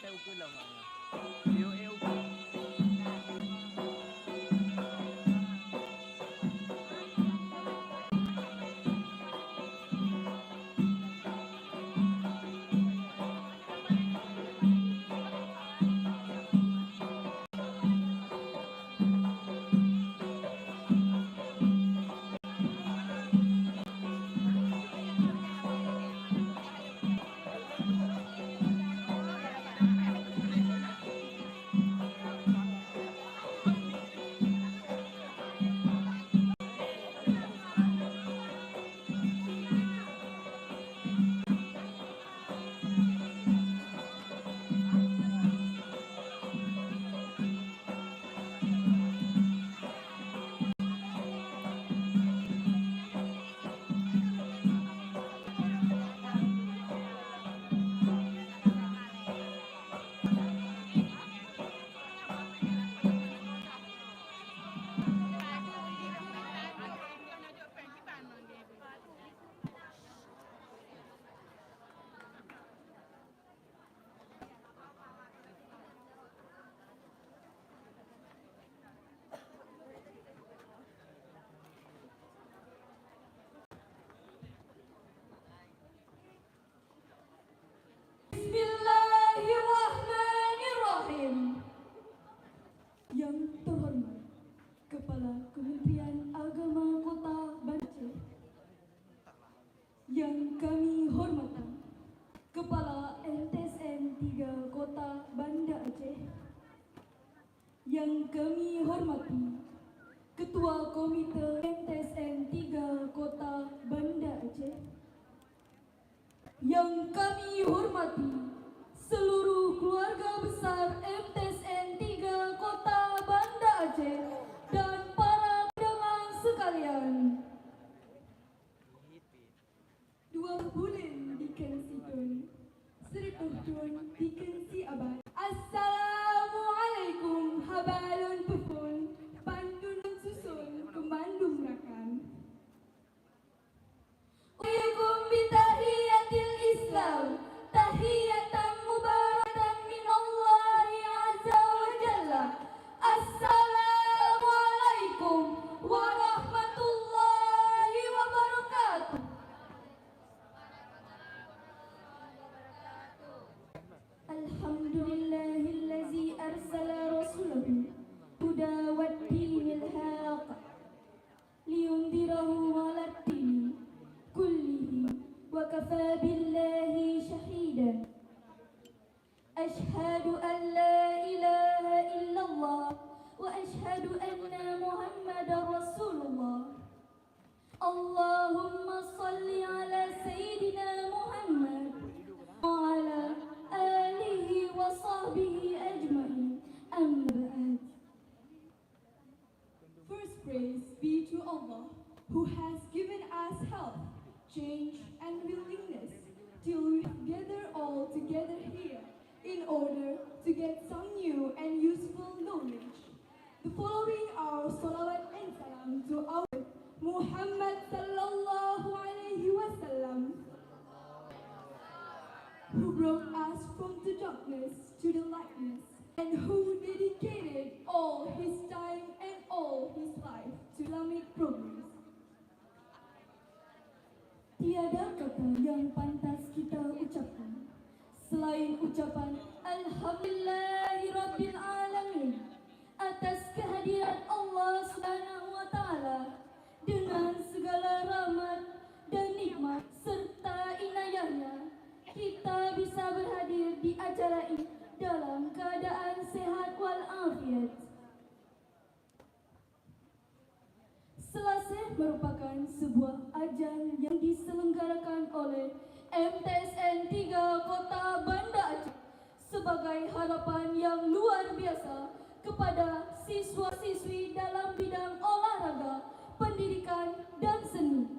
saya ukur lah maknya. Dia ukur. Bismillahirrahmanirrahim. Yang terhormat Kepala Kementerian Agama Kota Banda Aceh, yang kami hormati Kepala MTSN 3 Kota Banda Aceh, yang kami hormati Ketua Komite MTSN 3 Kota Banda Aceh, yang kami hormati seluruh keluarga besar MTSN 3 Kota Banda Aceh dan para undangan sekalian. 2 bulan dikasikan, 1000 tahun dikasi abad. Assalamualaikum habalun pufun, pandun susun kemandung rakan. Uyakum bitahiyatil Islam, tahiyatan mubarakatan minallahi azza wa jalla. Assalamualaikum warahmatullahi wabarakatuh. Alhamdulillahillazi arsala rasulahu huda wad dinil haq liyundhirahu 'alad dini kullihi wa kafa billahi shahidan. Ashhadu an la ilaha illallah wa ashhadu anna Muhammadar Rasulullah. Allahumma salli ala Sayyidina Muhammad wa ala alihi wa sahbihi ajma'in. Amma ba'd. First praise be to Allah, who has given us health, change and willingness till we gather all together here in order to get some new and useful knowledge. The following are salawat and salam to our Muhammad sallallahu alaihi wasallam, who brought us from the darkness to the lightness, and who dedicated all his time and all his life to Islamic progress. Tiada kata yang pantas kita ucapkan selain ucapan Alhamdulillahirabbil alamin atas kehadiran Allah Subhanahu wa taala dengan segala rahmat dan nikmat serta inayahnya. Kita bisa berhadir di acara ini dalam keadaan sehat walafiat. Selasa merupakan sebuah ajang yang diselenggarakan oleh MTSN 3 Kota Banda Aceh sebagai harapan yang luar biasa kepada siswa-siswi dalam bidang olahraga, pendidikan, dan seni.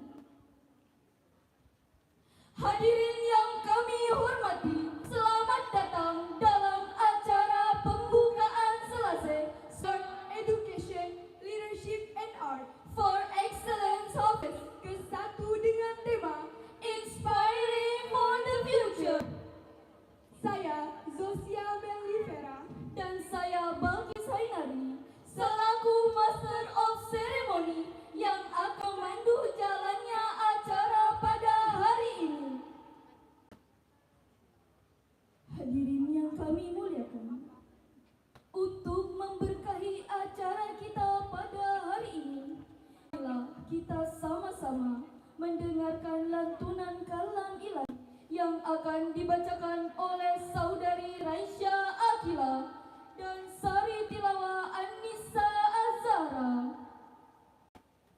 Hadirin yang kami hormati, selamat datang dalam acara pembukaan Selasa Start Education, Leadership and Art for Excellence Office ke-1 dengan tema Inspiring for the Future. Saya Zosia dibacakan oleh saudari Raisya Akila dan Sari Tilawah Anissa Azara.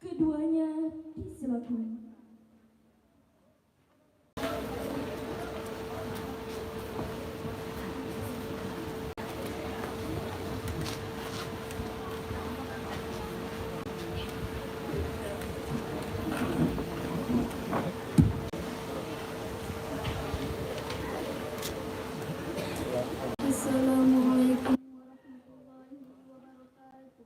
Keduanya disilakan. Assalamualaikum warahmatullahi wabarakatuh.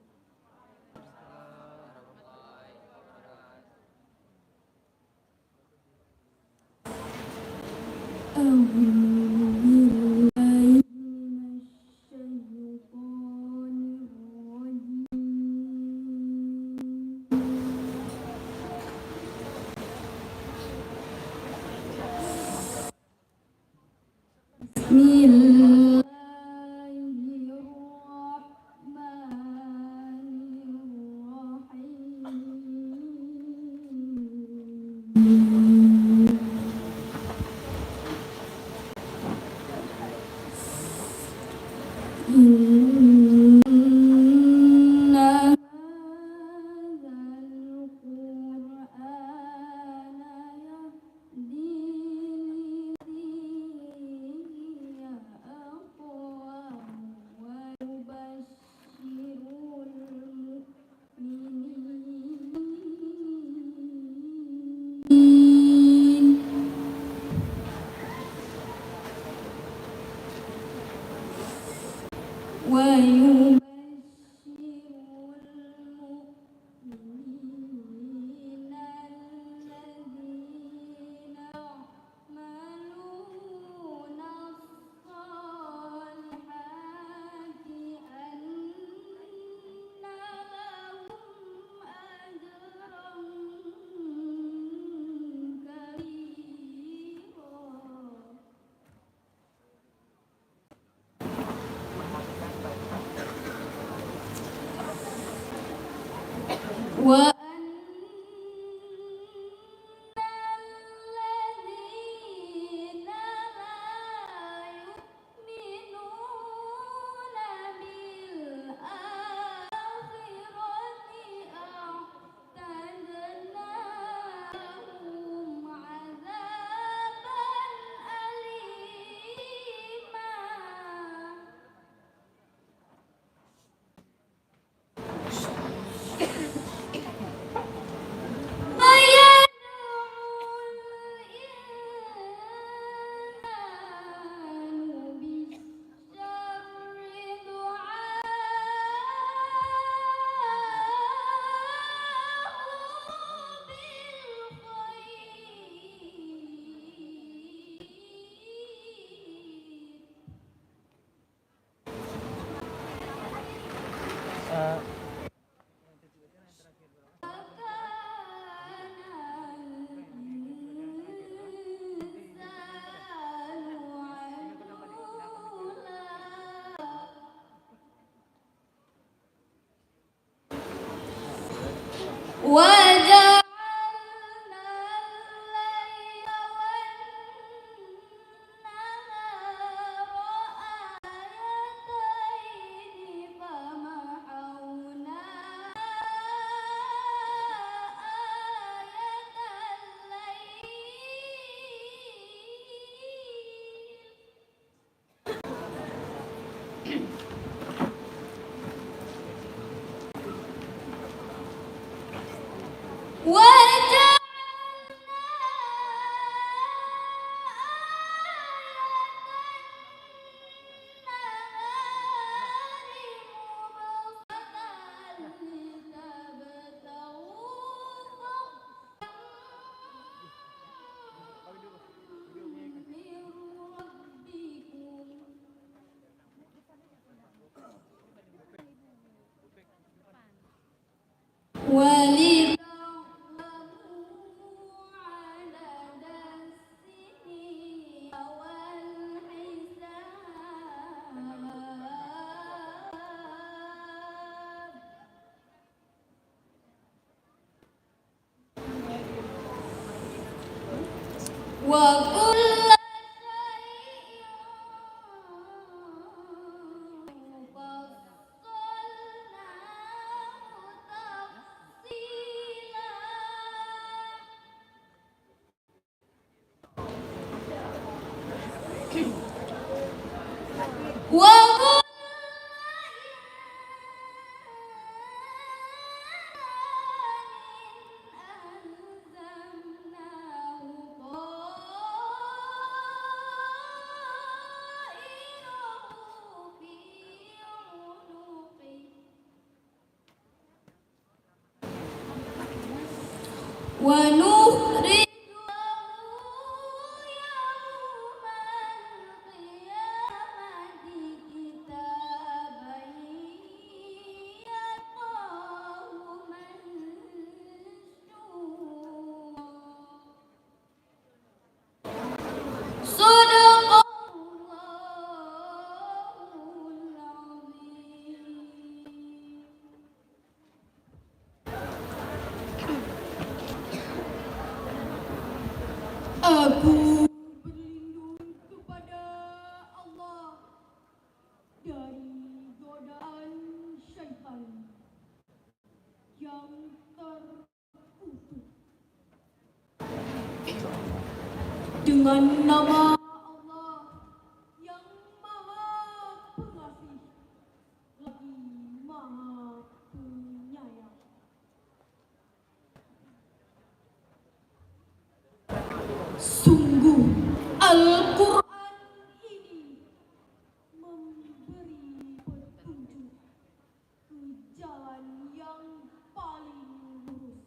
Wa wa وقل ونخرج Aku berlindung kepada Allah dari godaan syaitan yang terkutuk. Dengan nama Allah yang Maha Pengasih lagi Maha Penyayang. Sungguh Al-Quran ini memberi petunjuk ke jalan yang paling lurus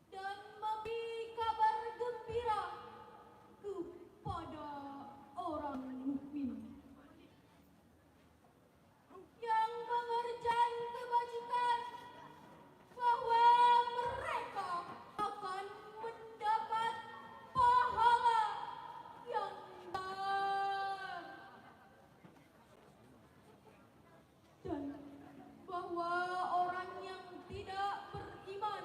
dan memberi kabar gembira kepada orang mukmin yang mengerjakan kebajikan bahwa mereka akan mendapat pahala yang besar dan bahwa orang yang tidak beriman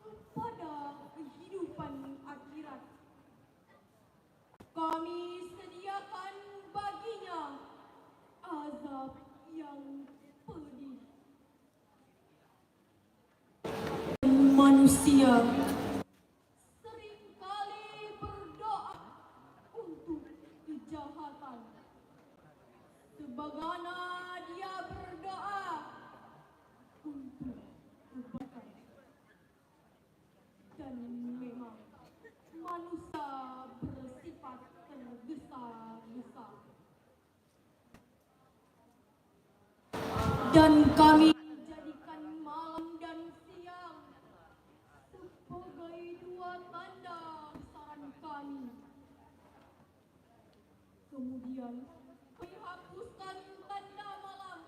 kepada kehidupan akhirat kami sediakan baginya azab yang pedih. Manusia seringkali berdoa untuk kejahatan sebagaimana dia berdoa untuk kebaikan. Dan memang manusia bersifat tergesa-gesa. Dan kami jadikan malam dan siang sebagai dua tanda besaran kami. Kemudian kami hapuskan tanda malam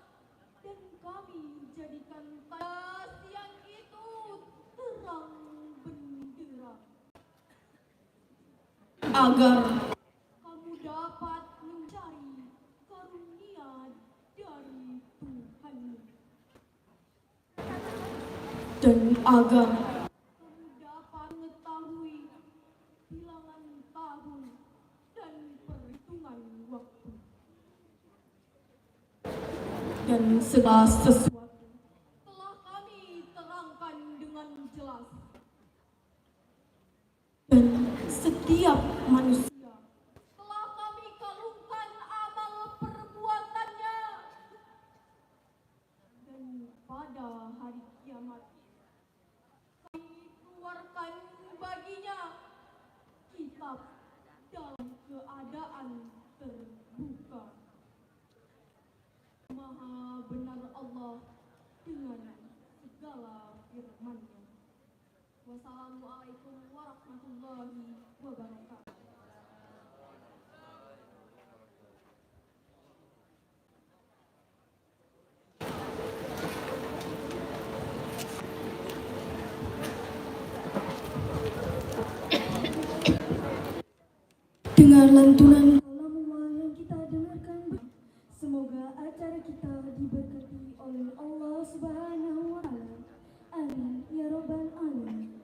dan kami jadikan tanda siang itu terang benderang agar kamu dapat mencari karunia dari Tuhanmu dan agar kamu dapat mengetahui bilangan tahun dan perhitungan waktu dan segala sesuatu telah kami terangkan dengan jelas dan setiap manusia telah kami kalungkan amal perbuatannya dan pada hari kiamat kami keluarkan baginya kitab dalam keadaan terbuka. Maha benar Allah dengan segala firman-Nya. Wassalamualaikum warahmatullahi wabarakatuh. Dengar lantunan kalamullah yang kita dengarkan. Semoga acara kita diberkati oleh Allah Subhanahu wa Ta'ala. Amin ya Rabbal Alamin.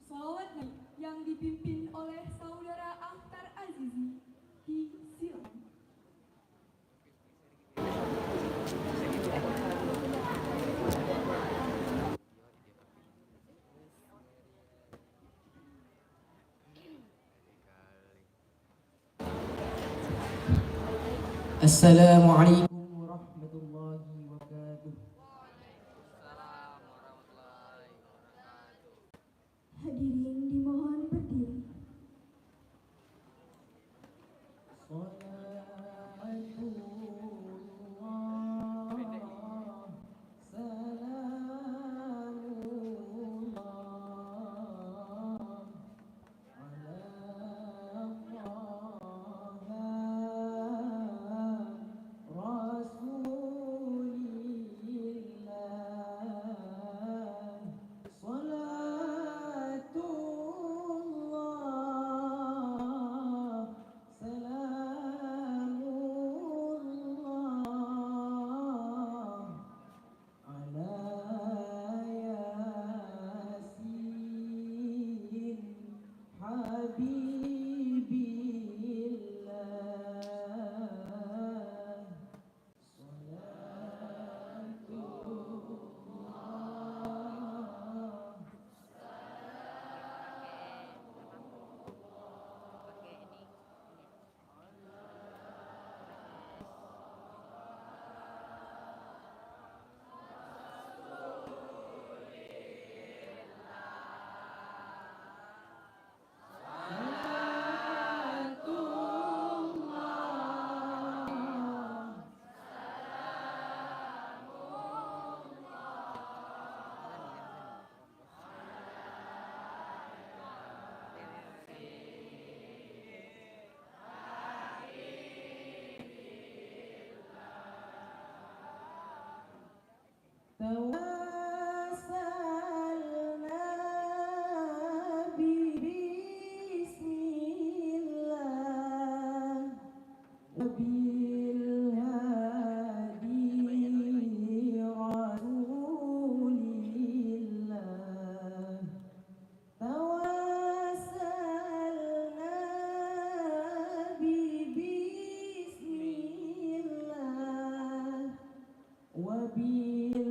Salawat yang dipimpin oleh Saudara Akhtar Azizi disilakan. Assalamualaikum warahmatullahi wabarakatuh. Waalaikumsalam warahmatullahi wabarakatuh. Hadirin dimohon berdiri. Wabil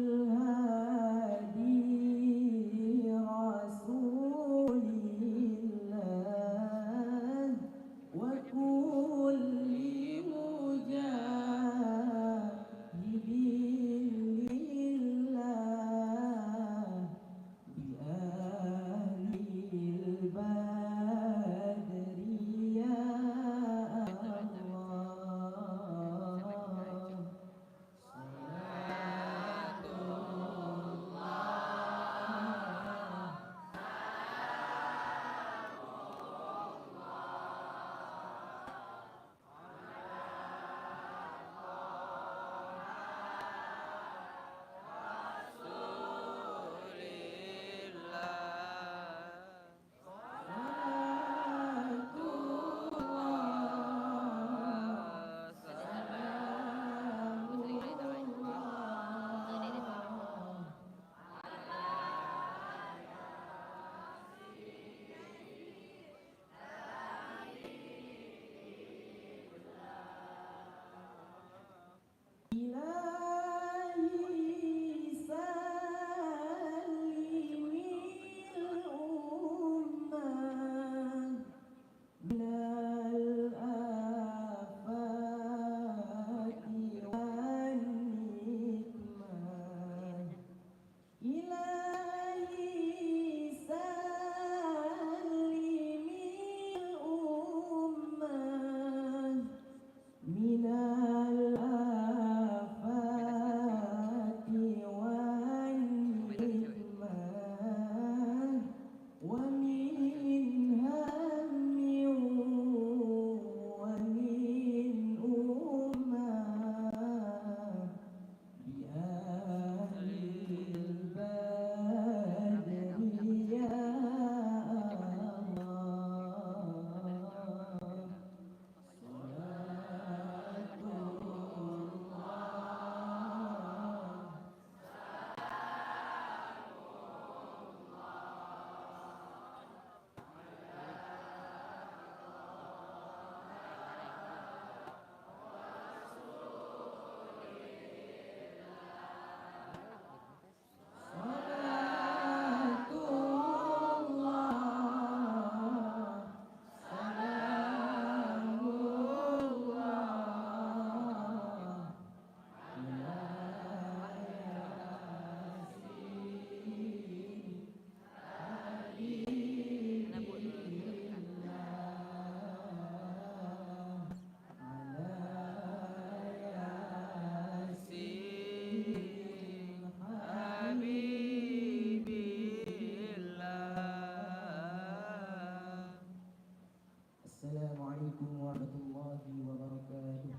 Assalamualaikum warahmatullahi wabarakatuh.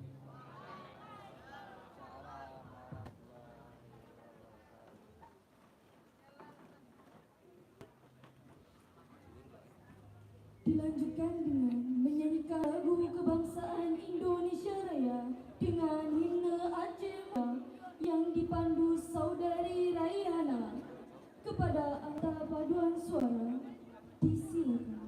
Dilanjutkan dengan menyanyikan lagu kebangsaan Indonesia Raya dengan himne Aceh Merdeka yang dipandu Saudari Raihana. Kepada anggota paduan suara, disilakan.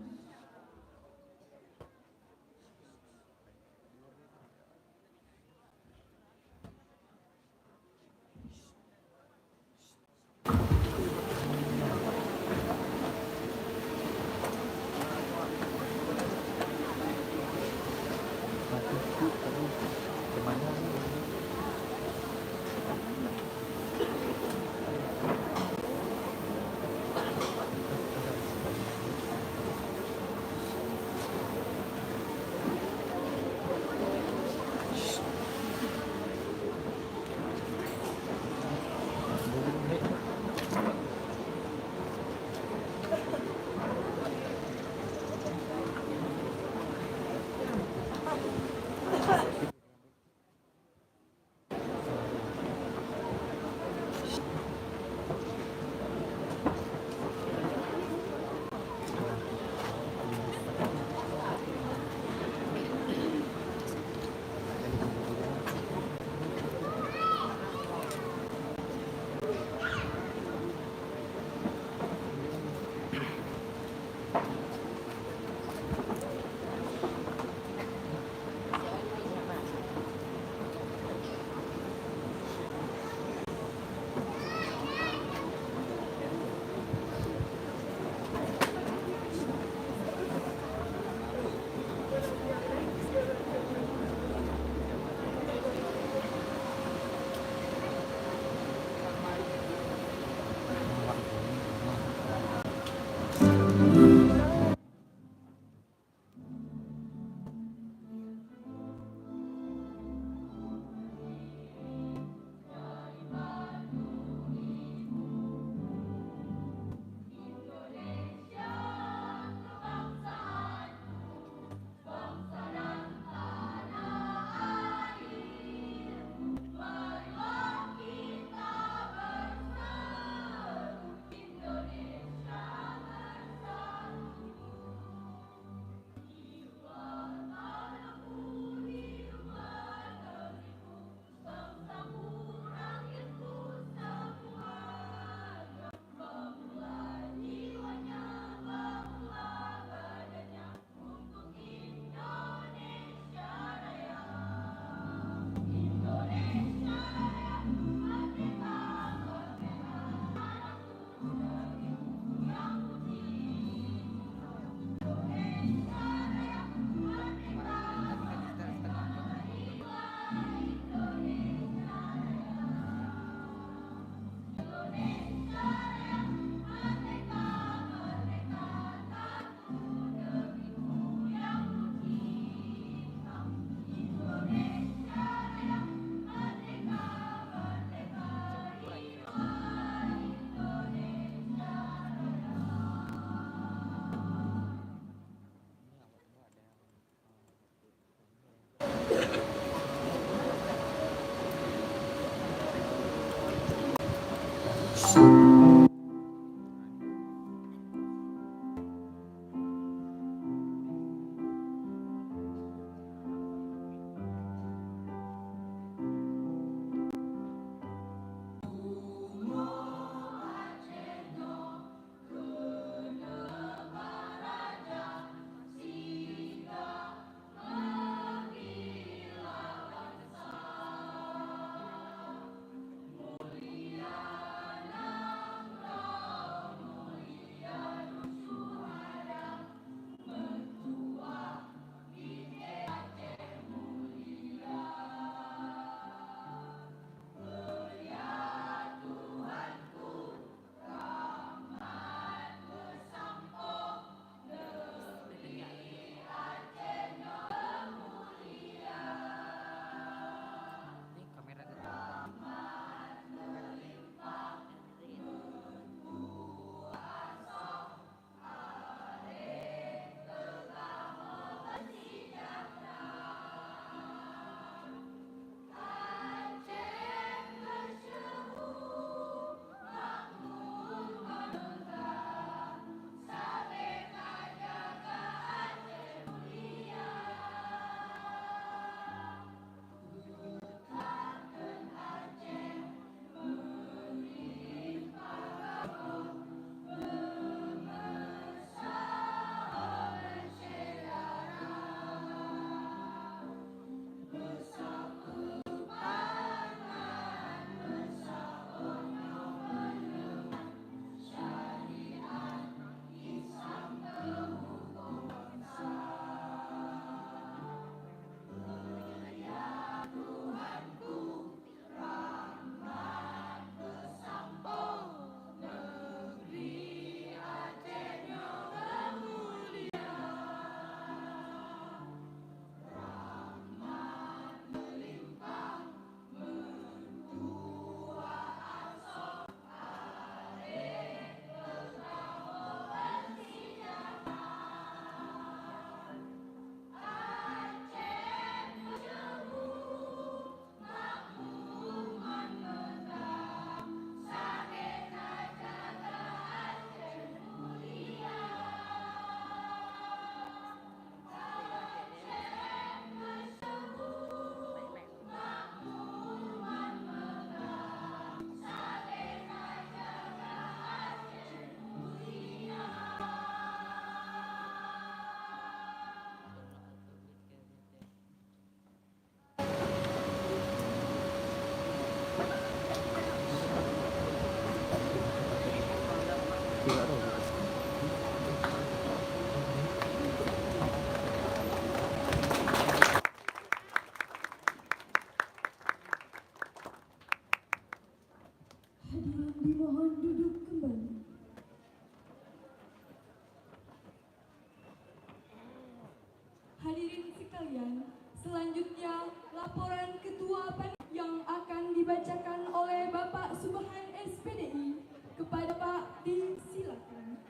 sekalian, selanjutnya laporan Ketua Panitia yang akan dibacakan oleh Bapak Subhan SPDI. Kepada Pak, disilakan.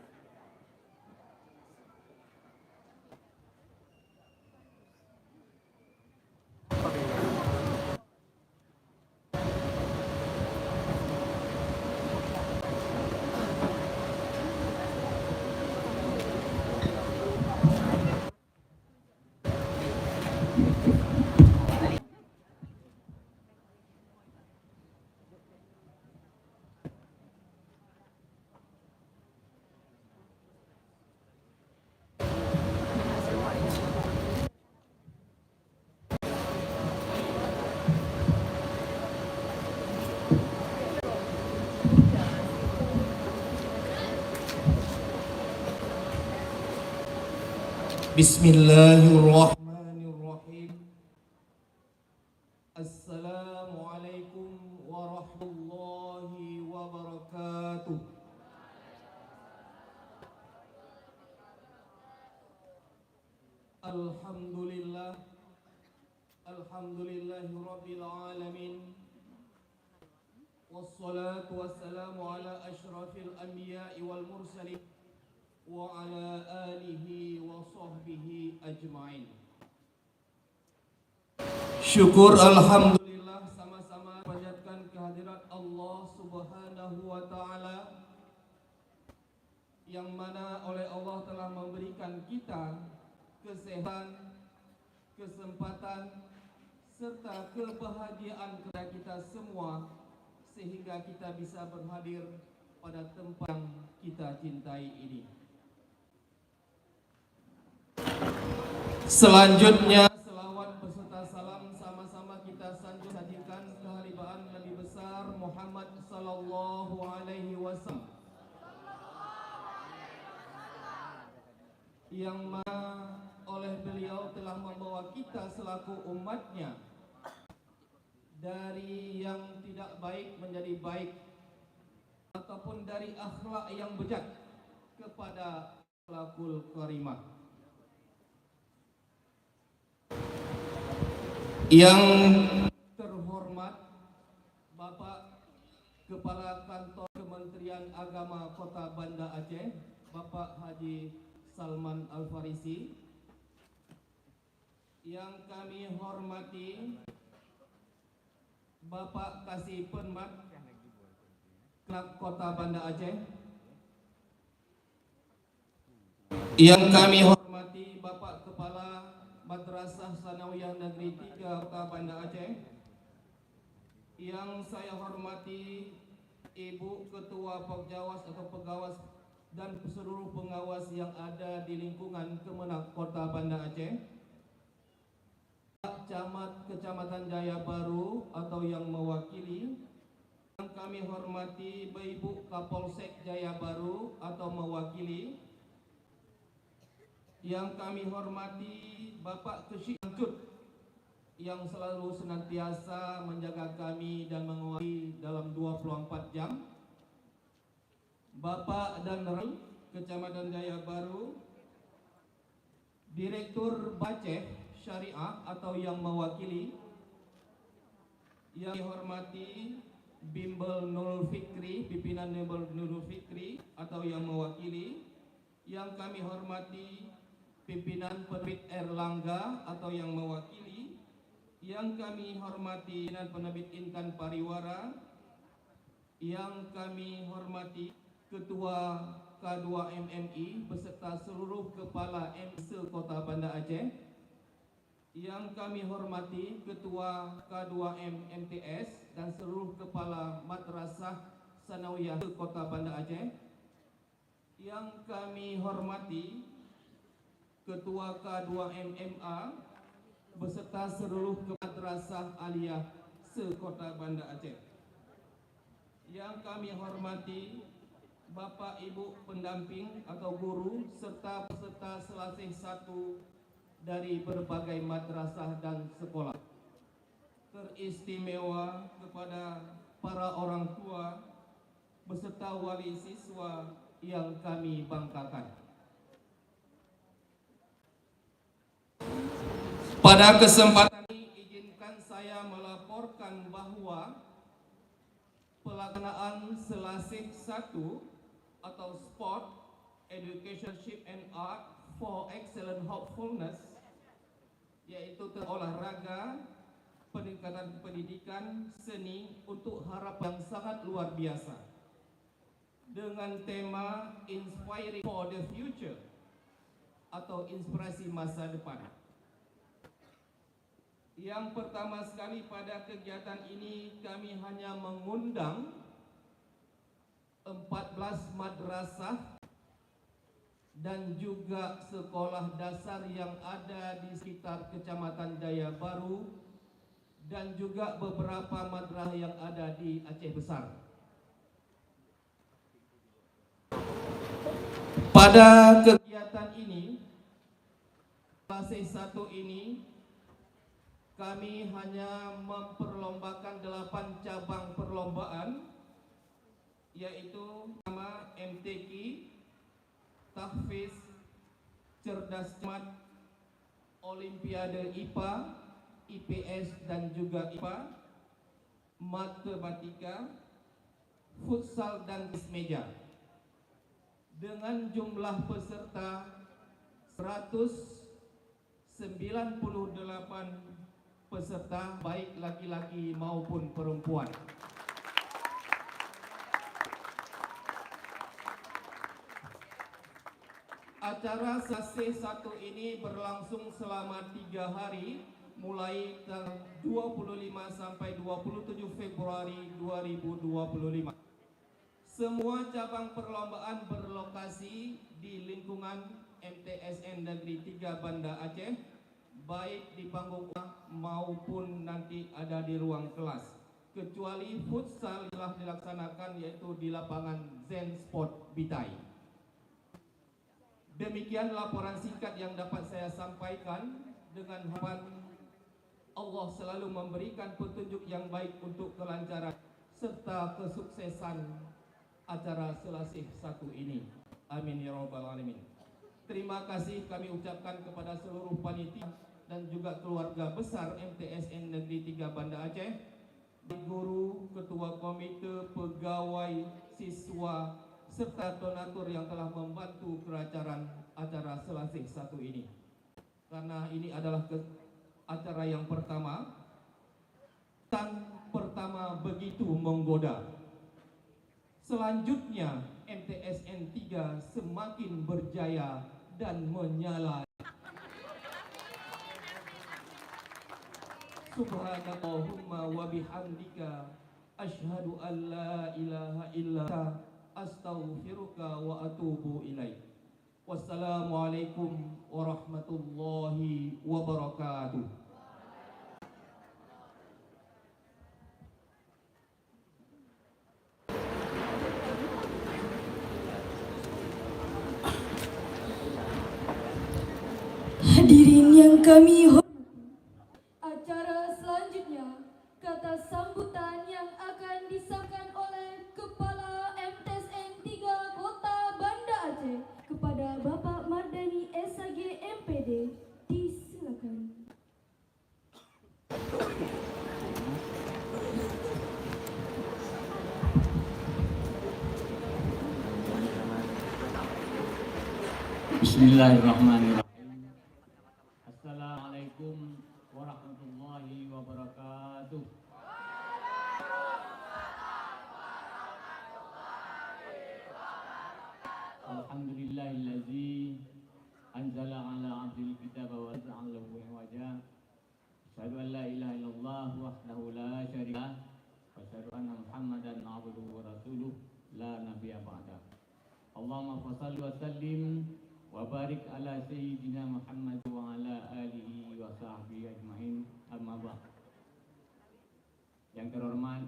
Bismillahirrahmanirrahim. Assalamualaikum warahmatullahi wabarakatuh. Alhamdulillah, alhamdulillahi rabbil alamin. Wassalatu wassalamu ala asyrafil anbiya'i wal mursalin wa ala alihi wa sahbihi ajma'in. Syukur alhamdulillah sama-sama panjatkan kehadirat Allah Subhanahu wa taala yang mana oleh Allah telah memberikan kita kesehatan, kesempatan serta kebahagiaan kepada kita semua sehingga kita bisa berhadir pada tempat yang kita cintai ini. Selanjutnya selawat beserta salam sama-sama kita sajikan kehalifaan Nabi besar Muhammad sallallahu alaihi wasallam yang mana oleh beliau telah membawa kita selaku umatnya dari yang tidak baik menjadi baik ataupun dari akhlak yang bejat kepada akhlakul karimah. Yang terhormat Bapak Kepala Kantor Kementerian Agama Kota Banda Aceh, Bapak Haji Salman Al-Farisi. Yang kami hormati Bapak Kasih Penmat Kota Banda Aceh. Yang kami hormati Bapak Kepala Madrasah Sanawiyah Negeri 3 Kota Banda Aceh. Yang saya hormati Ibu Ketua Pokjawas atau Pegawas dan seluruh pengawas yang ada di lingkungan Kemenak Kota Banda Aceh. Camat Kecamatan Jaya Baru atau yang mewakili. Yang kami hormati Ibu Kapolsek Jaya Baru atau mewakili. Yang kami hormati Bapak Kesyamcut yang selalu senantiasa menjaga kami dan mengawasi dalam 24 jam. Bapak dan Rai Kecamatan Jaya Baru, Direktur Baceh Syariah atau yang mewakili. Yang dihormati Bimbel Nurul Fikri, pimpinan Bimbel Nurul Fikri atau yang mewakili. Yang kami hormati pimpinan Penerbit Erlangga atau yang mewakili. Yang kami hormati pimpinan Penerbit Intan Pariwara. Yang kami hormati Ketua K2MMI beserta seluruh Kepala MSE Kota Banda Aceh. Yang kami hormati Ketua K2M MTS dan seluruh Kepala Madrasah Sanawiyah Kota Banda Aceh. Yang kami hormati Ketua K2M MA beserta seluruh Madrasah Aliyah se-Kota Banda Aceh. Yang kami hormati Bapak Ibu pendamping atau guru serta peserta selasih 1 dari berbagai madrasah dan sekolah. Teristimewa kepada para orang tua beserta wali siswa yang kami banggakan. Pada kesempatan ini izinkan saya melaporkan bahwa pelaksanaan Selasih 1 atau Sport Educationship and Art for Excellent Hopefulness, yaitu olahraga, peningkatan pendidikan, seni untuk harapan yang sangat luar biasa dengan tema Inspiring for the Future atau inspirasi masa depan. Yang pertama sekali pada kegiatan ini kami hanya mengundang 14 madrasah dan juga sekolah dasar yang ada di sekitar Kecamatan Jaya Baru dan juga beberapa madrasah yang ada di Aceh Besar. Pada kegiatan ini, Selasih 1 ini, kami hanya memperlombakan 8 cabang perlombaan, yaitu nama MTQ, Tahfiz, Cerdas Cermat, Olimpiade IPA, IPS dan juga IPA, Matematika, Futsal dan tenis meja. Dengan jumlah peserta 198 peserta, baik laki-laki maupun perempuan. Acara Selasih 1 ini berlangsung selama 3 hari, mulai tanggal 25 sampai 27 Februari 2025. Semua cabang perlombaan berlokasi di lingkungan MTSN Negeri 3 Banda Aceh, baik di panggung maupun nanti ada di ruang kelas. Kecuali futsal telah dilaksanakan yaitu di lapangan Zen Sport Bitai. Demikian laporan singkat yang dapat saya sampaikan, dengan harapan Allah selalu memberikan petunjuk yang baik untuk kelancaran serta kesuksesan acara Selasih 1 ini. Amin ya rabbal alamin. Terima kasih kami ucapkan kepada seluruh panitia dan juga keluarga besar MTSN Negeri 3 Banda Aceh, guru, ketua komite, pegawai, siswa, serta donatur yang telah membantu kelancaran acara Selasih 1 ini. Karena ini adalah acara yang pertama, pertama begitu menggoda. Selanjutnya MTSN 3 semakin berjaya dan menyala. Subhanallahumma wa bihamdika asyhadu an la ilaha illa anta astaghfiruka wa atubu ilaik. Wassalamualaikum warahmatullahi wabarakatuh. Hadirin yang kami hormati, acara selanjutnya kata sambutan yang akan disampaikan oleh Kepala MTSN 3 Kota Banda Aceh kepada Bapak Mardani SAG MPD. Disilakan. Bismillahirrahmanirrahim. Assalamualaikum warahmatullahi wabarakatuh. Alhamdulillahillazi anzala ala abdil kitaba wa ja'alahu wajah. Asyhadu an la ilaha illallah wahdahu la syarika lah wa asyhadu anna Muhammadan abduhu wa rasuluh la nabiyya ba'dah. Allahumma shalli wa sallim wa barik ala sayyidina Muhammad wa ala alihi wa sahbihi ajmain. Amma ba'd. Yang terhormat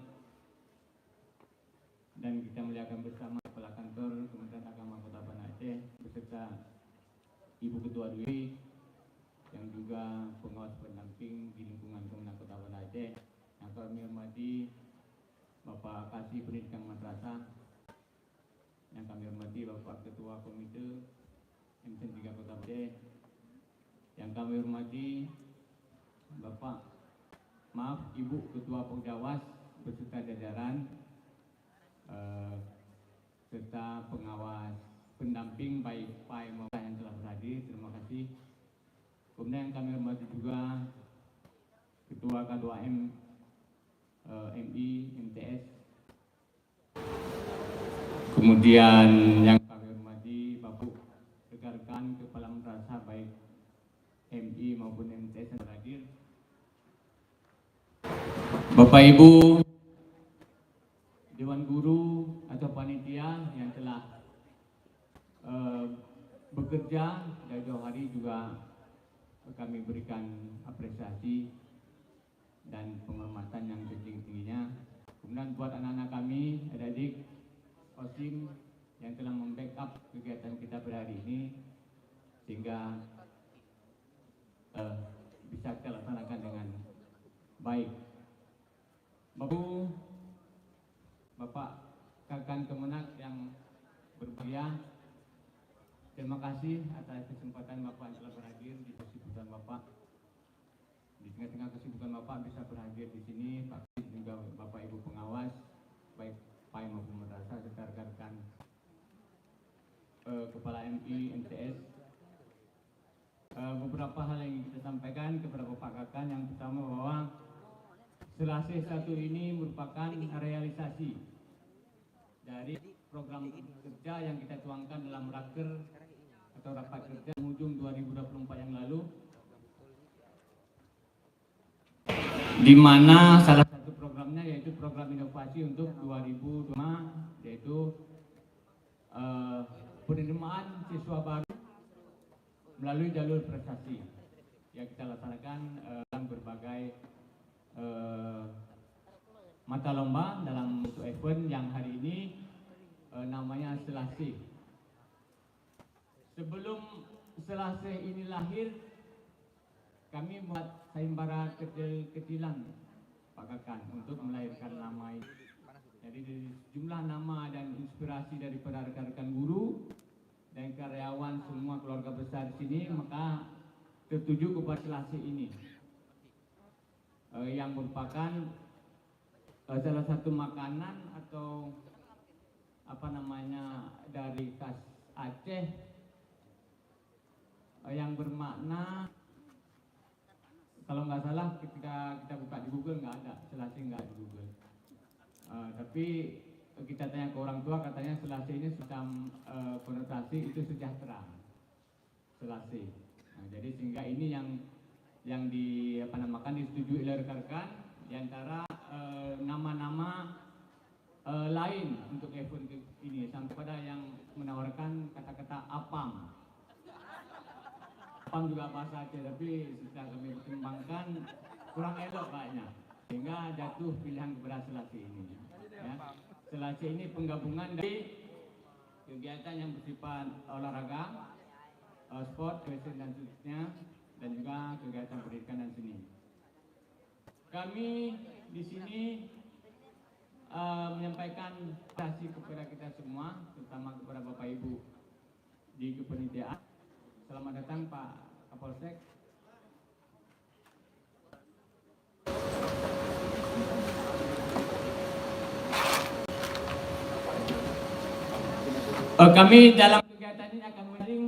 dan kita muliakan bersama Kepala Kantor Kementerian Agama Kota Banda Aceh beserta Ibu Ketua DW yang juga pengawas pendamping di lingkungan Kementerian Kota Banda Aceh, yang kami hormati Bapak Kasih Pendidikan Madrasah, yang kami hormati Bapak Ketua Komite MTSN 3 Kota Aceh, yang kami hormati Bapak, maaf Ibu Ketua Penggawas beserta jajaran serta pengawas pendamping baik PAI maupun yang telah berhadir, terima kasih. Kemudian yang kami hormati juga Ketua K2M MI MTS. Kemudian yang kami hormati Bapak rekan-rekan Kepala Madrasah baik MI maupun MTS yang hadir. Bapak Ibu Dewan Guru atau panitia yang telah bekerja dari jauh hari juga kami berikan apresiasi dan penghormatan yang setinggi-tingginya. Kemudian buat anak-anak kami, adik-adik OSIM yang telah membackup kegiatan kita pada hari ini sehingga bisa kita laksanakan dengan baik. Bapak Kakan Kemenak yang berbahagia, terima kasih atas kesempatan Bapak yang telah berhadir di kesibukan Bapak. Di tengah-tengah kesibukan Bapak bisa berhadir di sini, tapi juga Bapak Ibu pengawas, baik PAI maupun madrasah serta rekan-rekan Kepala MI, MTS. Beberapa hal yang kita sampaikan kepada Bapak Kakan. Yang pertama bahwa Selasih 1 ini merupakan realisasi dari program kerja yang kita tuangkan dalam raker atau rapat kerja ujung 2024 yang lalu, di mana salah satu programnya yaitu program inovasi untuk 2025, yaitu penerimaan siswa baru melalui jalur prestasi yang kita laksanakan dalam berbagai mata lomba dalam bentuk event yang hari ini namanya Selasih. Sebelum Selasih ini lahir, kami buat sayembara kecil-kecilan Pak Kakan untuk melahirkan nama ini. Jadi dari jumlah nama dan inspirasi daripada rekan-rekan guru dan karyawan semua keluarga besar di sini, maka tertuju kepada Selasih ini yang merupakan salah satu makanan atau apa namanya dari khas Aceh yang bermakna, kalau nggak salah ketika kita buka di Google nggak ada, Selasih nggak di Google. Tapi kita tanya ke orang tua, katanya Selasih ini semacam konotasi itu sejahtera, Selasih. Nah, jadi sehingga ini yang disetujui oleh rekan-rekan di antara nama-nama lain untuk event ini, sampai pada yang menawarkan kata-kata apam. Apam juga bahasa Aceh, tapi setelah kami pertimbangkan kurang elok kayaknya, sehingga jatuh pilihan kepada Selasih ini. Ya. Selasih ini penggabungan dari kegiatan yang bersifat olahraga, sport, fashion dan seterusnya, dan juga kegiatan pendidikan dan seni. Kami di sini menyampaikan kasih kepada kita semua, terutama kepada Bapak Ibu di kepanitiaan. Selamat datang Pak Kapolsek. Kami dalam kegiatan ini akan mengundang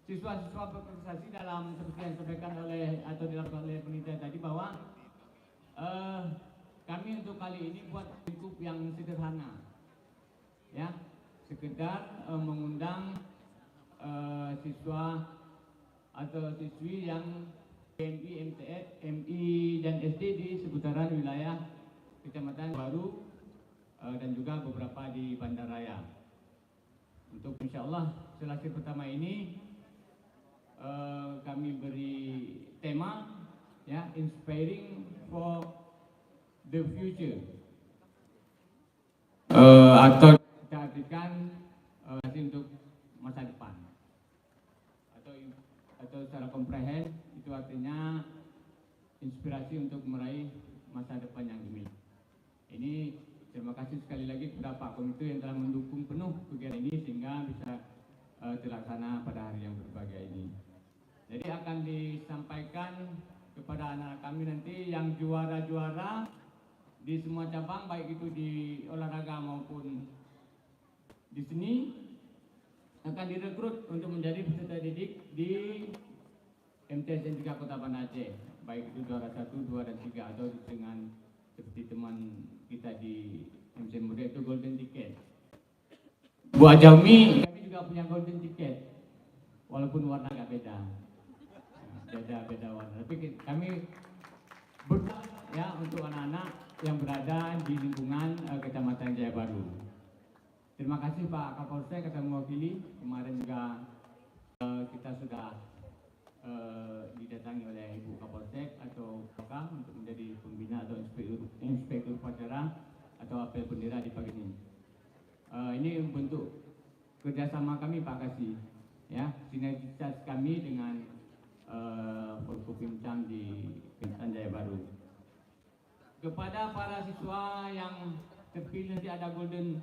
siswa-siswa berprestasi dalam seperti yang disampaikan oleh atau dilakukan oleh panitia tadi, bahwa kami untuk kali ini buat lingkup yang sederhana, ya, sekedar mengundang siswa atau siswi yang MI, MTS, MI dan SD di seputaran wilayah Kecamatan Baru dan juga beberapa di Bandaraya. Untuk insya Allah Selasih pertama ini kami beri tema, ya, inspiring for the future, atau kita artikan untuk masa depan, atau secara komprehens itu artinya inspirasi untuk meraih masa depan yang gemilang. Ini terima kasih sekali lagi kepada Pak Komite yang telah mendukung penuh kegiatan ini sehingga bisa terlaksana pada hari yang berbahagia ini. Jadi akan disampaikan kepada anak kami nanti yang juara-juara di semua cabang, baik itu di olahraga maupun di seni, akan direkrut untuk menjadi peserta didik di MTSN 3 Kota Banda Aceh, baik itu juara 1, 2, dan 3, atau dengan seperti teman kita di MTSN Muda itu golden ticket. Buat Jaumi, kami juga punya golden ticket, walaupun warna agak beda, beda warna. Tapi kami berusaha ya untuk anak-anak yang berada di lingkungan Kecamatan Jaya Baru. Terima kasih Pak Kapolsek atas mewakili. Kemarin juga kita sudah didatangi oleh Ibu Kapolsek atau Kakak untuk menjadi pembina atau inspektur upacara atau apel bendera di pagi ini. Ini bentuk kerjasama kami Pak Kasih, ya, sinergitas kami dengan Forkopimcam di Kecamatan Jaya Baru. Kepada para siswa yang terpilih nanti ada golden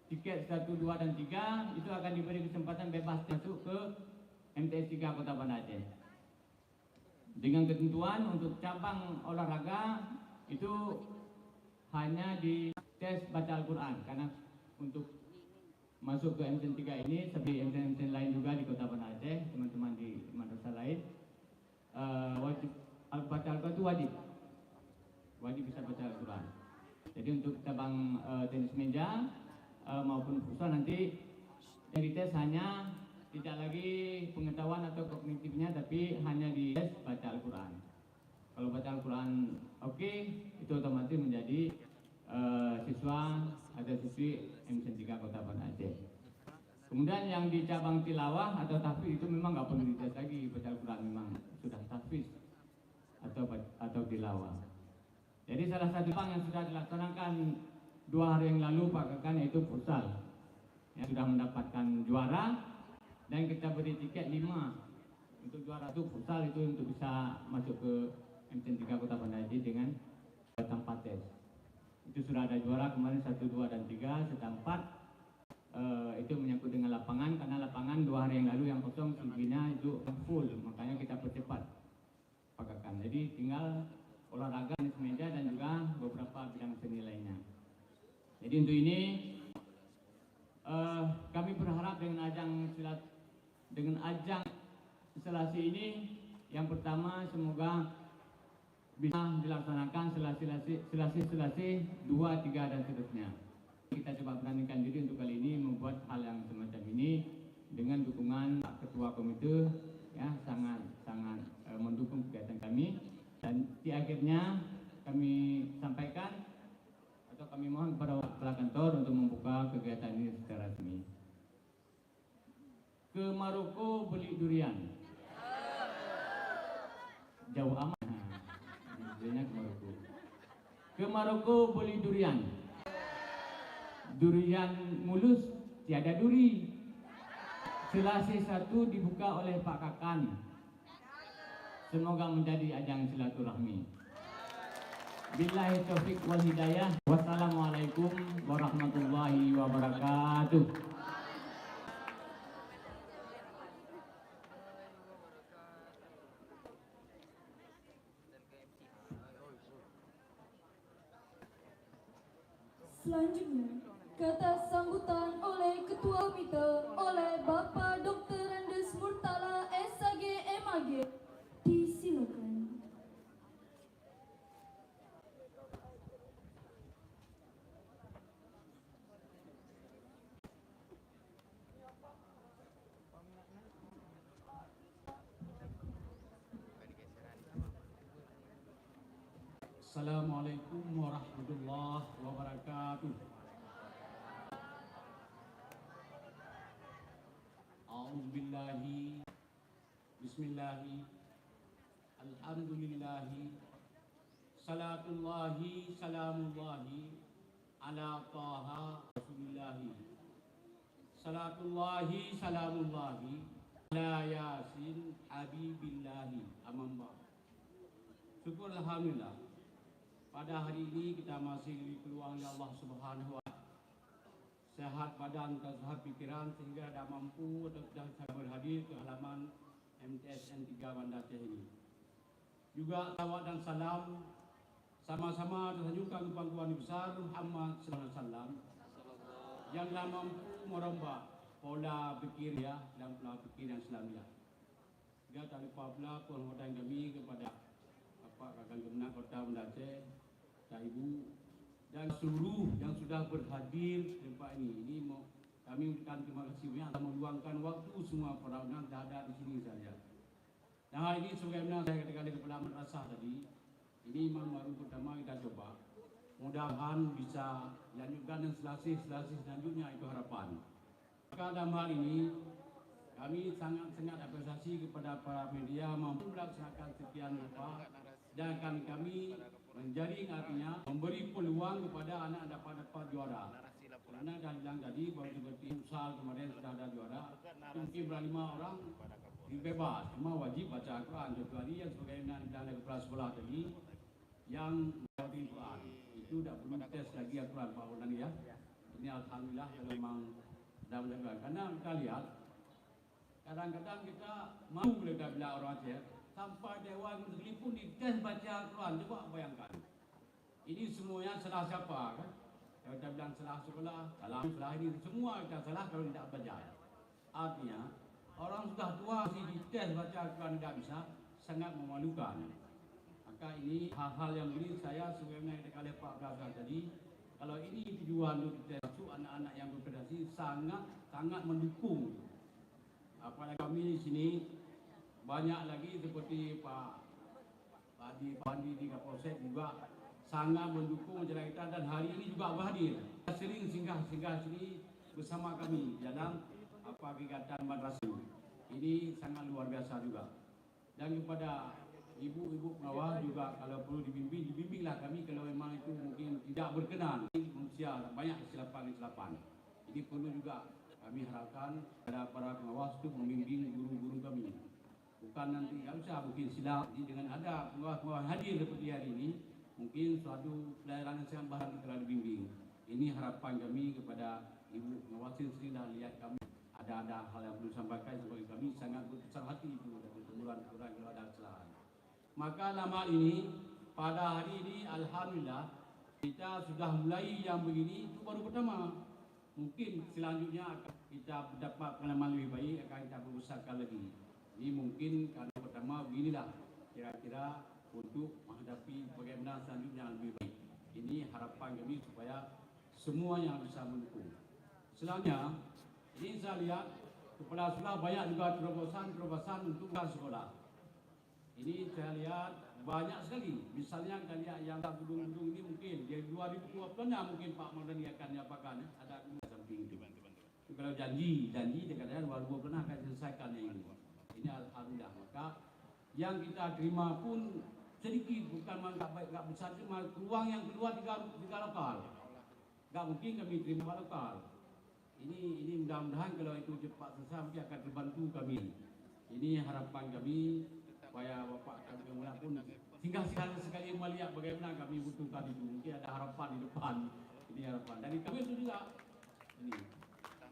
tiket 1, 2, dan 3, itu akan diberi kesempatan bebas masuk ke MTS 3 Kota Banda Aceh. Dengan ketentuan untuk cabang olahraga itu hanya di tes baca Al-Quran, karena untuk masuk ke MTS 3 ini seperti MTS lain juga di Kota Banda Aceh, teman-teman di madrasah lain, wajib baca Al-Quran itu wajib bisa baca Al-Quran. Jadi untuk cabang tenis meja maupun futsal nanti yang dites hanya tidak lagi pengetahuan atau kognitifnya, tapi hanya dites baca Al-Quran. Kalau baca Al-Quran oke, itu otomatis menjadi siswa atau siswi MTS 3 Kota Banda Aceh. Kemudian yang di cabang tilawah atau tahfiz itu memang nggak perlu dites lagi baca Al-Quran, memang sudah tahfiz atau tilawah. Jadi salah satu cabang yang sudah dilaksanakan 2 hari yang lalu Pak Kakan, yaitu futsal, yang sudah mendapatkan juara, dan kita beri tiket 5 untuk juara itu futsal, itu untuk bisa masuk ke MTS 3 Kota Banda Aceh dengan tempat tes. Itu sudah ada juara kemarin 1, 2, dan 3 serta 4. Itu menyangkut dengan lapangan, karena lapangan 2 hari yang lalu yang kosong selebihnya itu full, makanya kita percepat Pak Kakan. Jadi tinggal olahraga, tenis meja, dan juga beberapa bidang seni lainnya. Jadi untuk ini kami berharap dengan ajang selasi ini, yang pertama semoga bisa dilaksanakan selasi 2, 3, dan seterusnya. Kita coba beranikan diri untuk kali ini membuat hal yang semacam ini dengan dukungan Pak Ketua Komite, ya, sangat mendukung kegiatan kami. Dan di akhirnya kami sampaikan atau kami mohon kepada kepala kantor untuk membuka kegiatan ini secara resmi. Ke Maroko beli durian. Jauh amat. Duriannya ke Maroko. Ke Maroko beli durian. Durian mulus tiada duri. Selasi 1 dibuka oleh Pak Kakan. Semoga menjadi ajang silaturahmi. Billahi taufik wal hidayah. Wassalamualaikum warahmatullahi wabarakatuh. Selanjutnya, kata sambutan oleh Ketua Komite oleh Bapak Dr. Andes Murtala SAG MAG. Disilakan. Assalamualaikum warahmatullahi wabarakatuh. A'udzubillahi, bismillahi, alhamdulillahi, salatullahi, salamullahi, ala taha rasulillahi, salatullahi, salamullahi, ala yasin habibillahi, amamba. Syukur alhamdulillah, pada hari ini kita masih diberi peluang oleh Allah Subhanahu wa Ta'ala, sehat badan, sehat pikiran, sehingga ada mampu atau tidak bisa berhadir ke halaman MTSN 3 Banda Aceh ini. Juga salawat dan salam sama-sama tersanjungkan kepada Tuhan besar Muhammad sallallahu alaihi wasallam yang telah mampu merubah pola pikir ya dan pola pikir yang Islamiah. Juga tak lupa pula penghormatan kami kepada Bapak Kakang Kemenang Kota Banda Aceh, Cak Ibu dan seluruh yang sudah berhadir di tempat ini. Kami ucapkan terima kasih banyak telah meluangkan waktu semua para undangan dah ada di sini saja. Dan hari ini sebagaimana saya katakan di kepala madrasah tadi, ini memang baru pertama kita coba. Mudah-mudahan bisa lanjutkan dan selasih selanjutnya, itu harapan. Maka dalam hal ini kami sangat apresiasi kepada para media mampu melaksanakan sekian rupa dan kami menjadi artinya memberi peluang kepada anak dapat juara. Karena dah bilang tadi bahawa seperti Usal kemarin sudah ada juara, mungkin berapa 5 orang bebas, cuma wajib baca Al-Quran. Satu hari yang sebagaimana dibilang dari kepala sekolah tadi yang mengerti Al-Quran itu tak perlu tes lagi Al-Quran Pak Wadani ya. Ini alhamdulillah kalau memang dah menjaga. Karena kita lihat kadang-kadang kita mahu mereka bila orang Aceh sampai Dewan Negeri pun dites baca Al-Quran. Coba bayangkan. Ini semuanya salah siapa kan? Kalau kita bilang salah sekolah, salah ini semua kita salah kalau tidak belajar. Artinya orang sudah tua masih dites baca Al-Quran tidak bisa, sangat memalukan. Maka ini hal-hal yang ini saya sebagaimana yang dikatakan Pak Gagal tadi, kalau ini tujuan untuk kita masuk anak-anak yang berprestasi sangat mendukung. Apalagi kami di sini banyak lagi seperti Pak Adi di Kapolsek juga sangat mendukung acara kita dan hari ini juga berhadir. Sering singgah sini bersama kami dalam kegiatan madrasah. Ini sangat luar biasa juga. Dan kepada ibu-ibu pengawal juga kalau perlu dibimbinglah kami kalau memang itu mungkin tidak berkenan. Manusia banyak kesilapan. Jadi perlu juga kami harapkan pada para pengawas itu membimbing guru-guru kami. Bukan nanti tidak usah mungkin silap. Jadi dengan ada pengawas-pengawas hadir seperti hari ini, mungkin suatu pelayanan yang sangat bahan telah dibimbing. Ini harapan kami kepada ibu pengawasin sehingga lihat kami ada hal yang perlu sampaikan sebagai kami sangat berbesar hati itu dan teguran-teguran kalau ada kesalahan. Maka dalam hal ini pada hari ini alhamdulillah kita sudah mulai yang begini itu baru pertama. Mungkin selanjutnya kita dapat pengalaman lebih baik akan kita berbesarkan lagi. Ini mungkin karena pertama beginilah kira-kira untuk menghadapi bagaimana selanjutnya yang lebih baik. Ini harapan kami supaya semua yang bisa mendukung. Selanjutnya, ini saya lihat kepala sekolah banyak juga terobosan untuk sekolah. Ini saya lihat banyak sekali. Misalnya kita lihat yang gedung-gedung ini mungkin dari 2020 mungkin Pak Mardani akan diapakan ada samping itu. Kalau janji dia katakan 2020 akan selesaikan yang ini. Ini alhamdulillah. Maka yang kita terima pun sedikit, bukan enggak besar, cuma ruang yang keluar tiga lokal. Enggak mungkin kami terima lokal. Ini mudah-mudahan kalau itu cepat selesai mungkin akan terbantu kami. Ini harapan kami supaya Bapak kami kemudian pun tinggal sekali melihat bagaimana kami butuhkan itu. Mungkin ada harapan di depan. Ini harapan. Dari kami itu juga ini.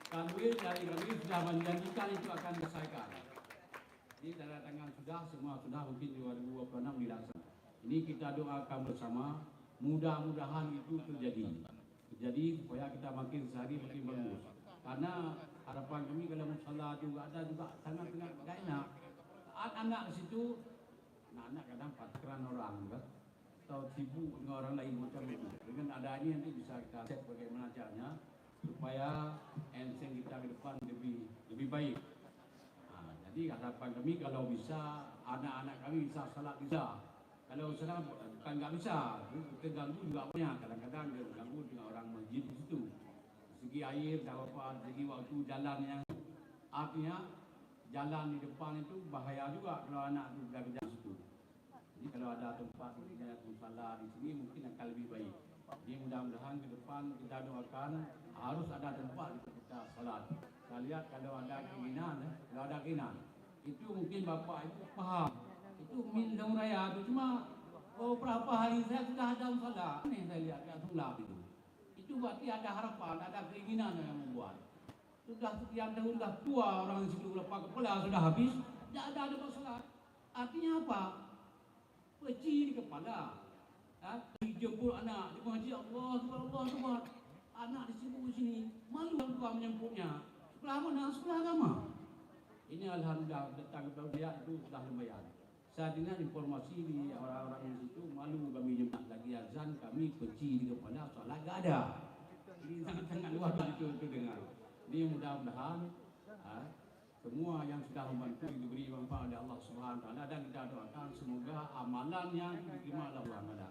Kami dari kami sudah menjanjikan itu akan diselesaikan. Ini tanda tangan semua sudah mungkin 2026 dilaksanakan. Ini kita doakan bersama, mudah-mudahan itu terjadi supaya kita makin sehari makin bagus. Karena harapan kami kalau musyawarah juga ada juga sangat enggak enak. Anak-anak di situ, anak-anak kadang pacaran orang kan, atau sibuk dengan orang lain macam itu. Dengan adanya nanti bisa kita cek bagaimana caranya supaya enseng kita ke depan lebih baik. Jadi harapan kami kalau bisa anak-anak kami bisa salat bisa. Kalau sekarang bukan nggak bisa, terganggu juga banyak. Kadang-kadang dia terganggu dengan orang masjid di situ. Segi air, segi waktu jalan yang artinya jalan di depan itu bahaya juga kalau anak itu berada di situ. Jadi kalau ada tempat musala di sini mungkin akan lebih baik. Jadi mudah-mudahan ke depan kita doakan harus ada tempat kita salat. Saya lihat kalau ada keinginan, itu mungkin Bapak Ibu paham. Itu minum raya itu cuma berapa hari saya sudah ada musala. Ini saya lihat kat sulap itu. Itu berarti ada harapan, ada keinginan yang membuat. Sudah sekian tahun dah tua orang di situ lepas kepala sudah habis, tidak ada masalah. Artinya apa? peci di kepala. Dijemput anak, di masjid Allah Akbar. Anak disebut sini, malu orang tua menyebutnya. Sekolah mana? Sekolah agama. Ini alhamdulillah datang kepada dia itu sudah lumayan. Saya dengar informasi di orang-orang di situ malu kami jemaat lagi azan, kami peci di kepala solat gak ada. Ini sangat-sangat luar biasa itu dengar. Ini mudah-mudahan semua yang sudah membantu diberi manfaat oleh Allah Subhanahu Wa Taala dan kita doakan semoga amalannya diterima oleh Allah.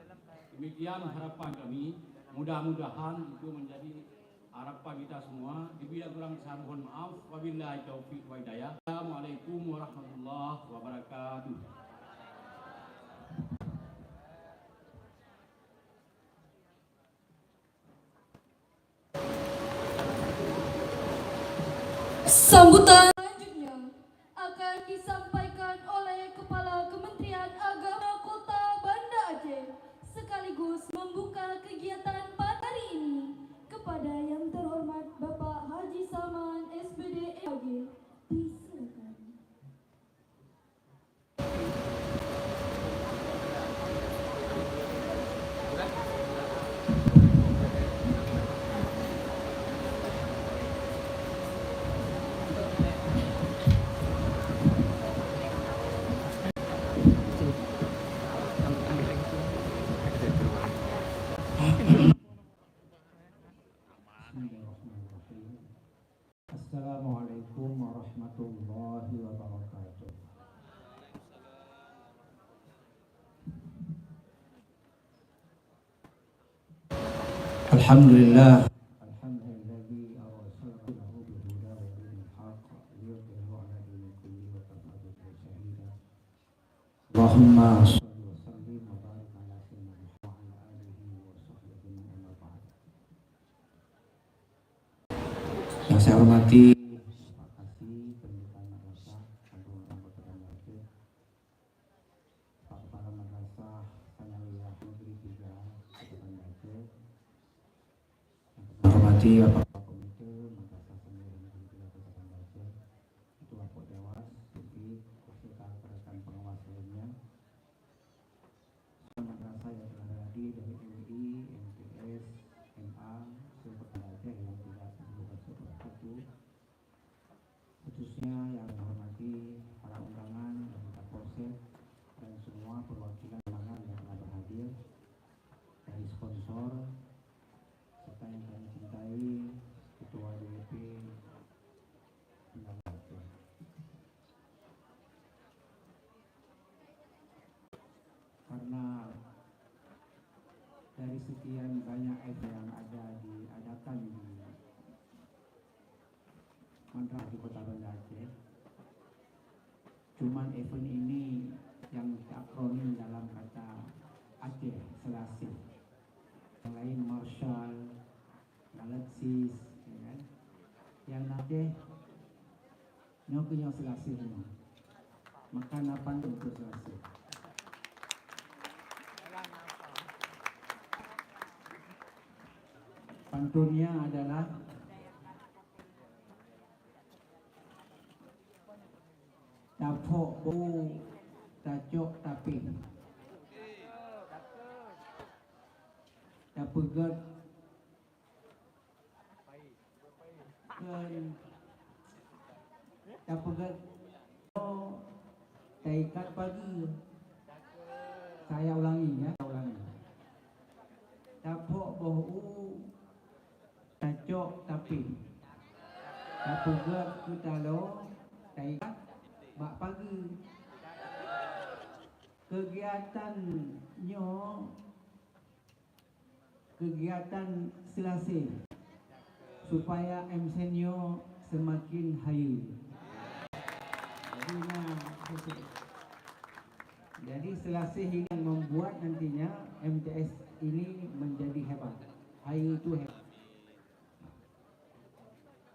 Demikian harapan kami. Mudah-mudahan itu menjadi harapan kita semua. Bila kurang saya mohon maaf. Wabillahi taufiq wa hidayah. Assalamualaikum warahmatullahi wabarakatuh. Sambutan selanjutnya akan disampaikan oleh Kepala Kementerian Agama Kota Banda Aceh sekaligus membuka kegiatan pada hari ini kepada yang terhormat Bapak Haji Salman SPD MAG. Disilakan. Assalamualaikum warahmatullahi wabarakatuh. Alhamdulillah. Alhamdulillahi arsalahu bihuda wa dinil haqq liyudhhirahu ala dini kulli wa kafa billahi shahida. Allahumma shalli wa sallim wa barik ala sayyidina Muhammad wa ala alihi wa sahbihi amma ba'd. Yang saya hormati Pak Kasih Pendidikan Madrasah Agung Anggota Banda Aceh, Pak Kepala Madrasah Sanawiyah Negeri 3 Kota Banda Aceh, yang hormati Bapak Komite Madrasah Sanawiyah Negeri 3 Kota Banda Aceh, Ketua Pok Dewas, Publik, beserta rekan pengawas lainnya, madrasah yang telah hadir dari MI, MTS, MA, seluruh Banda Aceh yang tidak satu, khususnya yang menghormati para undangan dan Kapolsek dan semua perwakilan undangan yang telah berhadir, dari sponsor serta yang kami cintai Ketua DPP Banda Aceh. Karena dari sekian banyak event yang diadakan di Madrasah di Kota Banda Aceh, cuman event ini yang diakronim dalam kata Aceh Selasih, yang lain Marshall, Galaxis, ya kan? Yang Aceh nyokunya Selasih ini, makan apa untuk Selasih. Pantunnya adalah tapok bu tacok tapi tapegat tapegat taikat pagi. Saya ulangi ya, tapok bohu tacok tapi tapegat kutalo taikat bak pagi. Kegiatan Selasih supaya MSenyo semakin hayu. Jadi Selasih ini yang membuat nantinya MTS ini menjadi hebat. Hayu itu hebat.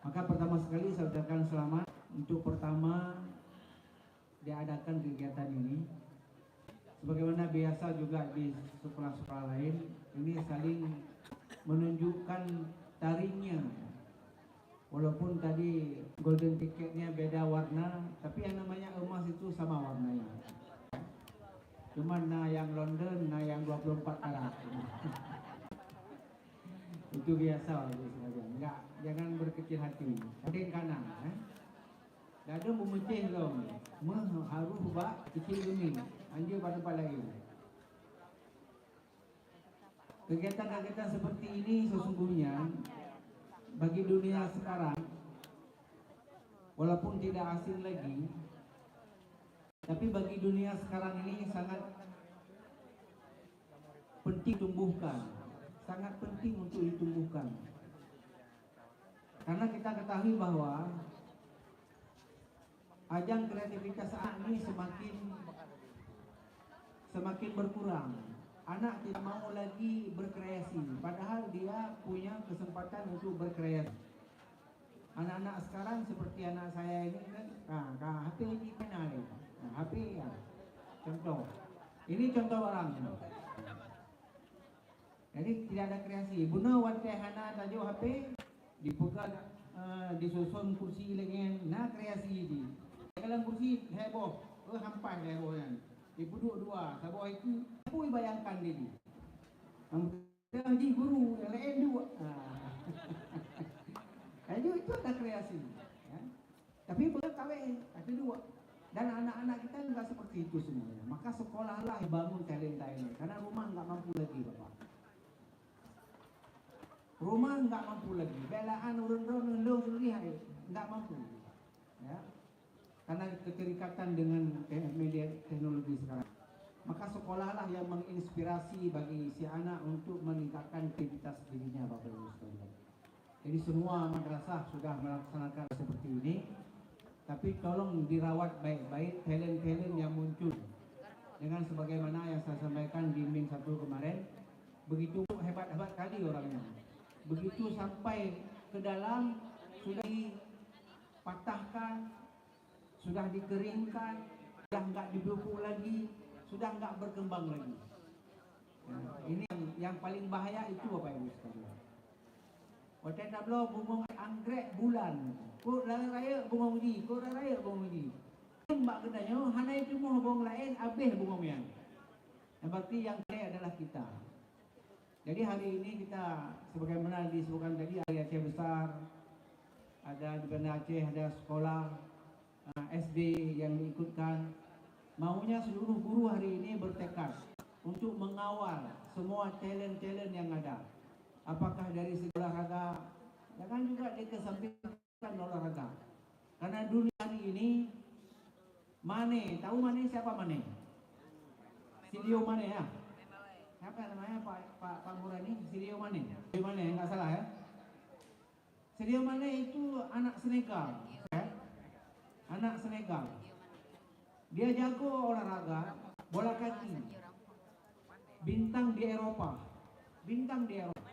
Maka pertama sekali saya ucapkan selamat untuk pertama diadakan kegiatan ini. Sebagaimana biasa juga di sekolah-sekolah lain, ini saling menunjukkan taringnya. Walaupun tadi golden ticketnya beda warna, tapi yang namanya emas itu sama warnanya. Cuman yang London, yang 24 karat. Itu biasa bagi sekalian. Enggak, jangan berkecil hati. Adin kanan, Dada memecih dong. Haru bak kecil gini. Anjir pada palai. Kegiatan-kegiatan seperti ini sesungguhnya bagi dunia sekarang, walaupun tidak asing lagi, tapi bagi dunia sekarang ini sangat penting tumbuhkan, sangat penting untuk ditumbuhkan. Karena kita ketahui bahwa ajang kreativitas saat ini semakin berkurang. Anak tidak mau lagi berkreasi, padahal dia punya kesempatan untuk berkreasi. Anak-anak sekarang seperti anak saya ini kan, HP ini kenal, HP ya. Contoh, ini contoh orang. Jadi tidak ada kreasi. Buna watai hana tajuk HP, dipegang, disusun kursi lagi, nah kreasi ini. Kalau kursi heboh, hampas hebohnya. Dipuduk dua, sabuk itu, apa bayangkan dia? Haji guru yang lain dua. Itu ada kreasi. Ya. Tapi boleh kawin, tapi dua. Dan anak-anak kita enggak seperti itu semuanya. Maka sekolahlah bangun talenta ini. Karena rumah enggak mampu lagi, Bapak. Rumah enggak mampu lagi. Belaan urun-urun enggak mampu. Ya. Karena keterikatan dengan media teknologi sekarang. Maka sekolahlah yang menginspirasi bagi si anak untuk meningkatkan aktivitas dirinya, Bapak Ibu sekalian. Jadi semua madrasah sudah melaksanakan seperti ini. Tapi tolong dirawat baik-baik talent-talent yang muncul. Dengan sebagaimana yang saya sampaikan di Min 1 kemarin, begitu hebat-hebat kali orangnya. Begitu sampai ke dalam sudah dipatahkan, sudah dikeringkan, sudah enggak dibubuk lagi, sudah enggak berkembang lagi. Nah, ini yang paling bahaya itu, Bapak Ibu sekalian. Hotel tablo bumong anggrek bulan. Ko raya bumong di, ko raya bumong di. Mbak katanya, hanai itu mau bong lain abeh bumong yang. Yang berarti yang kaya adalah kita. Jadi hari ini kita sebagaimana disebutkan tadi, hari Aceh besar, ada di Banda Aceh ada sekolah SD yang diikutkan. Maunya seluruh guru hari ini bertekad untuk mengawal semua talent-talent yang ada. Apakah dari segi olahraga, jangan juga dikesampingkan olahraga. Karena dunia hari ini, Mane, tahu Mane siapa Mane? Silio Mane ya? Siapa namanya Pak Murani? Silio Mane? Silio Mane, nggak salah ya? Silio Mane itu anak Senegal, ya? Anak Senegal. Dia jago olahraga, bola kaki. Bintang di Eropa. Bintang di Eropa.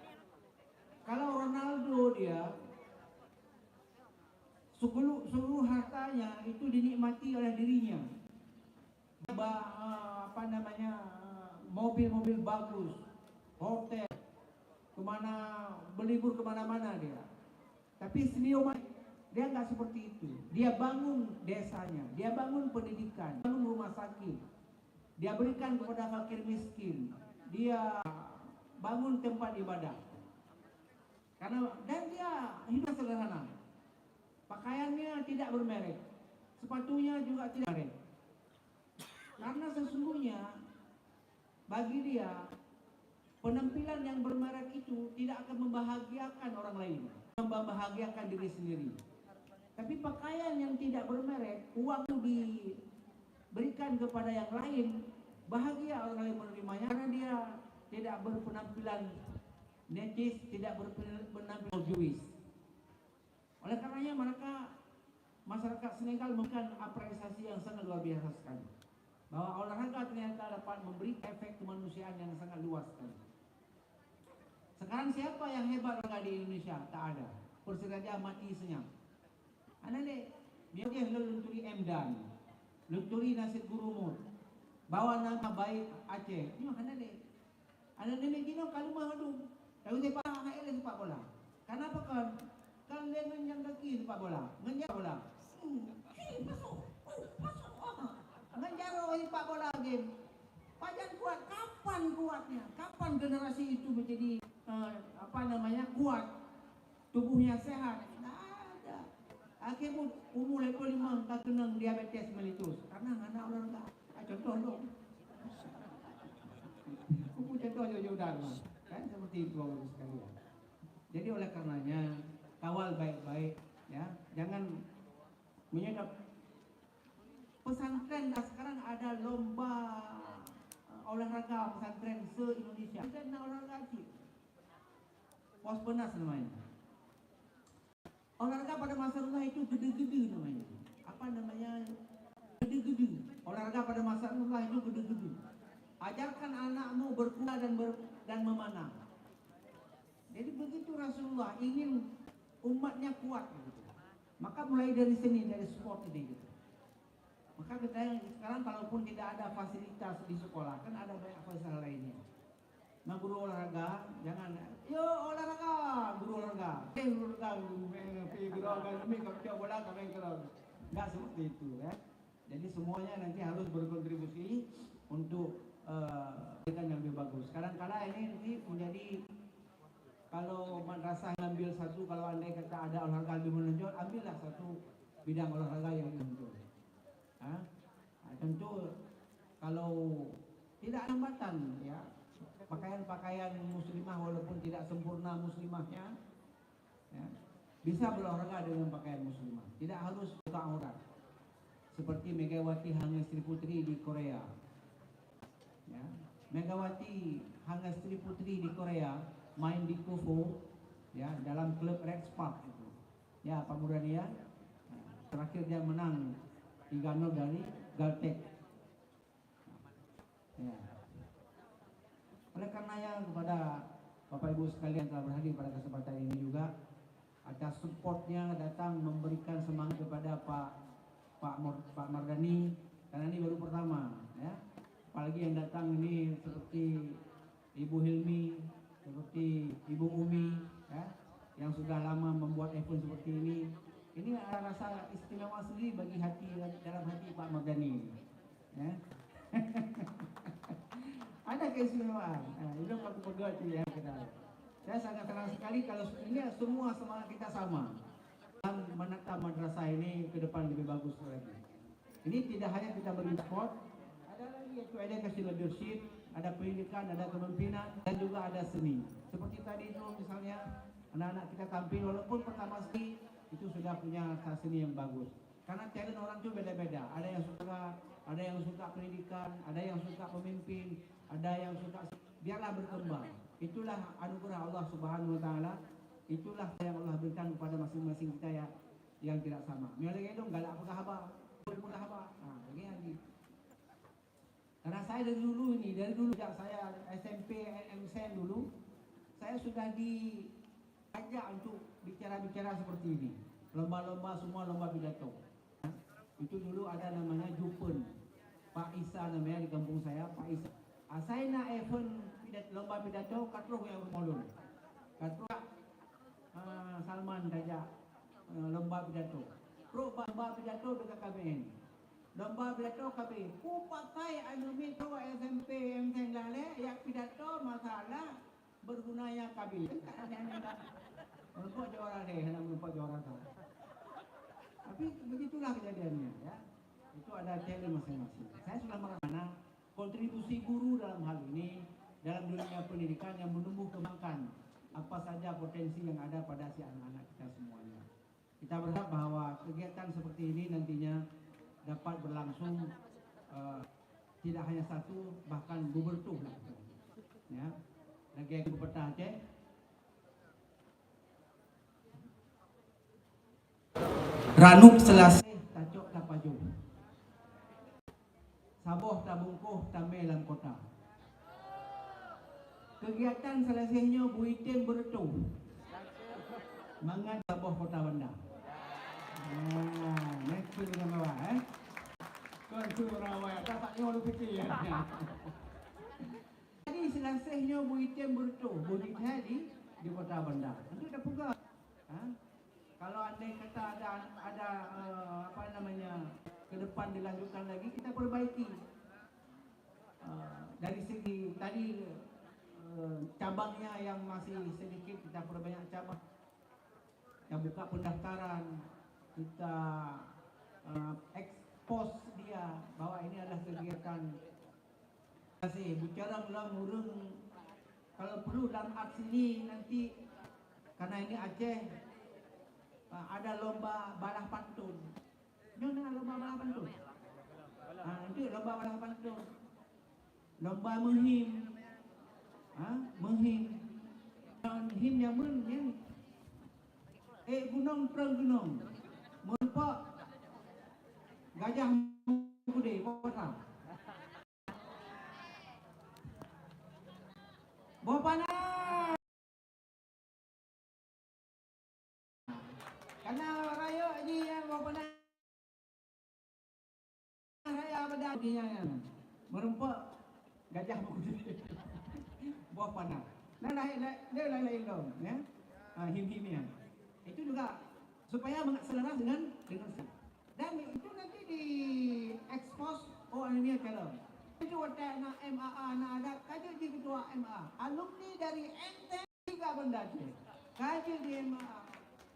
Kalau Ronaldo dia seluruh hartanya itu dinikmati oleh dirinya. Mobil-mobil bagus, hotel, berlibur kemana-mana dia. Tapi Silio dia nggak seperti itu. Dia bangun desanya, dia bangun pendidikan, bangun rumah sakit, dia berikan kepada fakir miskin, dia bangun tempat ibadah. Dan dia hidup sederhana. Pakaiannya tidak bermerek, sepatunya juga tidak bermerek. Karena sesungguhnya bagi dia penampilan yang bermerek itu tidak akan membahagiakan orang lain, membahagiakan diri sendiri. Tapi pakaian yang tidak bermerek, uang itu diberikan kepada yang lain, bahagia orang lain menerimanya karena dia tidak berpenampilan necis, tidak berpenampilan Jewish. Oleh karenanya masyarakat Senegal memberikan apresiasi yang sangat luar biasa sekali. Bahwa olahraga ternyata dapat memberi efek kemanusiaan yang sangat luas sekali. Sekarang siapa yang hebat olahraga di Indonesia? Tak ada. Persiraja mati senyap. Ana dek, dia lunturi Emdan, lunturi Nasir Gurumut, bawa nama baik Aceh. Ini mana dek? Ana dek gino kalau mahadum. Tahu siapa HL sepak bola? Kenapa kan? Kan dia ngenjang kaki sepak bola, ngenjang bola. Masuk. Ngenjang sepak bola game. Pajan kuat, kapan kuatnya? Kapan generasi itu menjadi kuat? Tubuhnya sehat? Tidak ada. Akhirnya umur level 5 tak kena diabetes melitus karena anak olahraga. Contoh dong. Contoh jauh-jauh darah. Kan seperti itu Bapak sekalian. Jadi oleh karenanya kawal baik-baik ya. Jangan menyedap. Pesantren sekarang ada lomba olahraga pesantren se-Indonesia. Kita nak olahraga sih. Pospenas namanya. Olahraga pada masa Rasulullah itu gede-gede namanya. Apa namanya? Gede-gede. Olahraga pada masa Rasulullah itu gede-gede. Ajarkan anakmu berkuda dan memanah. Jadi begitu Rasulullah ingin umatnya kuat gitu. Maka mulai dari sini, dari sport ini gitu. Maka kita sekarang kalaupun tidak ada fasilitas di sekolah, kan ada banyak fasilitas lainnya. Nah guru olahraga, jangan, yo olahraga, guru olahraga, guru olahraga, nggak seperti itu ya. Jadi semuanya nanti harus berkontribusi untuk yang lebih bagus. Kadang-kadang ini menjadi kalau madrasah ngambil satu, kalau andai kata ada olahraga lebih menonjol, ambillah satu bidang olahraga yang menonjol. Tentu kalau tidak ada hambatan ya, pakaian-pakaian muslimah walaupun tidak sempurna muslimahnya ya, bisa berolahraga dengan pakaian muslimah, tidak harus buka aurat seperti Megawati Hangestri Putri di Korea ya. Megawati Hangestri Putri di Korea main di Kufo ya, dalam klub Red Spark itu ya, Pak Murani ya. Terakhir dia menang 3-0 dari Galtek ya. Oleh karenanya kepada Bapak Ibu sekalian telah berhadir pada kesempatan ini juga atas supportnya datang memberikan semangat kepada Pak Mardani, karena ini baru pertama ya. Apalagi yang datang ini seperti Ibu Hilmi, seperti Ibu Umi ya, yang sudah lama membuat event seperti ini. Ini ada rasa istimewa sendiri bagi dalam hati Pak Mardani ya. Ada keistimewaan. Itu aku berdua itu ya kita. Saya sangat senang sekali kalau ini semua semangat kita sama dalam menata madrasah ini ke depan lebih bagus lagi. Ini tidak hanya kita beri sport, ada lagi yaitu education leadership, ada pendidikan, ada kepemimpinan, dan juga ada seni. Seperti tadi itu misalnya anak-anak kita tampil walaupun pertama sekali itu sudah punya seni yang bagus. Karena talent orang itu beda-beda. Ada yang suka pendidikan, ada yang suka pemimpin, ada yang suka, biarlah berkembang. Itulah anugerah Allah Subhanahu wa taala. Itulah yang Allah berikan kepada masing-masing kita ya, yang tidak sama. Misalnya itu galak apa begini. Karena saya dari dulu sejak saya SMP, MSN dulu, saya sudah diajak untuk bicara-bicara seperti ini. Lomba-lomba, semua lomba pidato. Itu dulu ada namanya Jupen. Pak Isa namanya di kampung saya, Pak Isa. Saya nak event lomba pidato, katruh yang bermolong. Katruh Salman saja lomba pidato. Lomba pidato dekat KBN. Lomba pidato KBN. Ku pakai alumni tu SMP MSN lale, yang pidato masalah bergunanya KBN. Melupak juara deh, hendak melupak juara tu. Tapi begitulah kejadiannya ya. Itu ada challenge masing-masing. Saya sudah merasa kontribusi guru dalam hal ini dalam dunia pendidikan yang menumbuh kembangkan apa saja potensi yang ada pada si anak-anak kita semuanya. Kita berharap bahwa kegiatan seperti ini nantinya dapat berlangsung tidak hanya satu, bahkan bertuh lah. Ya, lagi yang Bupati Aceh. Ranuk selasih tacok tapaju. Saboh tabungkuh tamelang kota. Kegiatan selesainya Bu Item bertu. Mangan saboh kota Banda. Next dengan bawah Tuan Surawaya taknya orang fikir ya. Jadi selesainya Bu Item bertu. Bu Item di kota Banda. Itu dah pegang. Kalau andai kata ada ke depan dilanjutkan lagi, kita perbaiki. tadi cabangnya yang masih sedikit, kita perbanyak cabang. Kita buka pendaftaran, kita expose dia bahwa ini adalah kegiatan. Kasih bicara ulang urung kalau perlu dalam aksi ini nanti, karena ini Aceh ada lomba balah pantun. Mana lomba balah pantun? Nanti lomba balah pantun, lomba menghim, menghim, menghim yang menghim. Gunung perang gunung, melpak gajah kude kota. Bawa panas. Karena raya ni yang bawa panas. Raya pada dia yang merempak gajah kude. Bawa panas. Nah, dia lain dong, ya. Him-himnya. Itu juga supaya selaras dengan dan itu nanti di expose ini kalau itu ada nak MAA nak ada kaji di ketua MA alumni dari MTN juga benda tu kaji di MAA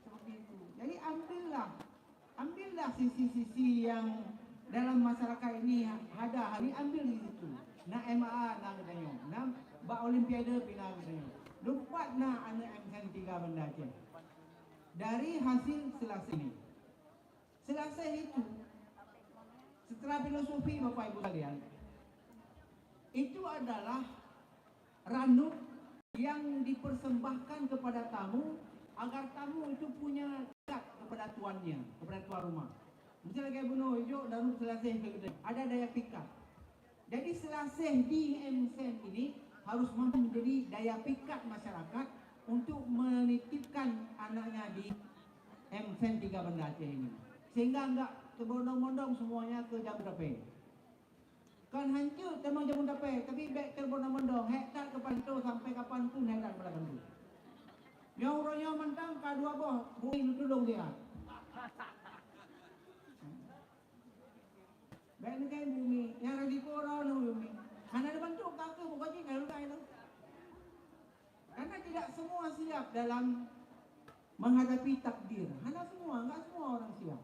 seperti itu. Jadi ambillah sisi-sisi yang dalam masyarakat ini ada, hari ambil di situ. Nak MAA nak katanya, nak bak olimpiade pina katanya. Lupa nak anak MTN 3 benda tu. Dari hasil selasa ini. Selasa itu setelah filosofi Bapak Ibu sekalian, itu adalah ranum yang dipersembahkan kepada tamu agar tamu itu punya dekat kepada tuannya, kepada tuan rumah. Misalnya kayak bunuh hijau dan selasih ada daya pikat. Jadi selasih di MSN ini harus mampu menjadi daya pikat masyarakat untuk menitipkan anaknya di MSN 3 Banda Aceh ini. Sehingga enggak terbondong-bondong semuanya ke Jabodetabek. Kan hancur teman Jabodetabek, tapi baik terbondong-bondong hektar ke Pantu sampai kapan pun hektar ke Pantu. Yang orangnya mentang K2 boh, bumi tolong dia. Baik ni kan bumi, yang resiko orang bumi. Hanya ada bentuk kakak bukan je kalau tak itu. Karena tidak semua siap dalam menghadapi takdir. Hanya semua, enggak semua orang siap.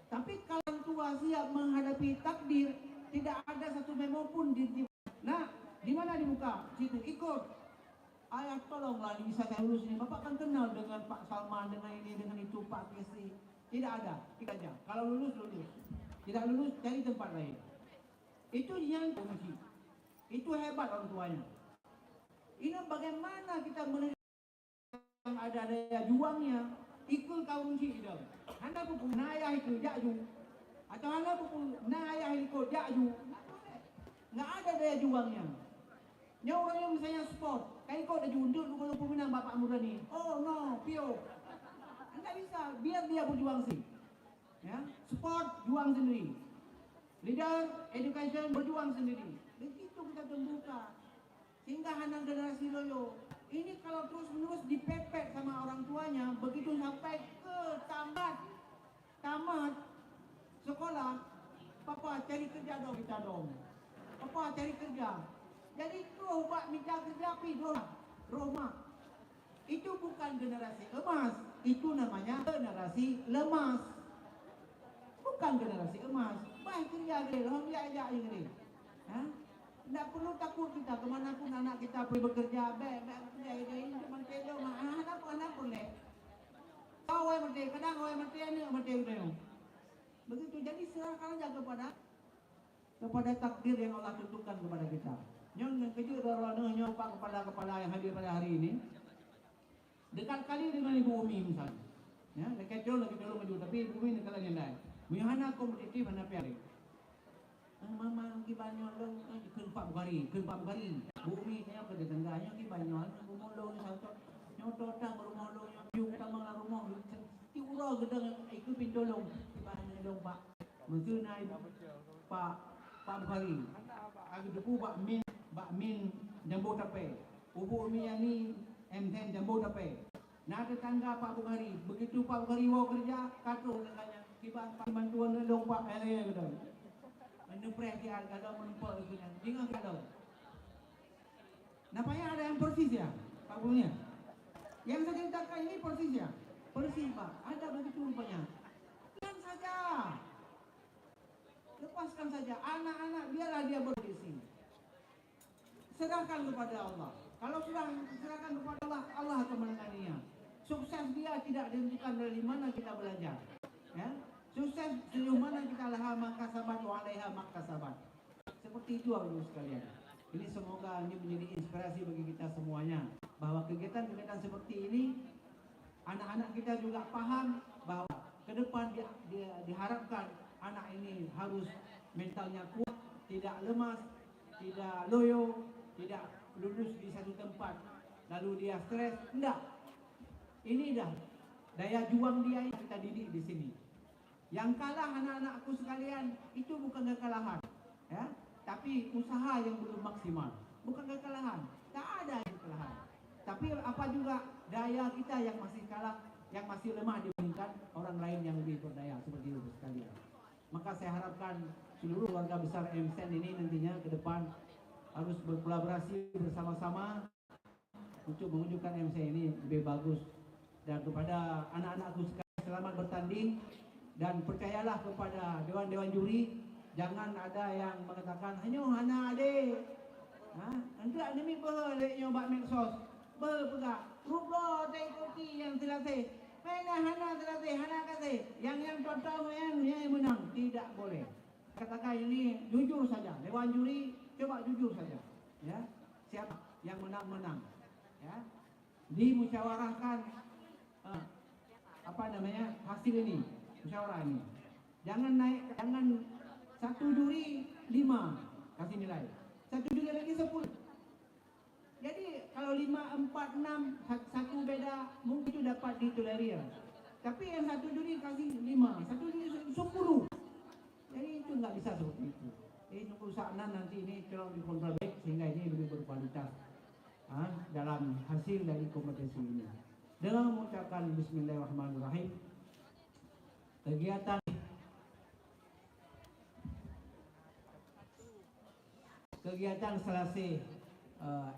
Tapi kalau tua siap menghadapi takdir, tidak ada satu memo pun di. Nah, di mana dibuka? Situ ikut. Ayah tolonglah bisa saya lulus ini. Bapak kan kenal dengan Pak Salman, dengan ini, dengan itu, Pak Kesi. Tidak ada, tidak aja. Kalau lulus, lulus. Tidak lulus, cari tempat lain. Itu yang kunci. Itu hebat orang tuanya. Ini bagaimana kita yang ada daya juangnya, ikut kaum hidup. Anda pun naya itu jaju, atau anda pun naya ikut jaju, nggak ada daya juangnya. Yang orangnya misalnya sport, kayak kau dah junduk kalau peminang bapak muda ni, oh no, pio, anda bisa, biar dia berjuang sih. Ya, sport juang sendiri, leader education berjuang sendiri. Begitu kita tumbuhkan, sehingga anak generasi loyo. Ini kalau terus-menerus dipepet sama orang tuanya, begitu sampai ke tamat sekolah, papa cari kerja dong kita dong. Papa cari kerja. Jadi tu buat minta kerja pi Roma. Itu bukan generasi emas, itu namanya generasi lemas. Bukan generasi emas. Baik kerja dia, orang dia ajak ini. Tidak perlu takut kita kemanapun anak kita pergi bekerja, ini cuma kedo, anak boleh. Kau yang mati, kadang kau yang mati udah. Begitu, jadi serahkan aja kepada takdir yang Allah tentukan kepada kita. Yang kecil orang kepala yang hadir pada hari ini, dekat kali dengan Ibu Umi misalnya. Ya, dekat jauh lagi dulu maju, tapi Ibu Umi dekat lagi lain. Mihana kompetitif, mana piari. Mama ki banyak dong keun Pak Bukari. Bumi saya ke tetangganya ki banyak ngomong satu nyoto ta bermolong nyu tamang la rumah ti uro gedang iku pintolong banyak dong Pak. Mungkin naik Pak Bukari. Agi depu Pak Min Jambu Tape. Ubu Umi yani M10 Jambu Tape. Nah tetangga Pak Bukari, begitu Pak Bukari mau kerja katu katanya kiban bantuan dong Pak gedang. Menepres dia kalau menumpuk itu jangan kalau Nampaknya ada yang persis ya, Pak Gubernur. Yang saya ceritakan ini persis ya, persis Pak. Ada begitu rupanya. Lepaskan saja, lepaskan saja anak-anak, biarlah dia berada di sini. Serahkan kepada Allah. Kalau sudah serahkan kepada Allah, Allah akan menanganinya. Sukses dia tidak ditentukan dari mana kita belajar. Ya, sukses sejauh mana kita laha makasabat wa alaiha makasabat. Seperti itu Bapak sekalian. Ini semoga ini menjadi inspirasi bagi kita semuanya bahwa kegiatan-kegiatan seperti ini anak-anak kita juga paham bahwa ke depan diharapkan anak ini harus mentalnya kuat, tidak lemas, tidak loyo, tidak lulus di satu tempat lalu dia stres. Enggak. Ini dah daya juang dia yang kita didik di sini. Yang kalah anak-anakku sekalian itu bukan kekalahan, ya, tapi usaha yang belum maksimal. Bukan kekalahan, tak ada yang kekalahan. Tapi apa juga daya kita yang masih kalah, yang masih lemah dibandingkan orang lain yang lebih berdaya seperti itu sekalian. Maka saya harapkan seluruh warga besar MSN ini nantinya ke depan harus berkolaborasi bersama-sama untuk mewujudkan MSN ini lebih bagus. Dan kepada anak-anakku sekalian, selamat bertanding dan percayalah kepada dewan-dewan juri. Jangan ada yang mengatakan hanya hana ade. Enggak demi boleh nyoba medsos. Berpegak rublo teh kopi yang selesai. Mana hana selesai, hana kasih. Yang total yang menang tidak boleh. Katakan ini jujur saja. Dewan juri coba jujur saja. Ya. Siapa yang menang. Ya. Dimusyawarahkan hasil ini, musyawarah ini. Jangan satu juri 5 kasih nilai, satu juri lagi 10. Jadi kalau 5, 4, 6 satu beda mungkin itu dapat ditolerir. Tapi yang satu juri kasih 5, satu juri 10. Jadi itu nggak bisa seperti itu. Jadi perusahaan nanti ini tolong dikontrol baik sehingga ini lebih berkualitas dalam hasil dari kompetisi ini. Dengan mengucapkan Bismillahirrahmanirrahim, kegiatan selesai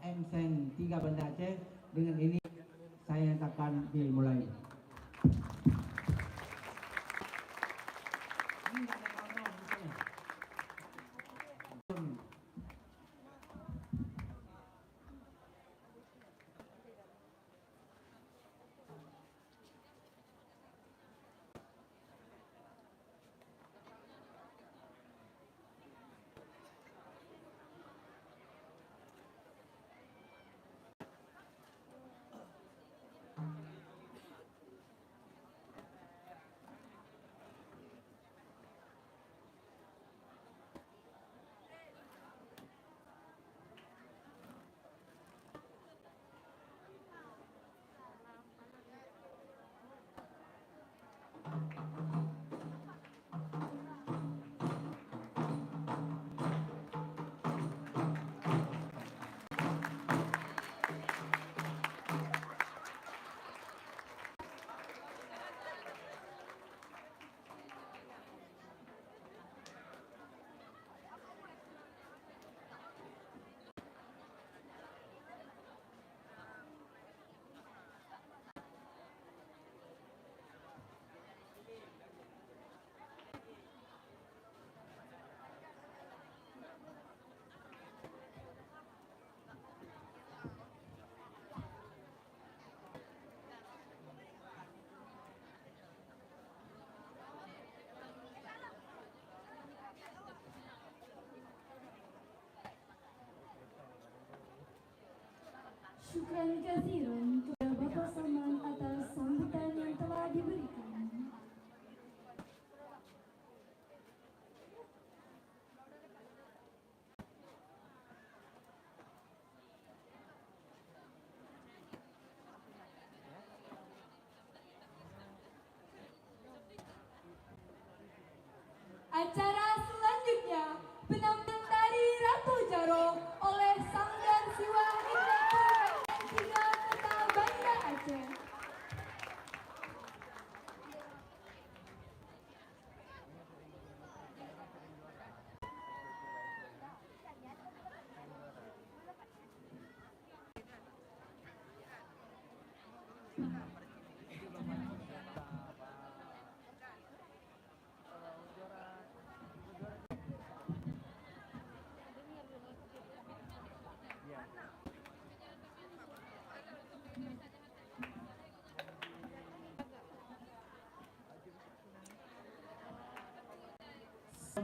MSN 3 Banda Aceh dengan ini saya nyatakan dimulai. Syukran katsiran kepada Bapak Saman atas sambutan yang telah diberikan. Acara selanjutnya penampilan tari Ratu Jaro oleh Sanggar Siwa Indah 3 Kota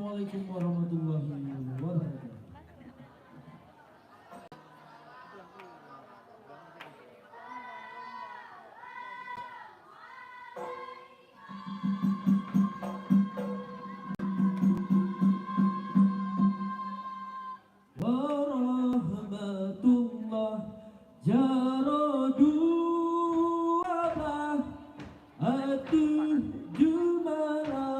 Assalamualaikum warahmatullahi wabarakatuh. Warahmatullah jaradu abah atuh jumara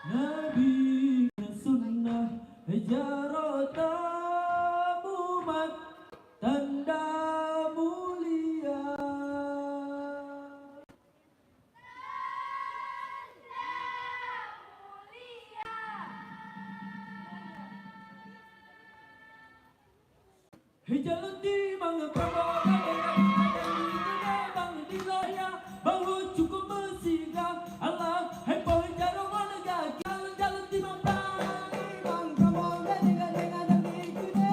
Nabi sunnah jarata umat tanda mulia Jalan di mana prabowo bang di raya bahu cukup bersiga Allah hai pohon jarang warga jalan di mana bang prabowo dengan di kuda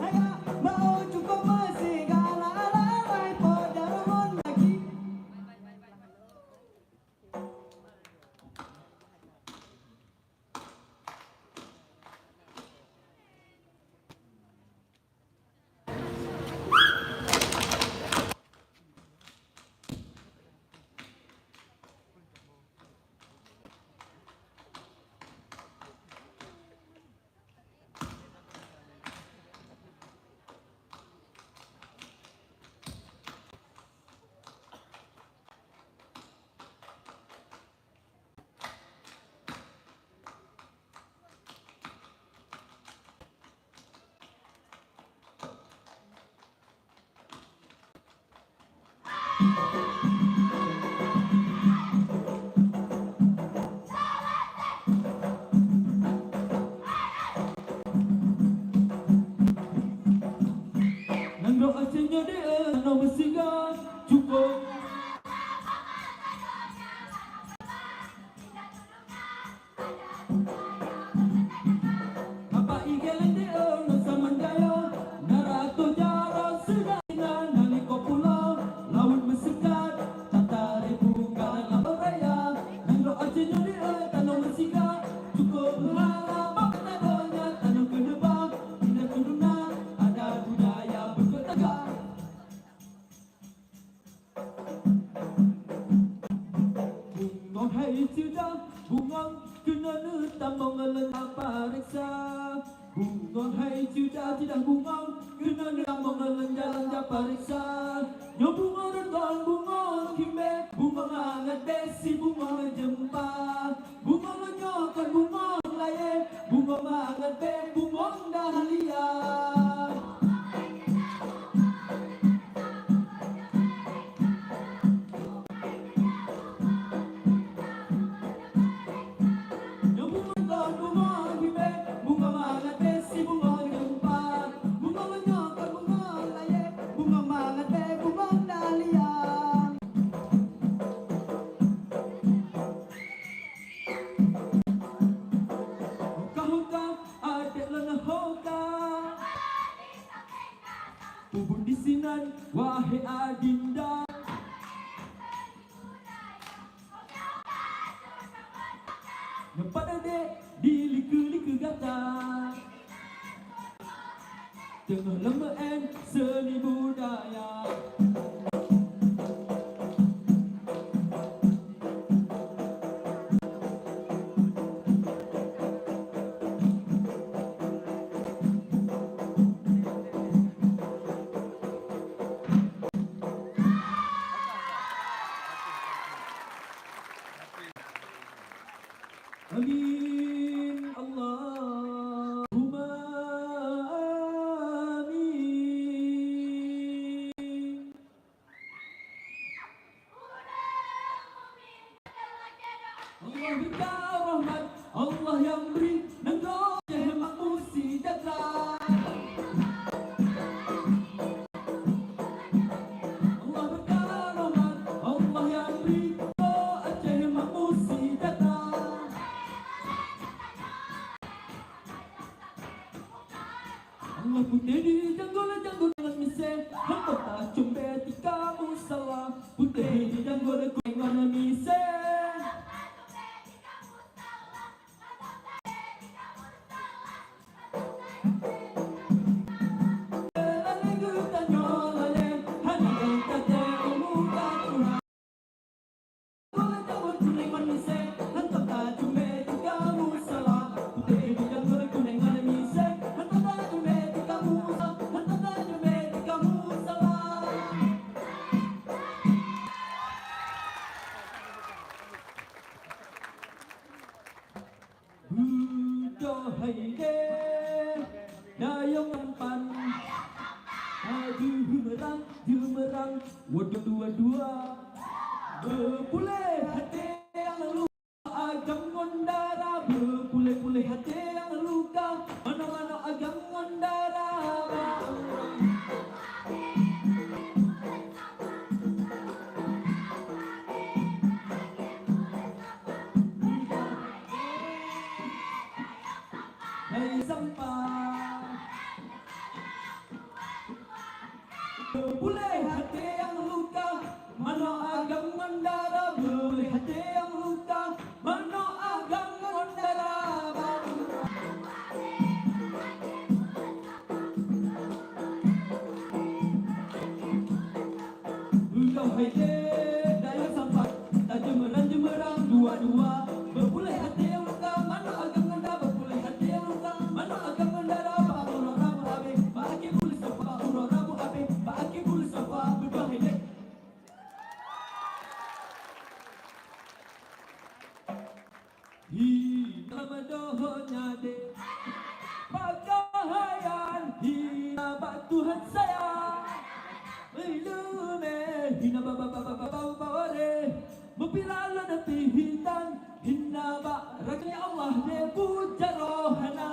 haya bahu cukup bersiga Allah hai pohon jarang lagi Nando acenya dia no bersiga cukup apa igelen dia no samandaya narato jara sedina naliko pulau laut bersekat tatare bunga dalam raya nando acenya dia no bersiga cukup mengalami nadonya tanam kedebak tidak turuna ada budaya berketegak Bungong hai sudah bungong kena netam mengelak pariksa Bungong hai sudah tidak bungong kena netam mengelak jalan japariksa Nyo bungong rendon bungong kimbe bungong hangat besi bungong jempa Bungong lenyokan bungong laye bungong hangat be bungong dahlia Ubun di sinan wahai adinda Nampak adek di liku-liku gata Tengah lembaen seni budaya Amin Allahumma amin Allah berikan rahmat Allah yang beri negara hemat musi datang Allah berikan rahmat Allah yang beri negara hemat musi datang Allah putih di janggol dengan mise Hampa tak cumbe tika musala Putih di janggol dengan mise haide dayong empan adu jumerang waduh dua berpulih hati yang luka agam ngondara berpulih hati yang luka mana agam ngondara hai sampah boleh hati yang luka mana agam ngondara boleh hati yang luka mana agam ngondara engkau haide daya sampai tak jemerang dua berpulih hati yang luka mana agam ngondara berpulih hati yang luka mana agam ngondara ba'urah rabu abe ba'aki boleh sapa urah rabu abe ba'aki boleh sapa berpulih haide hi namadohnya de pagahayan hina bak Tuhan saya ilume hina baware mupilala na pihitan hina bak rakni Allah de puja rohana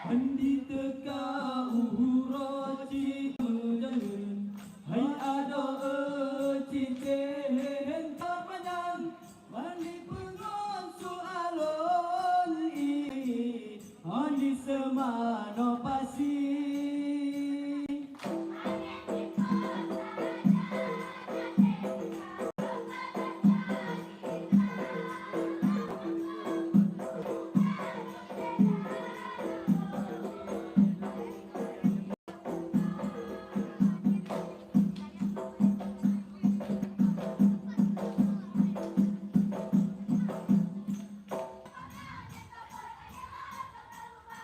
andi teka uhuroci jangan hai ada cicen tamanyan mandi pengon soalon andi semano pasi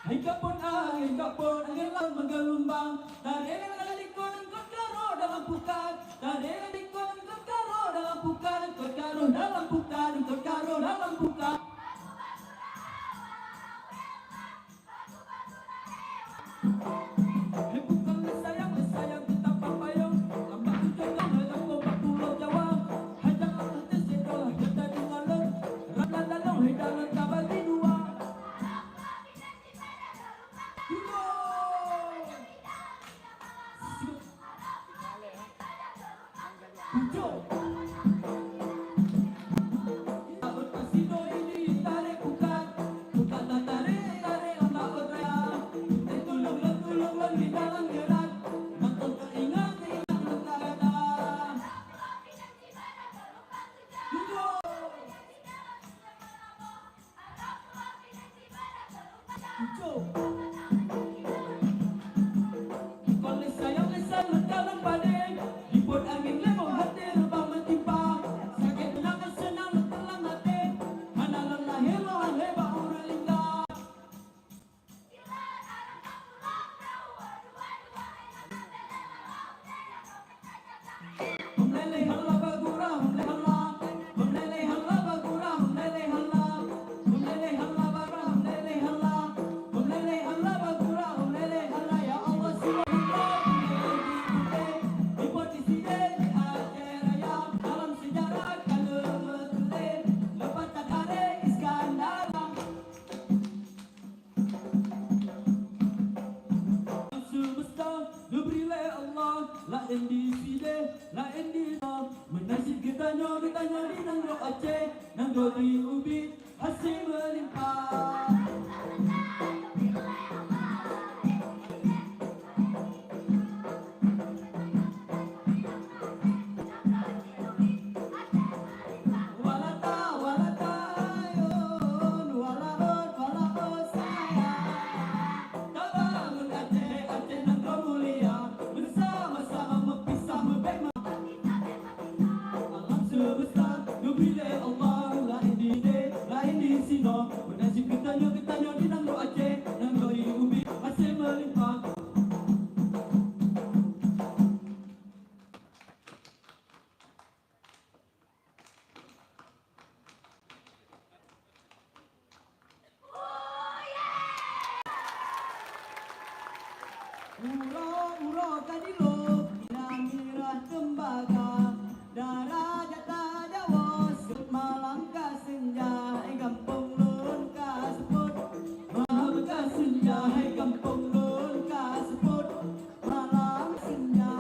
hai kapon angin menggelombang tadeng alikon engkau karo dalam pukat tadeng alikon engkau karo dalam pukat engkau karo dalam pukat engkau karo dalam pukat hai bukan sayang tetap payung tambah ucapkan dalam kompak pulau Jawa hajang artis sekolah kita di ngalor rana dalam hidangan kabadi dua Ditanya di nangro Aceh, nangro di Ubi, hasil melimpah. Walata, walata, yon, Uro-uro kadilop Inang-irah tembaga Darah jatah Jawa Sut malang ka senja Gampung lun ka seput Malam ka senja Gampung lun ka seput Malam senja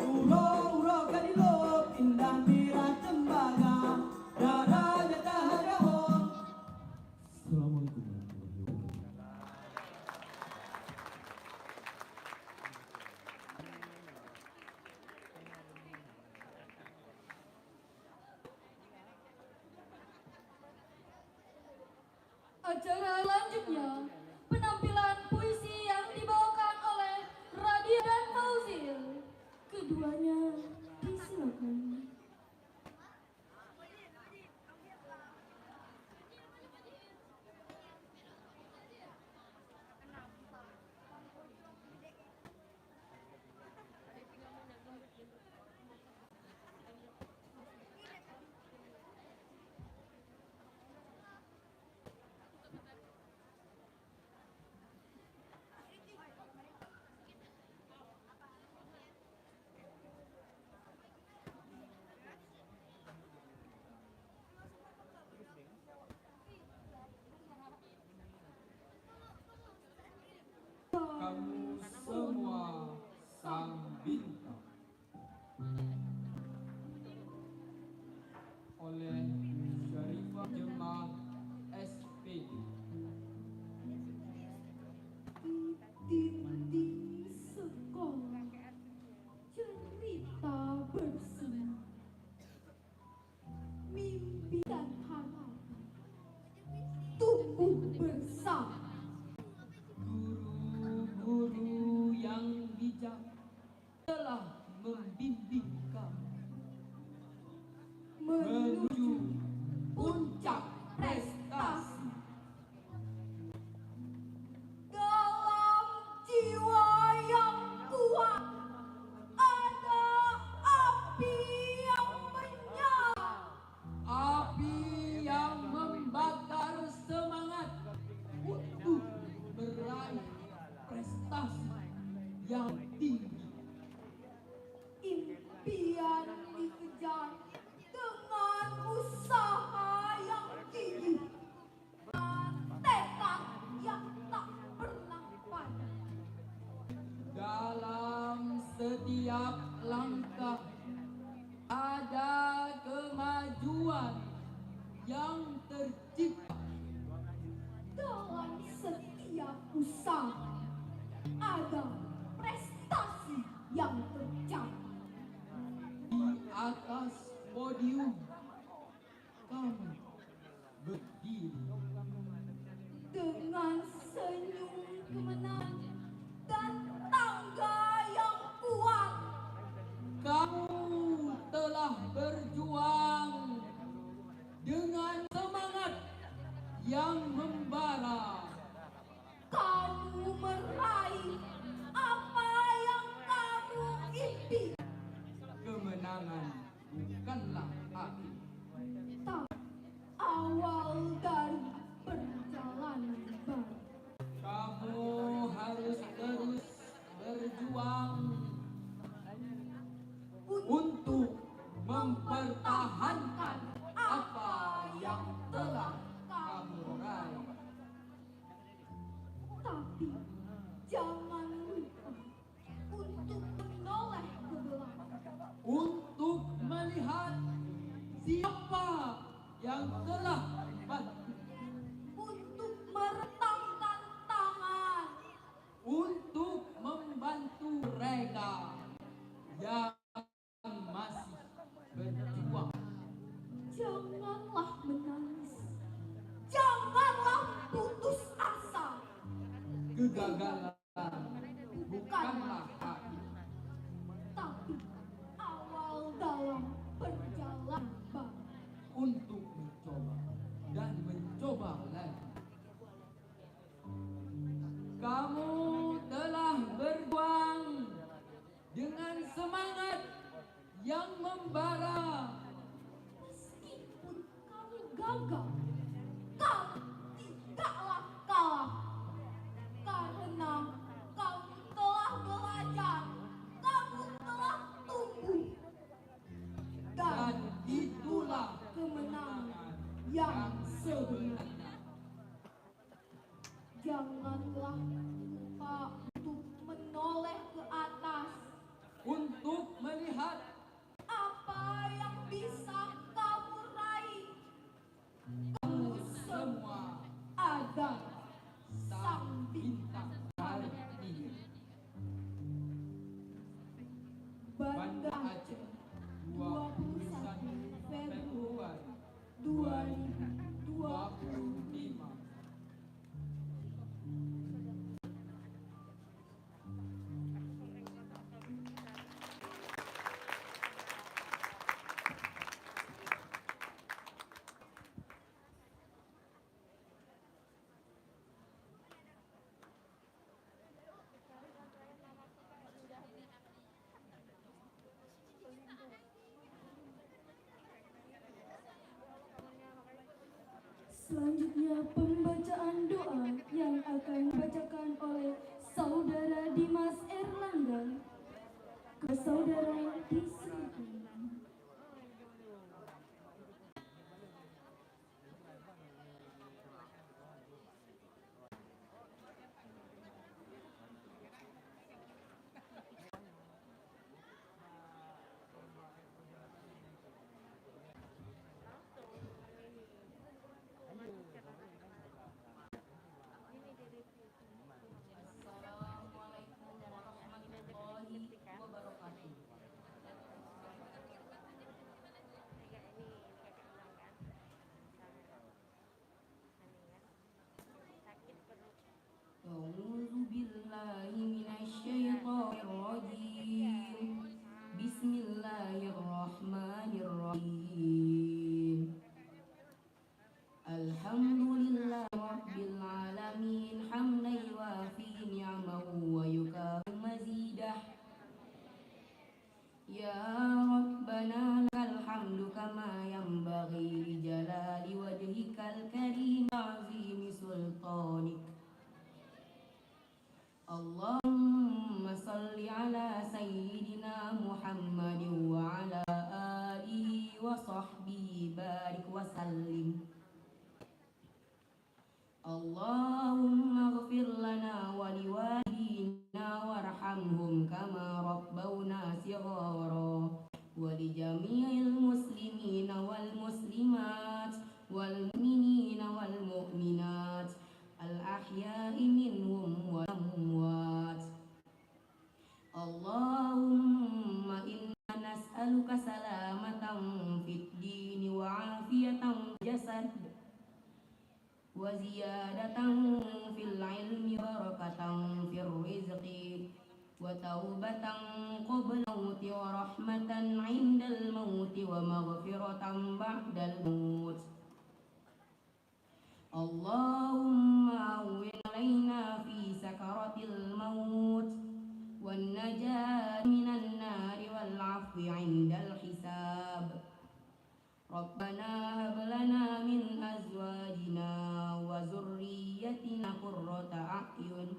Uro-uro kadilop Indah mirah tembaga Darah jatah Jawa. Assalamualaikum warahmatullahi wabarakatuh. Acara selanjutnya, penampilan puisi yang dibawakan oleh Radia dan Fauzil. Keduanya disilakan. Kamu semua sang bintang oleh Syarifah Jemaah SPD. Di sekolah cerita bersama, mimpi dan harapan tumbuh bersama. Guru-guru yang bijak telah membimbing kami menuju puncak prestasi. Dalam jiwa yang kuat ada api yang menyala. Api yang membakar semangat untuk meraih prestasi yang tinggi. Impian dikejar dengan usaha yang gigih, dan tekad yang tak pernah padam. Dalam setiap langkah ada kemajuan yang tercipta. Dalam setiap usaha ada prestasi yang tercapai. Di atas podium kamu berdiri Dengan senyum kemenangan dan tangga yang kuat. kamu telah berjuang dengan semangat yang membara. Kamu meraih apa yang kamu impikan. Kemenangan bukanlah akhir. Tapi awal dari perjalanan baru. Kamu harus terus berjuang untuk mempertahankan apa yang telah kamu raih. Tapi jangan lupa untuk menoleh ke belakang. Untuk melihat siapa yang telah bantu, Untuk meretangkan tangan. untuk membantu mereka yang masih berjuang. Janganlah menangis. Janganlah putus asa. Kegagalan bukanlah akhir. Tapi awal dalam perjalanan baru. Untuk mencoba dan mencoba lagi. Kamu telah berjuang dengan semangat yang membara. Meskipun kamu gagal, kamu tidaklah kalah. Karena kamu telah sebenarnya. Janganlah lupa untuk menoleh ke atas. Untuk melihat Apa yang bisa kamu raih? Kamu semua adalah sang bintang hari ini. Banda Aceh, 21 Februari 2025. Selanjutnya pembacaan doa yang akan dibacakan oleh Saudara Dimas Erlangga ke Saudara Disri. Assalamualaikum warahmatullahi wabarakatuh. أعوذ بالله من الشيطان الرجيم. بسم الله الرحمن الرحيم. الحمد لله رب العالمين حمدا يوافي نعمه ويكافئ مزيده. يا ربنا لك الحمد كما ينبغي لجلال وجهك الكريم وعظيم سلطانك. اللهم صل على سيدنا محمد وعلى آله وصحبه بارك وسلم. اللهم اغفر لنا ولوالدينا وارحمهم كما ربونا صغارا ولجميع المسلمين والمسلمات والمؤمنين والمؤمنات الأحياء منهم والأموات. اللهم إنا نسألك سلامة في الدين وعافية في الجسد وزيادة في العلم وبركة في الرزق وتوبة قبل الموت ورحمة عند الموت ومغفرة بعد الموت. اللهم هون علينا في سكرة الموت والنجاة من النار والعفو عند الحساب. ربنا هب لنا من أزواجنا وذريتنا قرة أعين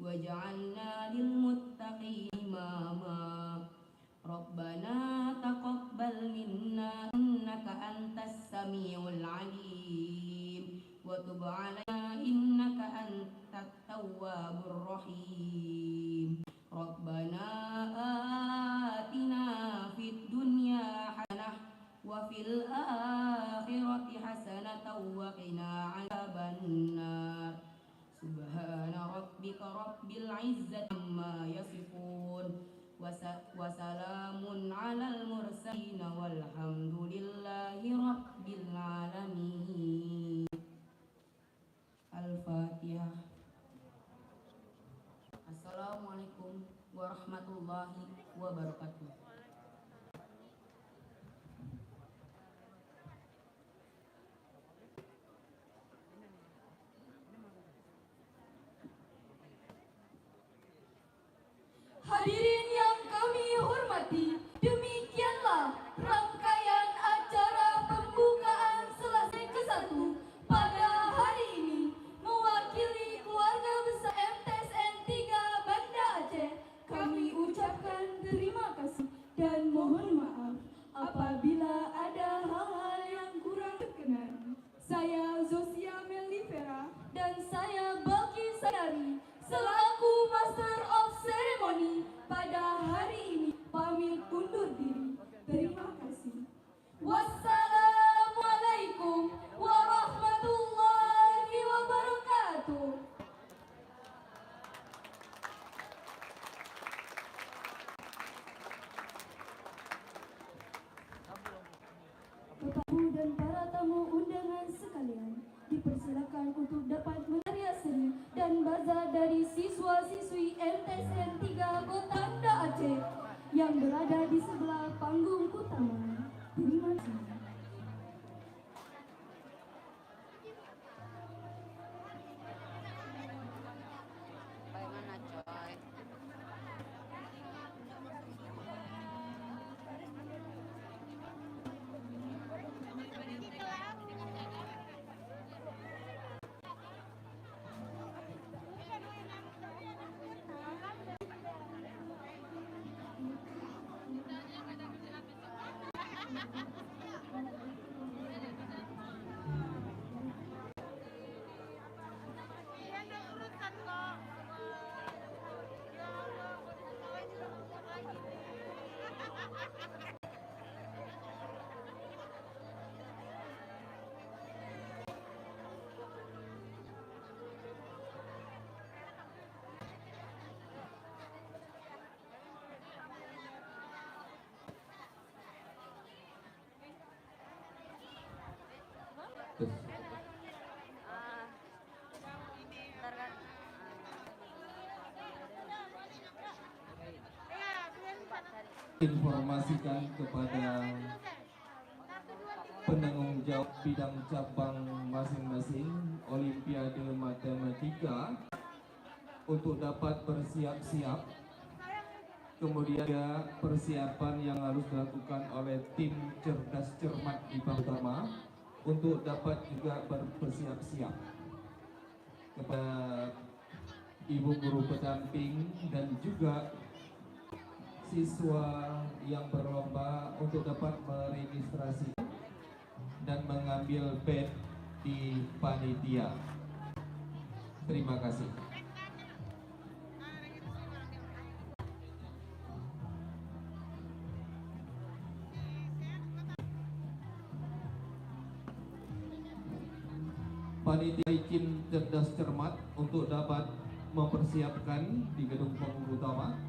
واجعلنا للمتقين إماما. ربنا تقبل منا إنك أنت السميع العليم وتب علينا إنك أنت التواب الرحيم. ربنا آتنا في الدنيا حسنة وفي الآخرة حسنة وقنا عذاب النار. سبحان ربك رب العزة عما يصفون وسلام على المرسلين والحمد لله رب العالمين. Al-Fatihah. Assalamualaikum warahmatullahi wabarakatuh. Hadirin yang kami hormati, demikianlah rangkaian acara pembukaan selesai ke-1 pada hari ini. Mewakili keluarga besar MTSN 3 Banda Aceh, kami ucapkan terima kasih. Zosia Melifera, dan saya Balki Sayari selaku Master of Ceremony pada hari ini pamit undur diri. Terima kasih. Wassalamualaikum warahmatullahi wabarakatuh. Bapak Ibu dan para tamu undangan sekalian, dipersilakan untuk dapat menarias seni dan bazar dari siswa-siswi MTSN 3 Kota Banda Aceh yang berada di sebelah panggung utama. Terima kasih. Bagaimana coy? Ntar kan Informasikan kepada penanggung jawab bidang cabang masing-masing Olimpiade Matematika untuk dapat bersiap-siap. Kemudian ada persiapan yang harus dilakukan oleh tim cerdas cermat di Bank Utama untuk dapat juga bersiap-siap. Kepada ibu guru pendamping dan juga siswa yang berlomba untuk dapat meregistrasi dan mengambil bed di panitia. Terima kasih. Panitia izin cerdas cermat untuk dapat mempersiapkan di gedung panggung utama.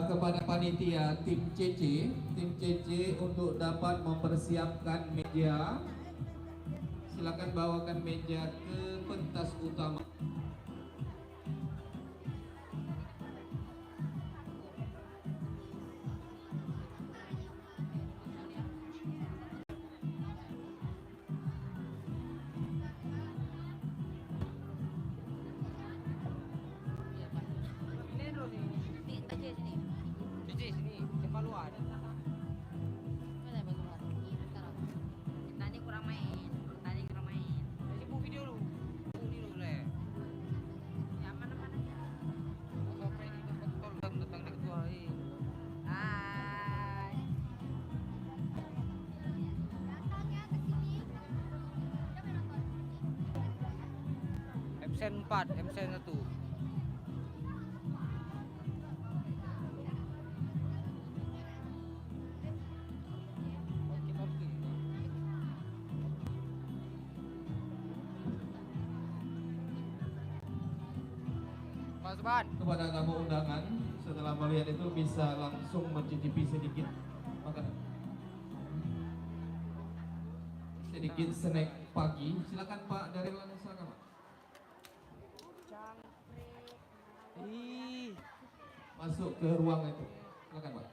Kepada panitia tim CC untuk dapat mempersiapkan meja, silakan bawakan meja ke pentas utama. Tadi kurang main. Tadi kurang main. Jadi bu video lu. MCN 4, MCN 1. Mas Ban. Kepada tamu undangan, setelah melihat itu bisa langsung mencicipi sedikit makanan, sedikit snack pagi. Silakan Pak dari mana, silakan Pak. Masuk ke ruang itu, silakan Pak.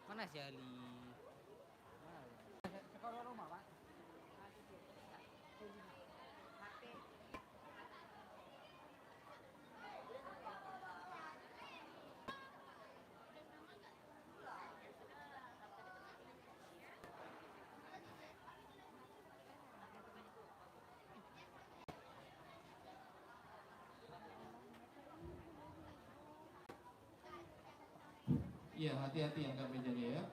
Mana si Ali? Sekolah rumah, Pak. Iya, hati-hati angkat mejanya ya.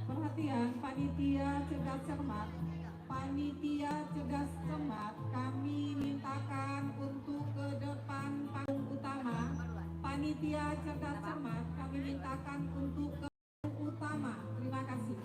Perhatian panitia cerdas cermat. Panitia cerdas cermat, kami mintakan untuk ke depan panggung utama. Panitia cerdas cermat, kami mintakan untuk ke panggung utama. Terima kasih.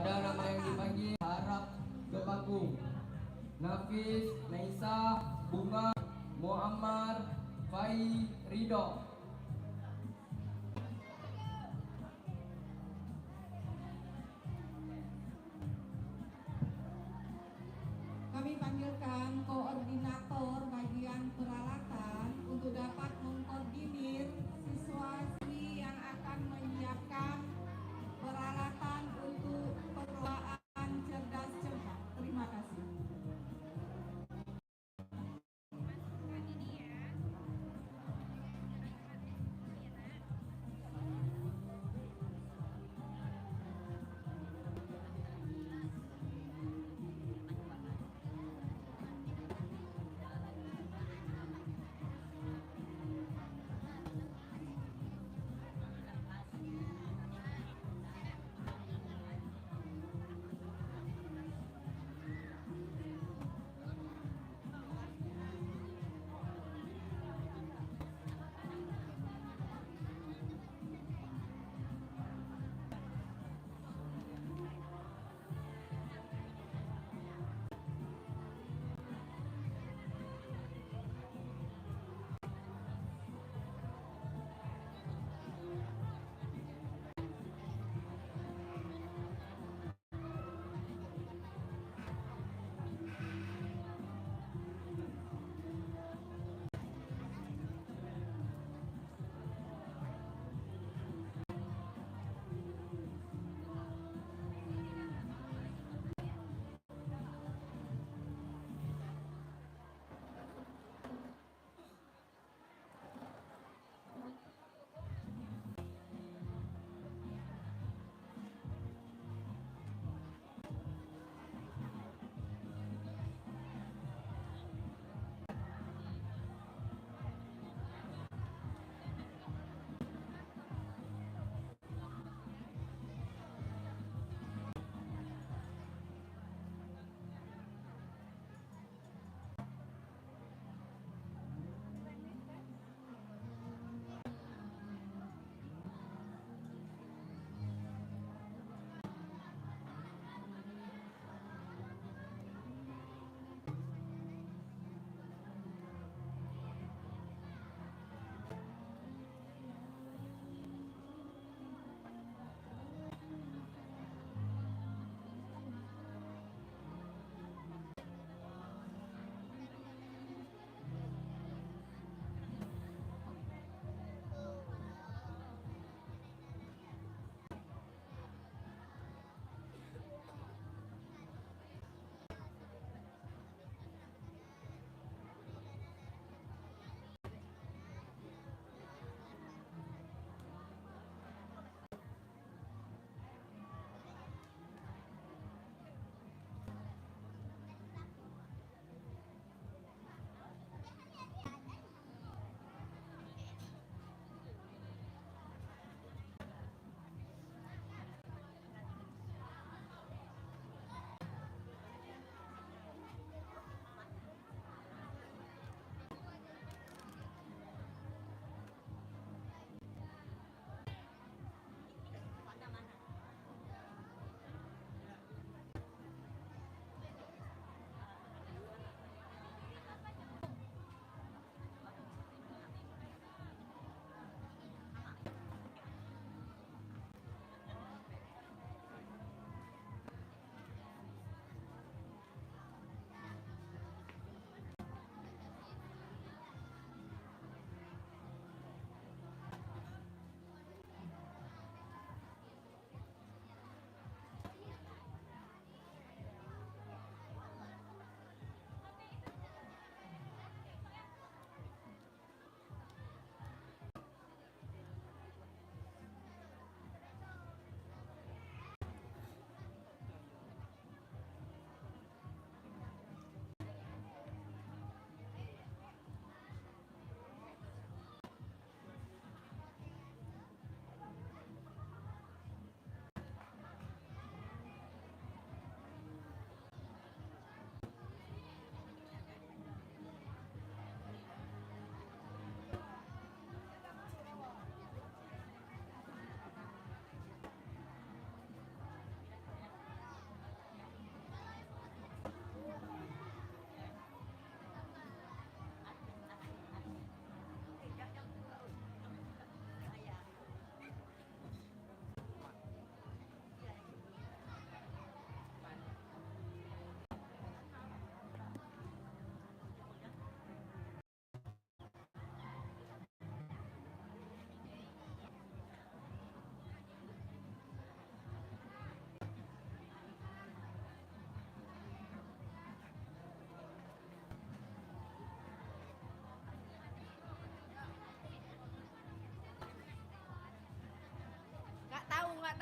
Pada nama yang dipanggil harap ke panggung. Nafis, Naisa, Bunga, Muammar, Fai, Ridho. Kami panggilkan koordinator bagian peralatan untuk dapat mengkoordinir siswa-siswi yang akan menyiapkan peralatan untuk perlombaan cerdas cermat. Terima kasih.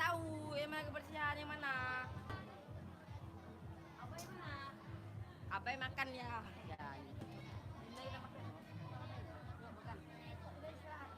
tahu emang kebersihan yang mana. Apa yang mana? Apa yang makan ya? Ya. Ini udah makan. Bukan. Udah istirahat.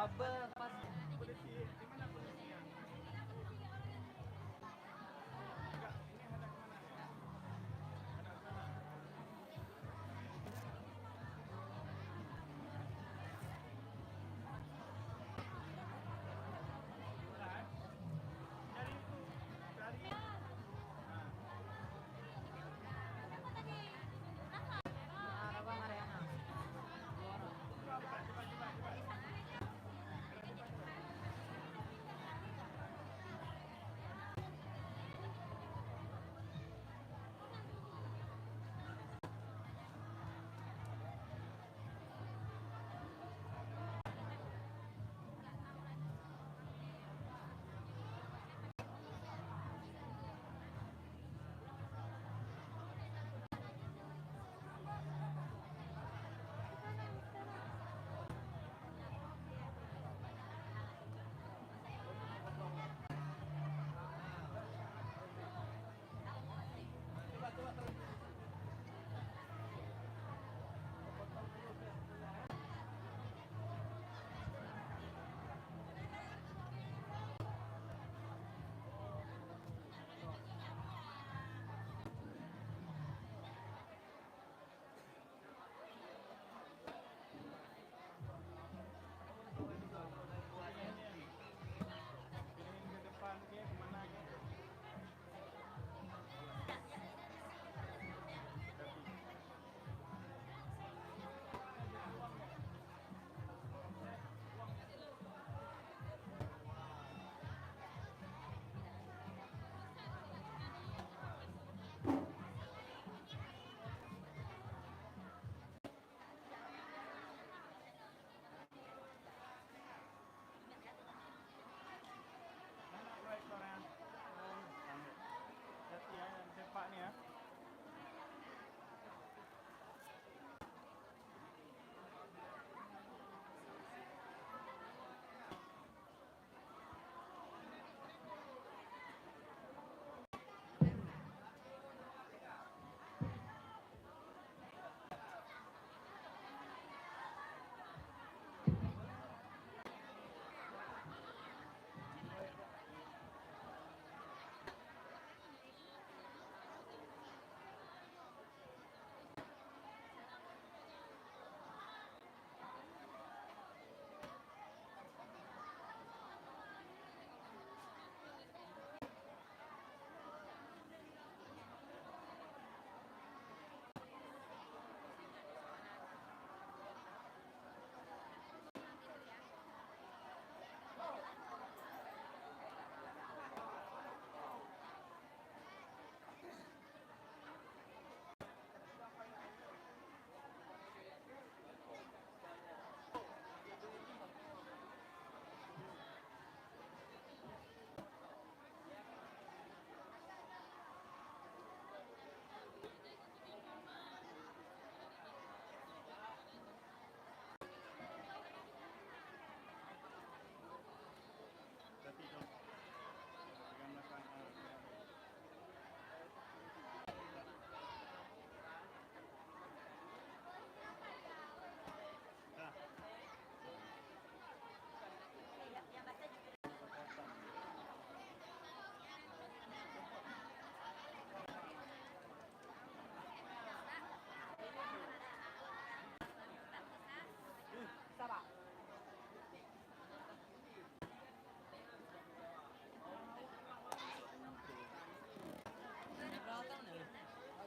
Kabel pas.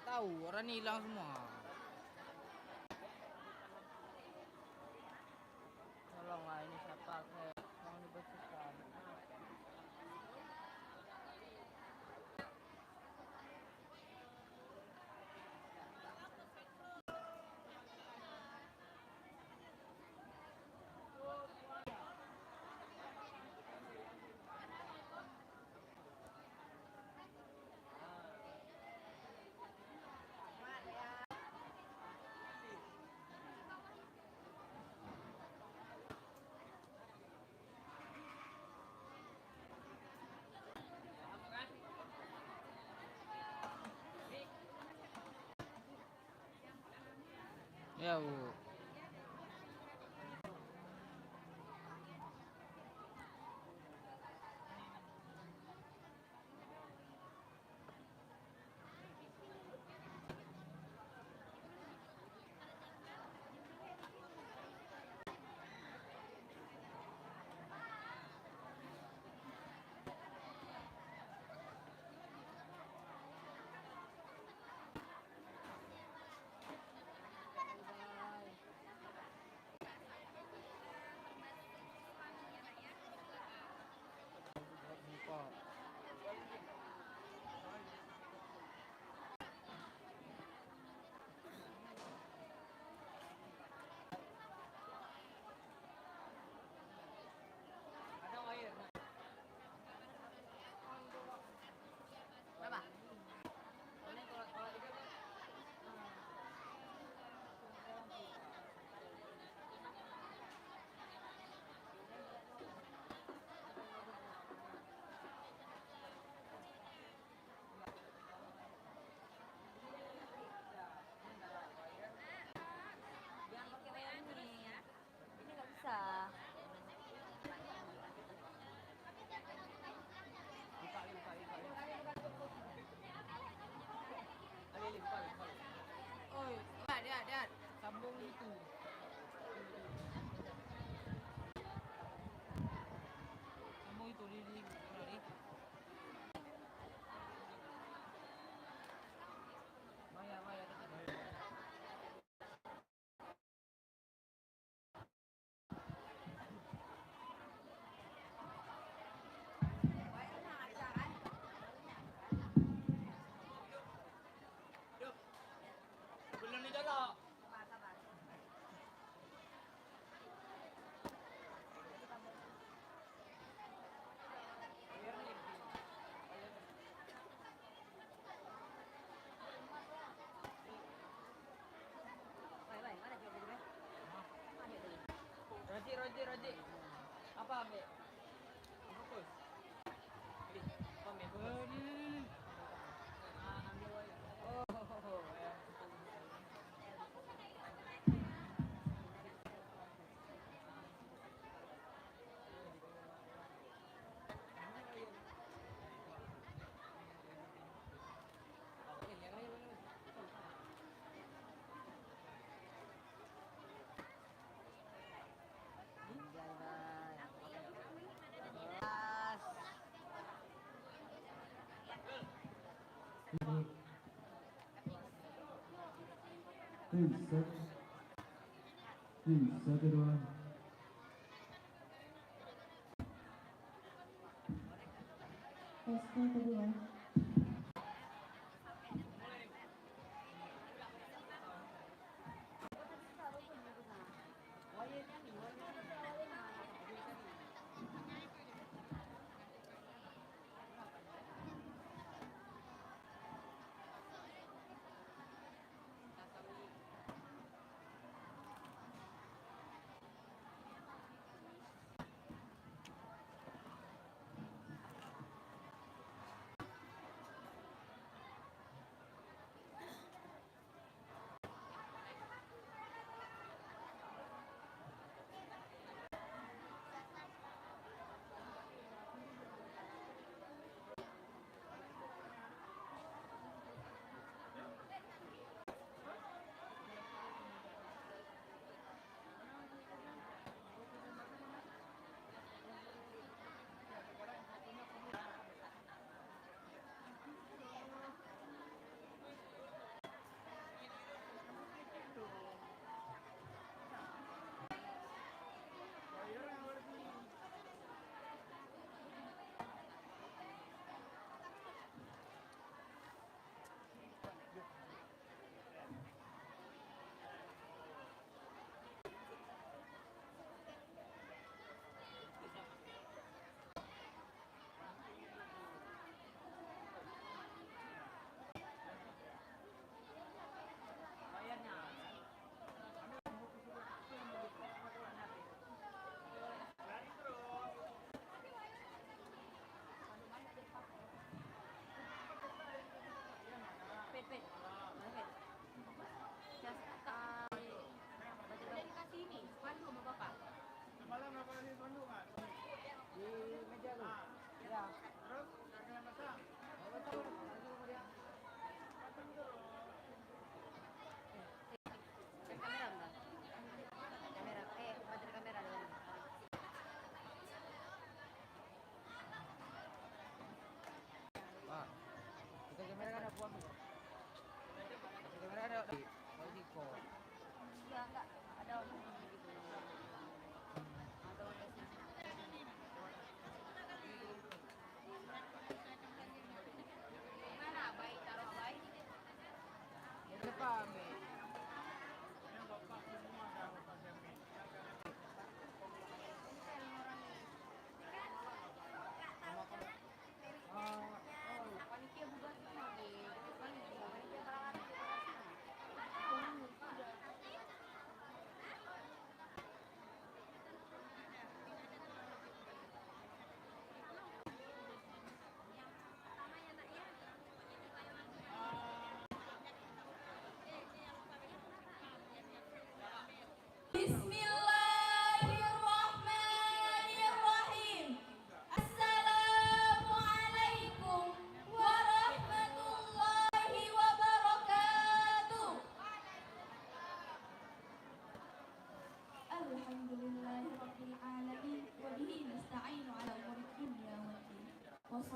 Tahu orang ni hilang semua. Tolonglah ini siapa ke? Tolong dibersihkan. Ya, Bu. Belum dicolok. Roji. Apa ambil? Fokus. Apa ambil? Ini. Ambil woi. Oh, ya. Satu dua. Posko kedua.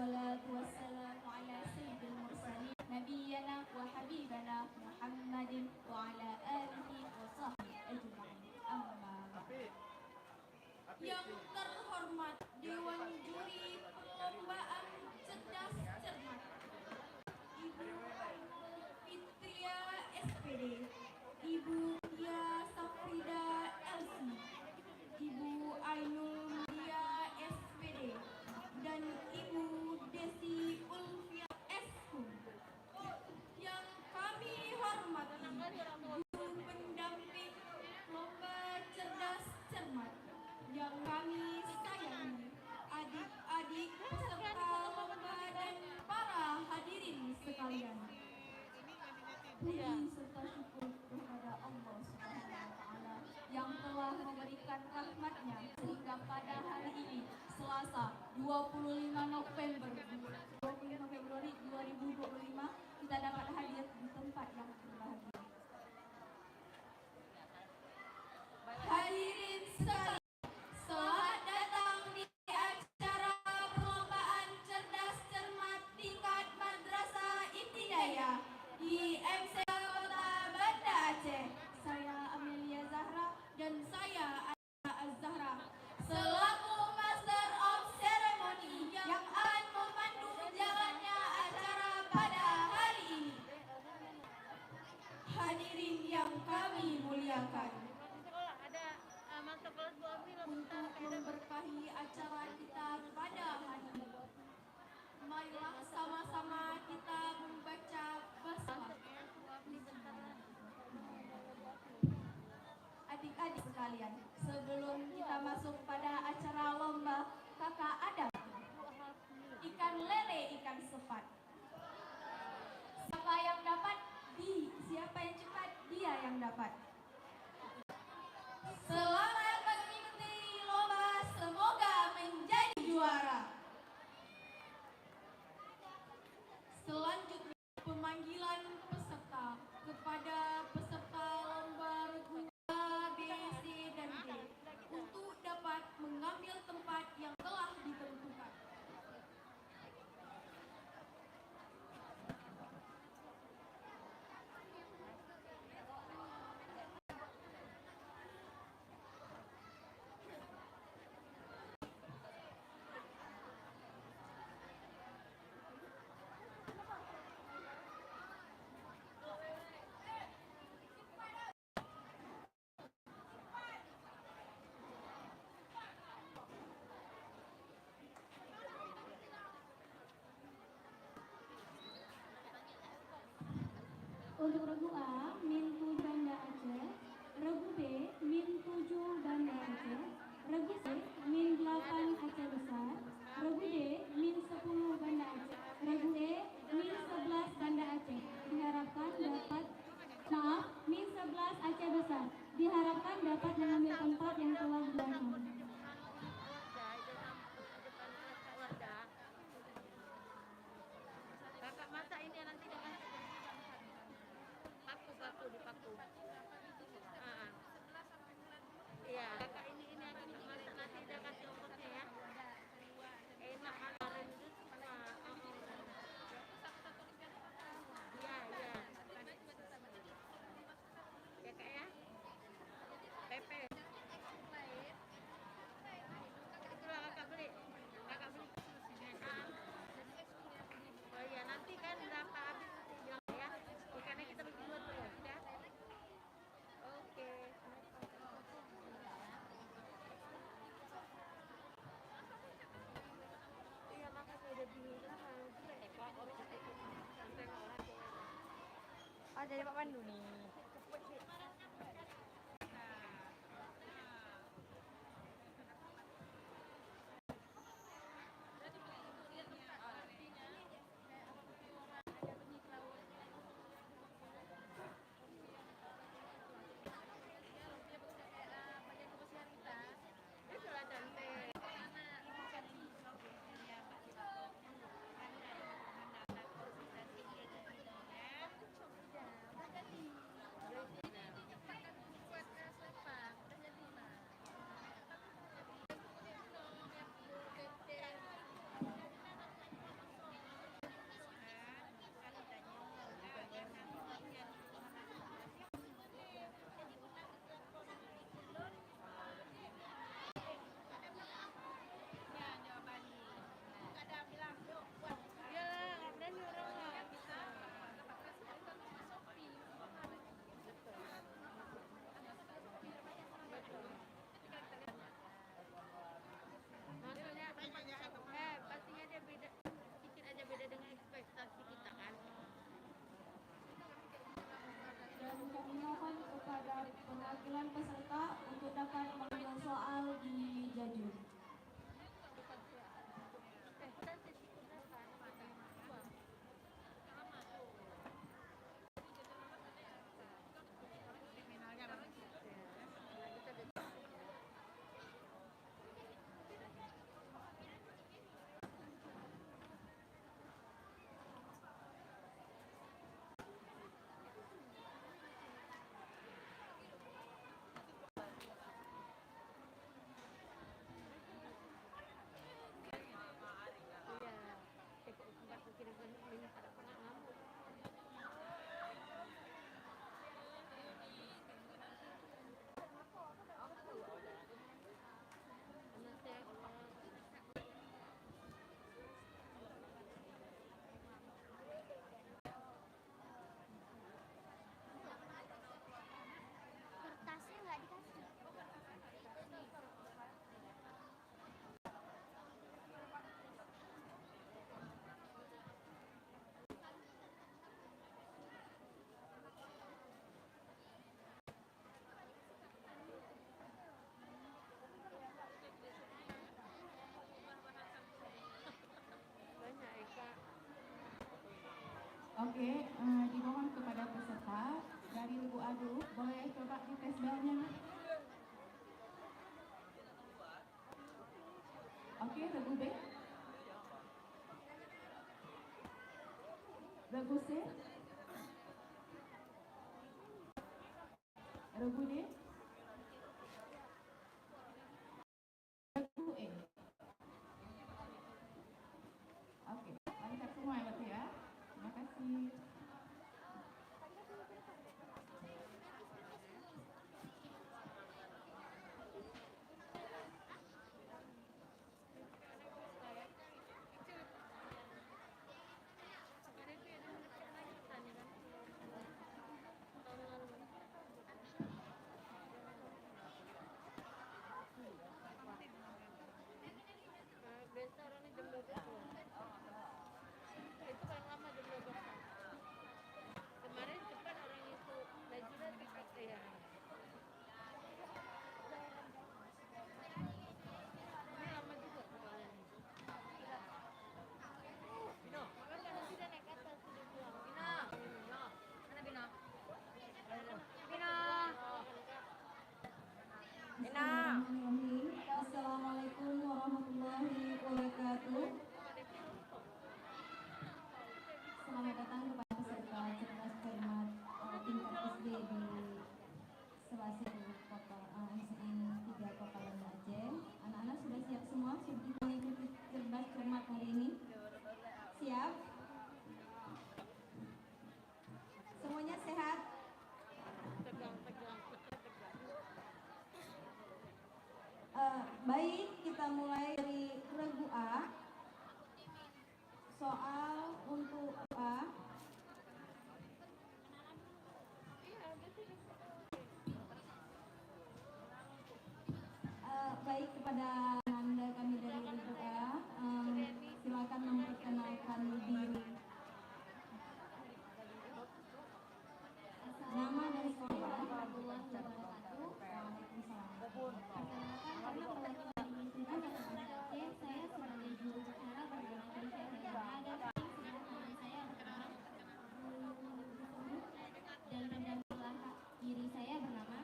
والصلاة والسلام على سيد المرسلين نبينا وحبيبنا محمد وعلى آله وصحبه أجمعين. أما بعد. Yang terhormat Dewan Juri Perlombaan Cerdas Cermat, Ibu Ainul Fitria SPD, Ibu Dia Safrida LC, Ibu Ainul Dia SPD, dan Ibu Desi Ulfia SHU. Yang kami hormati guru pendamping Lomba Cerdas Cermat, yang kami sayangi adik-adik peserta lomba dan para hadirin sekalian. Puji serta syukur kepada Allah Subhanahu wa Ta'ala yang telah memberikan rahmatnya sehingga pada hari ini Selasa 25 Februari 2025 kita dapat hadir di tempat yang berbahagia. Hadirin sekalian, selamat datang di acara perlombaan cerdas cermat tingkat madrasah ibtidaiyah di MC Kota Banda Aceh. Saya Amelia Zahra dan saya Ana Az-Zahra selaku Master of Ceremony yang akan memandu jalannya acara pada hari ini. Hadirin yang kami muliakan, untuk memberkahi acara kita pada hari ini, marilah sama-sama kita membaca basmalah. Adik-adik sekalian, sebelum kita masuk pada acara lomba kakak ada ikan lele, ikan sepat. Siapa yang dapat? Siapa yang cepat? Dia yang dapat. Selamat mengikuti lomba, semoga menjadi juara. Selanjutnya pemanggilan peserta kepada peserta lomba regu A, B, C, dan D untuk dapat mengambil tempat yang telah ditentukan. Untuk regu A, Min 7 Banda Aceh, regu B, Min 7 Banda Aceh, regu C, Min 8 Aceh Besar, regu D, Min 10 Banda Aceh, regu E, Min 11 Banda Aceh. Diharapkan dapat, Min 11 Aceh Besar. Diharapkan dapat mengambil tempat yang telah dilakukan. Kakak masak ini nanti dengan paku dipaku. Iya, kakak ini akan masak nanti dia kasih ongkosnya ya. Enak kemarin itu semua. Iya. Ya kak ya. Pepe. Itulah kakak beli. Oh iya, nanti kan berapa habis bilang ya. Ikannya kita bagi dua tuh ya. Sudah? Oke. Iya, makanya udah bilang. Oh, jadi Pak Pandu nih. akan mengambil soal di Jajur. Kertasnya nggak dikasih. Oke, dimohon kepada peserta dari Ibu Adu, boleh coba dites belnya. Oke, regu B. Regu C. Regu D. Regu E. Oke, lancar semua ya berarti ya. Terima kasih. Bentar ini jam 12. Itu paling lama jam 12. Kemarin cepat orang itu Najila cepat ya. Ini lama juga kemarin. Bino, kan nanti dia naik atas sudah pulang. Bino, Bino, mana Bino? Bino. Bino. Assalamualaikum warahmatullahi wabarakatuh. Selamat datang kepada peserta cerdas cermat tingkat SD di Selasih Kota SN 3 Kota Banda Aceh. Anak-anak sudah siap semua untuk mengikuti cerdas cermat hari ini? Siap? Semuanya sehat? Baik, kita mulai dari regu A. Soal untuk A. Baik, kepada Anda kami dari regu A, silakan memperkenalkan diri. Nama dan sekolah. Warahmatullahi wabarakatuh. Waalaikumsalam. Perkenalkan, kami mewakili saya sebagai juru bicara bernama Krisya Hidayah dan sedangkan saya bernama dan pendamping diri saya bernama.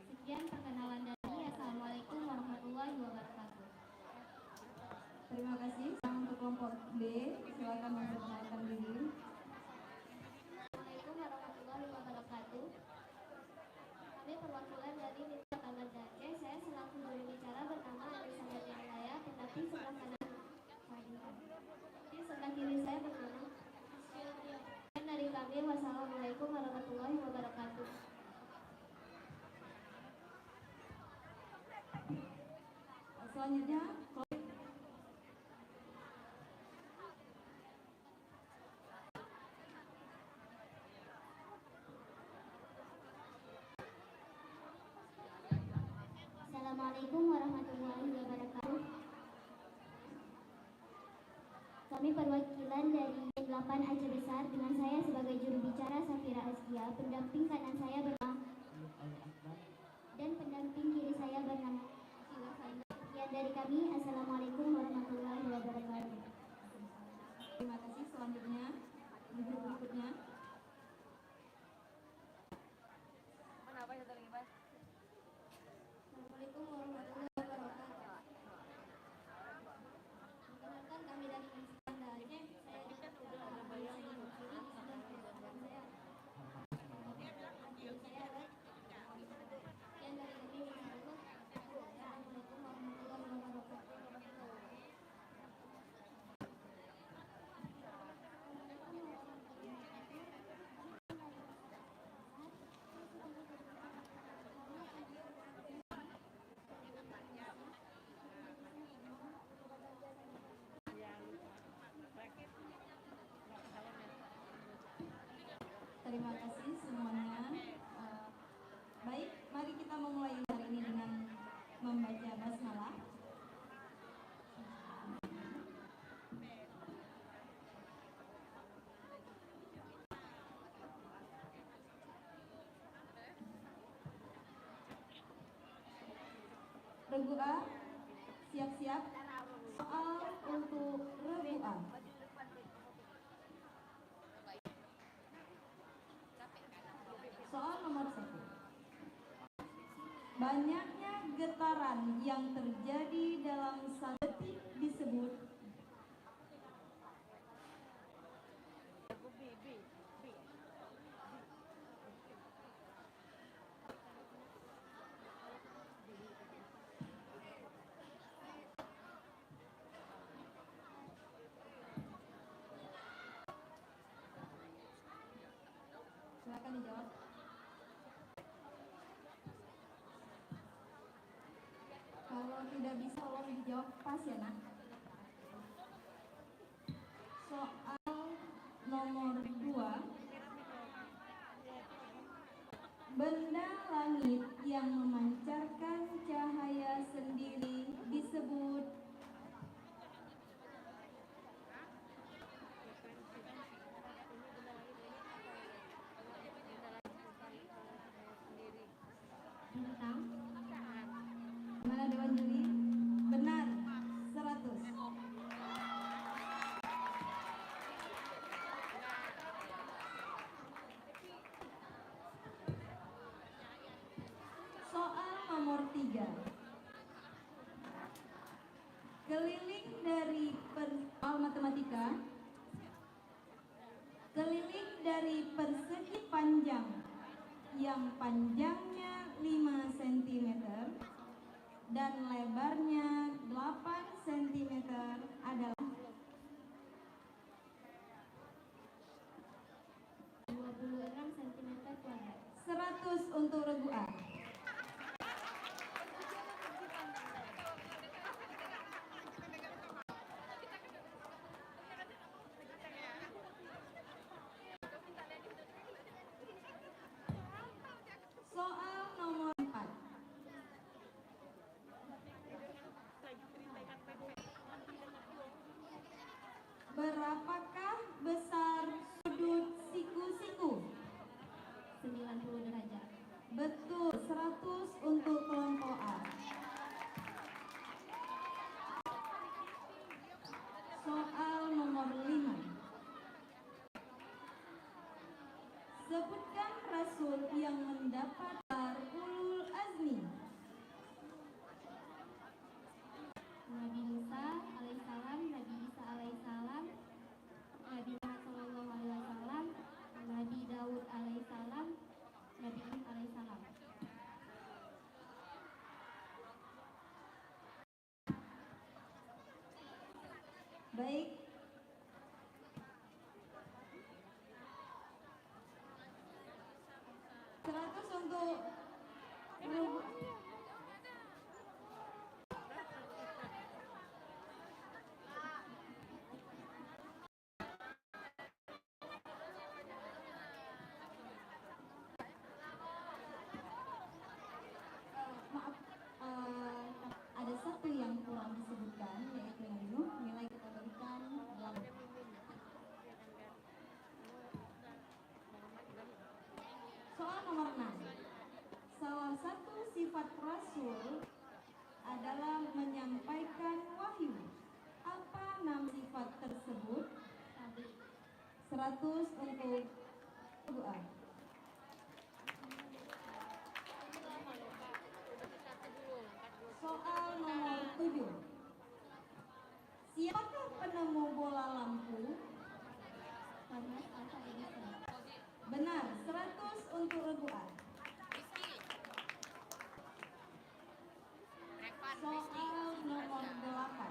Sekian perkenalan dari. Assalamualaikum warahmatullahi wabarakatuh. Terima kasih. Untuk kelompok B, silakan memperkenalkan diri. Assalamualaikum warahmatullahi wabarakatuh. Kami perwakilan dari Kota Banda Aceh. Saya selaku juru bicara bernama Anissa Mutiara, pendamping sebelah kanan. Di sebelah kiri saya bernama. Dan dari kami, wassalamualaikum warahmatullahi wabarakatuh. Selanjutnya, Assalamualaikum warahmatullahi wabarakatuh. Kami perwakilan dari 8 Aceh Besar dengan saya sebagai juru bicara Safira Askia, pendamping kanan saya bernama. dan pendamping diri saya bernama Sila Salma. Sekian dari kami. Assalamualaikum warahmatullahi wabarakatuh. Terima kasih. Selanjutnya, ibu berikutnya. Assalamualaikum warahmatullahi wabarakatuh. Perkenalkan kami dari Instansi Aceh. Saya diperkenalkan nama saya Ibu Suri, sedang bersama saya. Sekian dari kami. Assalamualaikum warahmatullahi wabarakatuh. Terima kasih semuanya. Baik, mari kita memulai hari ini dengan membaca basmalah. Regu A, siap-siap. Soal untuk regu A. Soal nomor 1. Banyaknya getaran yang terjadi dalam satu detik disebut silakan dijawab. Kalau tidak bisa tolong dijawab pas ya nak. Soal nomor 2. Benda langit yang memancarkan cahaya sendiri disebut Bintang. Mana Dewan Juri? Benar, 100. Soal nomor 3. Keliling dari soal matematika. Keliling dari persegi panjang yang panjangnya 5 cm dan lebarnya 8 cm adalah 26 cm kuadrat. 100 untuk regu A. Soal nomor 4. Berapakah besar sudut siku-siku? 90 derajat. Betul, 100 untuk kelompok A. Soal nomor 5. Sebutkan rasul yang mendapat ulul azmi. Nabi Musa alaihissalam, Nabi Isa alaihissalam, Nabi Muhammad sallallahu alaihi wasallam, Nabi Daud alaihissalam, Nabi Nuh alaihissalam. Baik. Seratus untuk maaf, ada satu yang kurang disebutkan, yaitu yang dulu nilai kita berikan 100 untuk doa. Soal nomor 7. Siapakah penemu bola lampu? Benar, 100 untuk Rebuan. Soal nomor 8.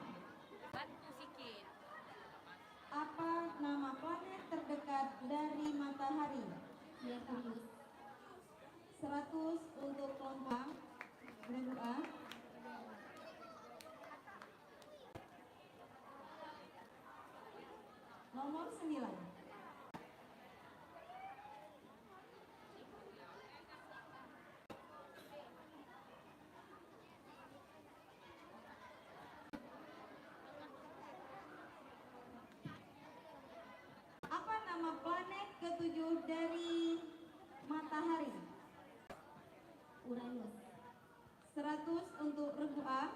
Apa nama planet terdekat dari matahari? Merkurius. 100 untuk kelompok Rebuan. Nomor 9. Apa nama planet ketujuh dari matahari? Uranus. 100 untuk Regu A.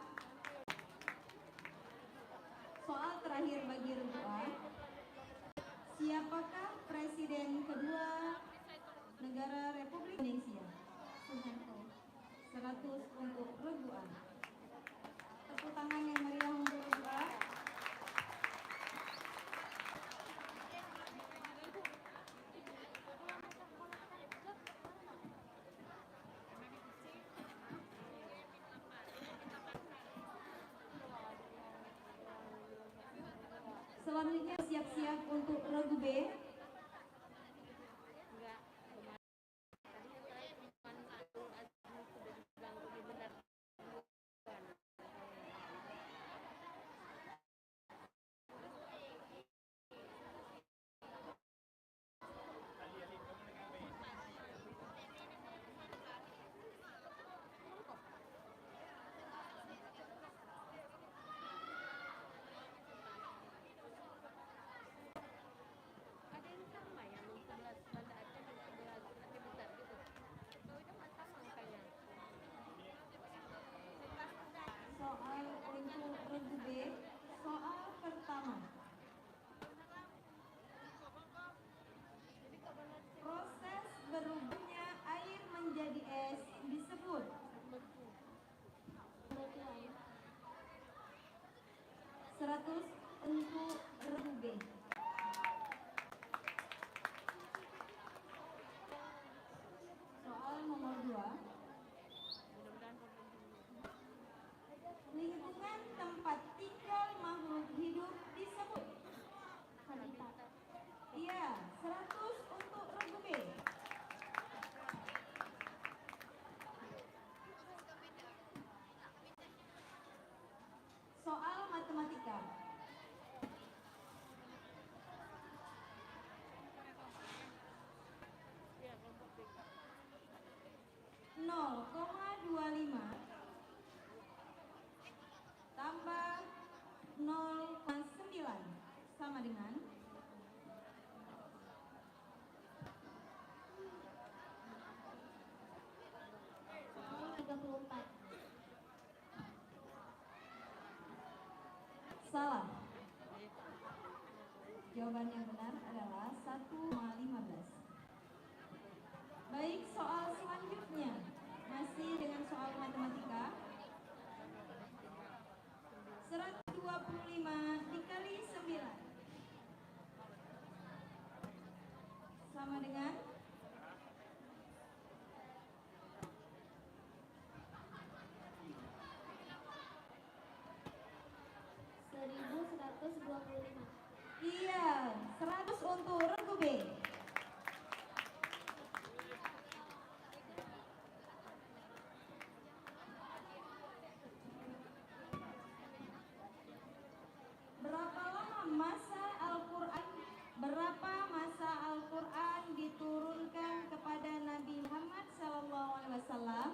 Soal terakhir bagi Regu A. Siapakah presiden kedua negara Republik Indonesia? Soeharto. 100 untuk Regu A. Tepuk tangan yang meriah untuk Regu A. Selanjutnya siap-siap untuk Regu B. Soal untuk Regu B, soal pertama. Proses berubahnya air menjadi es disebut 100 untuk Regu B. Soal nomor 2. Lingkungan tempat tinggal makhluk hidup disebut habitat. Iya, 100 untuk Regu B. Soal matematika. Nol koma 25 tambah 0,9 sama dengan 34. Salah. Jawaban yang benar adalah 1,15. Baik, soal selanjutnya masih dengan soal matematika. 125 dikali 9 sama dengan 1125. Iya, 100 untuk Regu B. Berapa masa Al-Quran diturunkan kepada Nabi Muhammad SAW?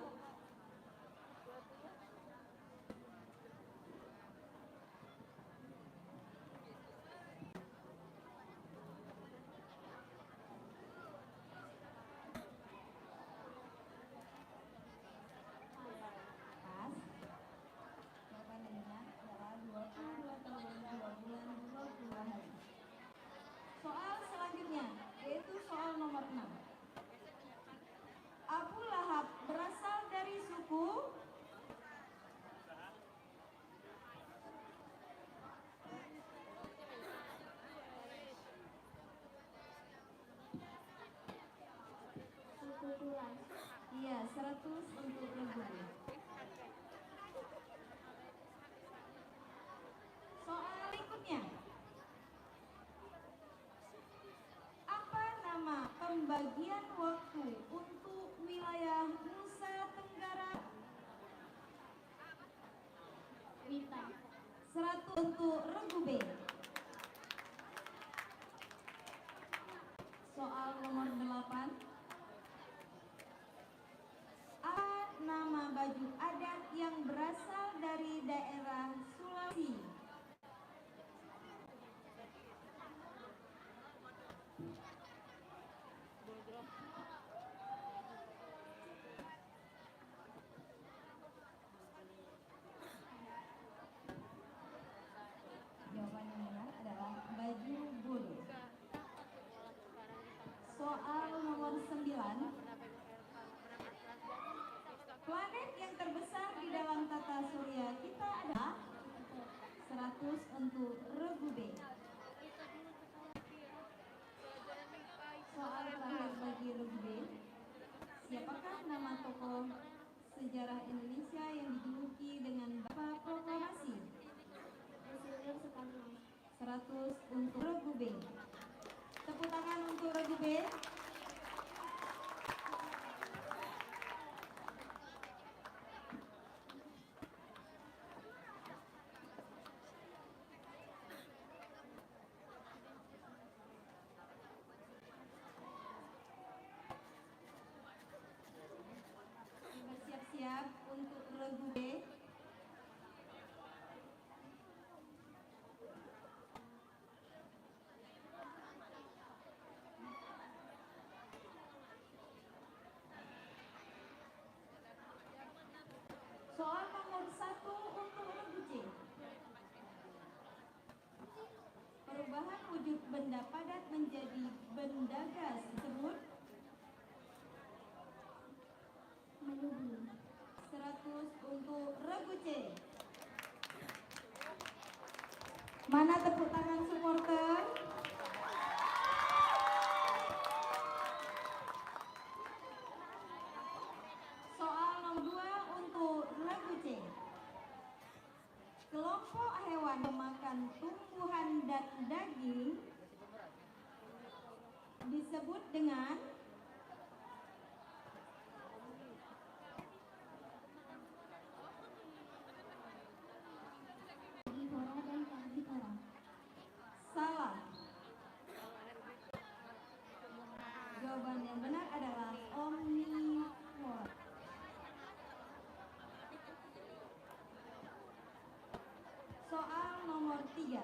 100 untuk regu B. Soal berikutnya. Apa nama pembagian waktu untuk wilayah Nusa Tenggara? Wita. 100 untuk regu B. Soal nomor 8. Apa nama baju adat yang berasal dari daerah Sulawesi? Jawaban yang benar adalah baju bulu. Soal nomor 9. Planet yang terbesar di dalam tata surya kita adalah 100 untuk regu B. Soal terakhir bagi regu B. Siapakah nama tokoh sejarah Indonesia yang dijuluki dengan Bapak Proklamasi? 100 untuk regu B. Tepuk tangan untuk regu B. Bersiap-siap untuk regu B. Soal nomor 1 untuk regu C. Perubahan wujud benda padat menjadi benda gas disebut Menuju. 100 untuk regu C. Mana tepuk tangan supporter? Soal nomor 2 untuk regu C. Kelompok hewan memakan tumbuhan dan daging disebut dengan Herbivora dan karnivora. salah. Jawaban yang benar adalah omnivora. Soal nomor 3.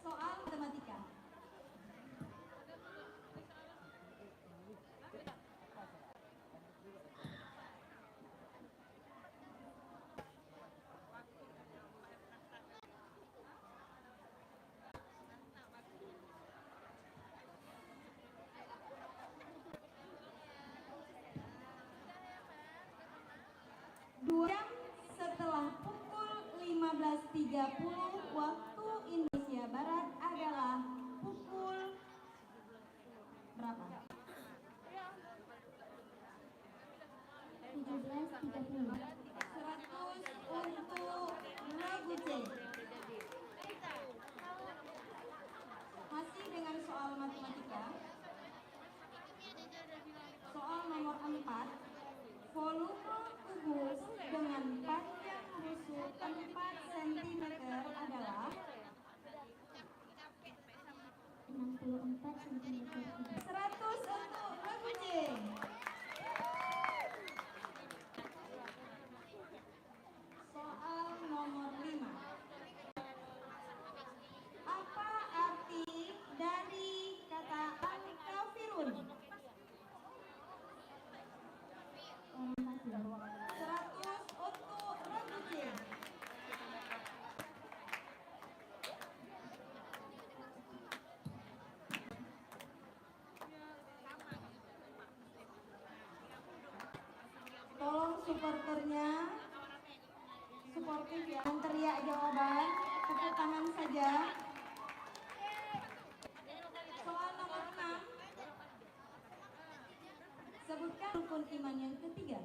Soal matematika. Dua jam setelah pukul 15.30 waktu Indonesia Barat adalah pukul berapa? 17.30. 100 untuk regu C. Masih dengan soal matematika. Soal nomor 4. Volume kubus dengan panjang busuk 4 cm adalah 64 cm. 100 untuk regu C. Soal nomor 5. Apa arti dari kata al-kafirun? 100 untuk regu C. Tolong supporternya suportif ya, jangan teriak jawaban, tepuk tangan saja. Sebutkan rukun iman yang ketiga.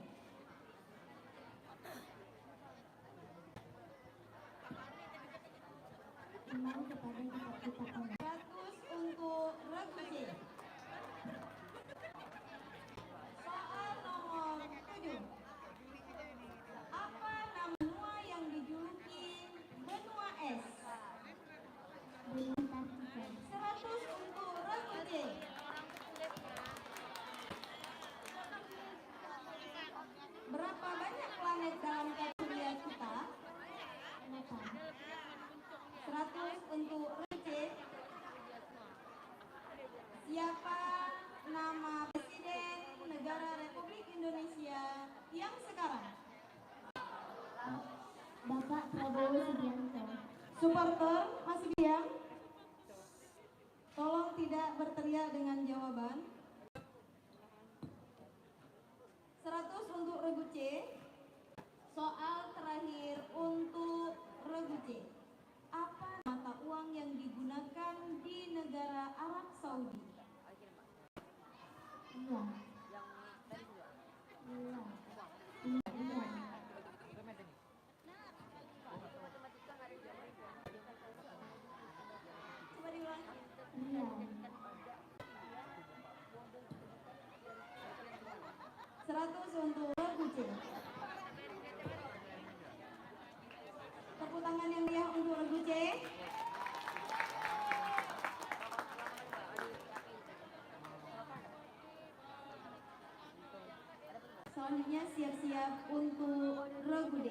Iman kepada kitab-kitab Allah. 100 untuk regu C. Soal nomor 7. Apa nama benua yang dijuluki benua es? Benua Antartika. 100 untuk regu C. Berapa banyak planet dalam kalender surya kita? 8. 100 untuk regu C. Siapa nama Presiden Negara Republik Indonesia yang sekarang? Bapak Prabowo Subianto. Supporter masih diam? Tolong tidak berteriak dengan jawaban. 100 untuk regu C. Soal terakhir untuk regu C. Apa mata uang yang digunakan di negara Arab Saudi? Iya. Iya. Iya. Coba diulang. Iya. 100 untuk regu C. Tepuk tangan yang meriah untuk regu C. Selanjutnya siap-siap untuk regu D.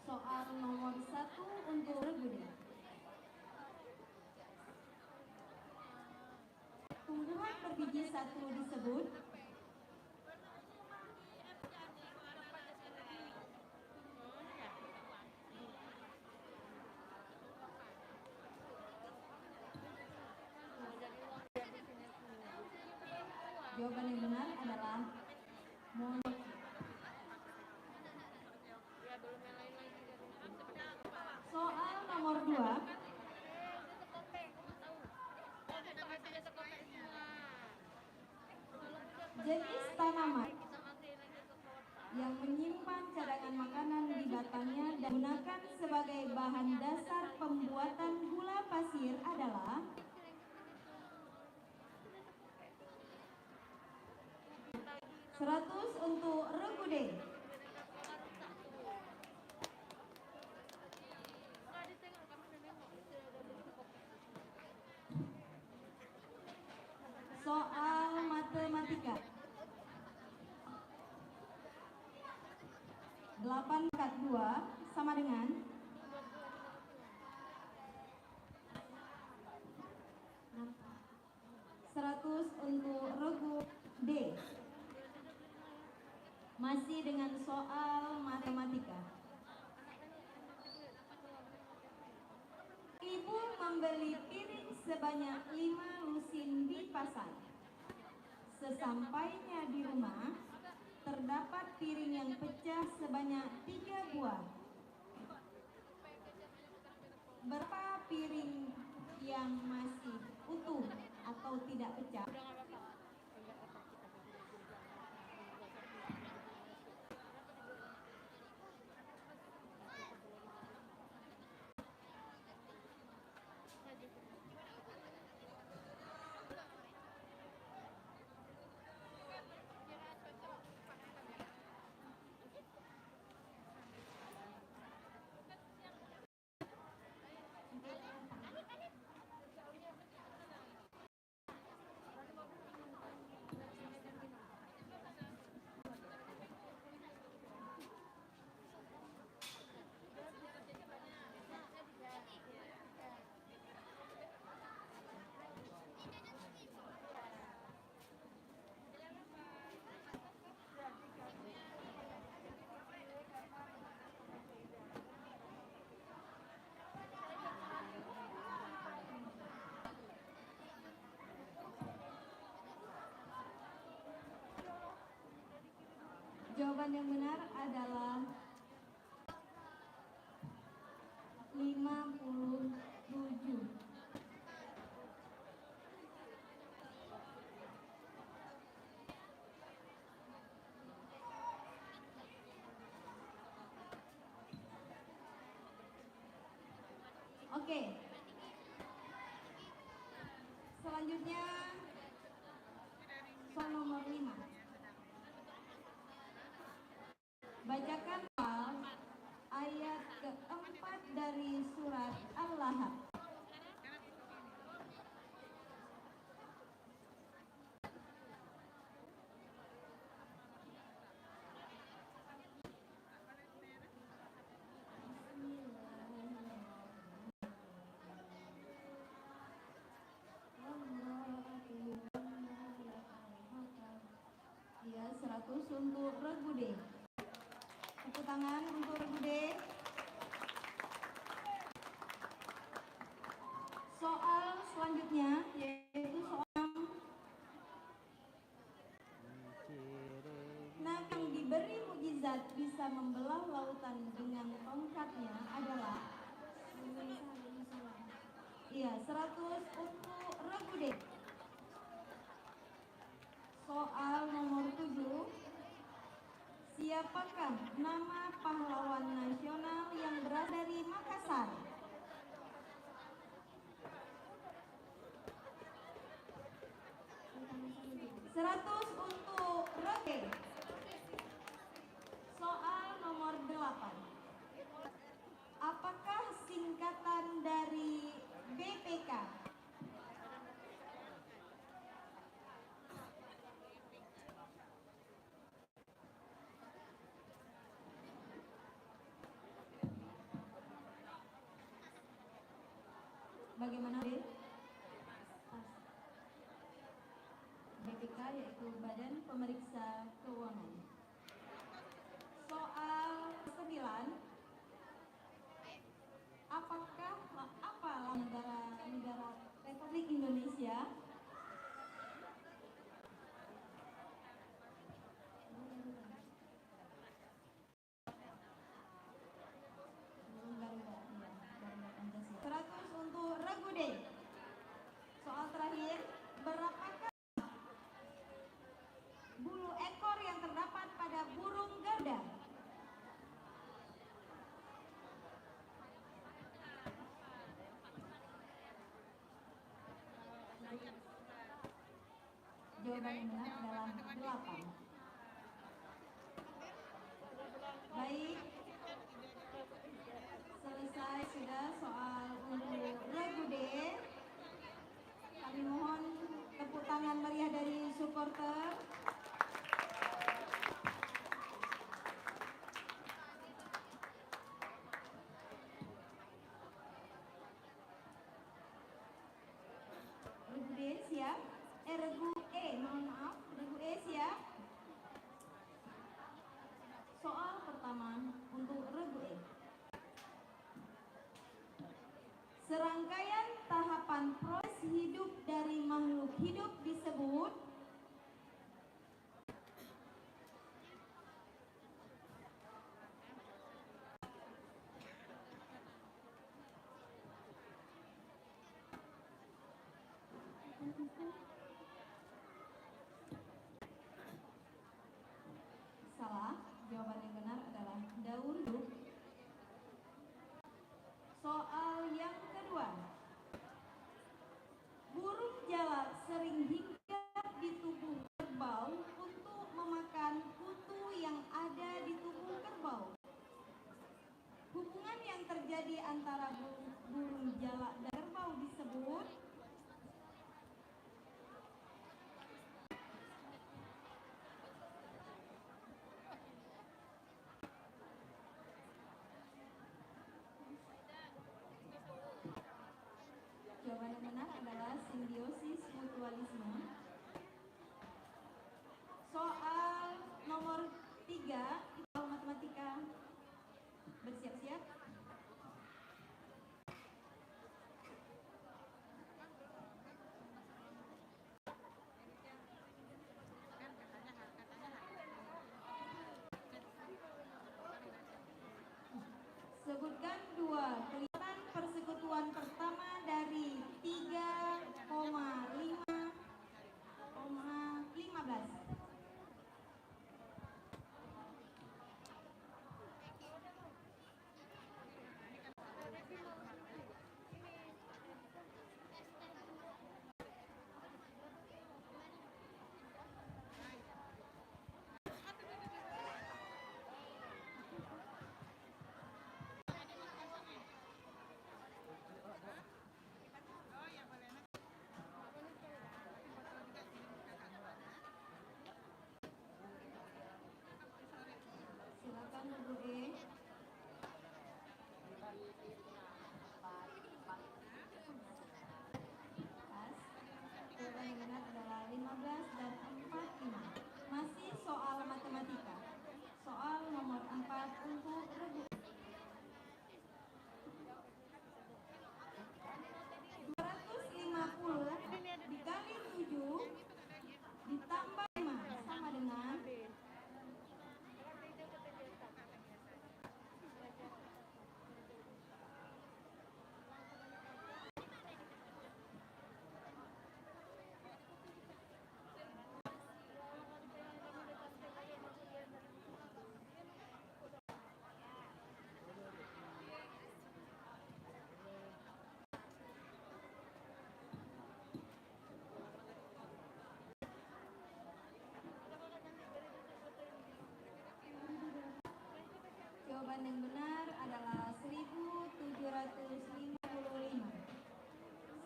Soal nomor 1 untuk regu D. Tumbuhan berbiji satu disebut jawaban yang benar adalah monoksiid. Soal nomor 2. Jenis tanaman yang menyimpan cadangan makanan di batangnya dan digunakan sebagai bahan dasar pembuatan gula pasir adalah 100 untuk regu D. Soal matematika. 8 kat 2 sama dengan 100 untuk regu D. Masih dengan soal matematika. Ibu membeli piring sebanyak 5 lusin di pasar. Sesampainya di rumah, terdapat piring yang pecah sebanyak 3 buah. Berapa piring yang masih utuh atau tidak pecah? Jawaban yang benar adalah 57. Oke. Selanjutnya soal nomor 5. Bacakan ayat keempat dari surat Al-Lahab. Ya, 100 untuk Regude. Tepuk tangan untuk Regude. Soal selanjutnya yaitu soal Nabi yang diberi mukjizat bisa membelah lautan dengan tongkatnya adalah 100 untuk Regude. Soal nomor 7. Siapakah nama pahlawan nasional yang berasal dari Makassar? Seratus untuk Roke. Soal nomor 8. Apakah singkatan dari BPK? Bagaimana, Dek? BPK yaitu Badan Pemeriksa Keuangan. Soal 9. Apalah negara Republik Indonesia untuk Regude. Soal terakhir, berapakah bulu ekor yang terdapat pada burung Garuda? Jawaban yang benar adalah 8. Baik, selesai sudah soal untuk Regude. Kami mohon tepuk tangan meriah dari supporter. Regu E siap? Regu E siap? Soal pertama untuk Regu E. Serangkaian tahapan proses hidup dari makhluk hidup disebut salah. Jawaban yang benar adalah daur hidup. Soal yang kedua. Burung jalak sering hinggap di tubuh kerbau untuk memakan kutu yang ada di tubuh kerbau. Hubungan yang terjadi antara burung jalak dan kerbau disebut jawaban yang benar adalah simbiosis mutualisme. Soal nomor 3, soal matematika. Bersiap-siap. Sebutkan 2 kelihatan persekutuan pertama dari 3,5,15. Silakan Ibu E. Pas. Jawaban yang benar adalah 15 dan 45. Masih soal matematika. Soal nomor 4 untuk regu. 250 dikali 7 ditambah 5 sama dengan 1755.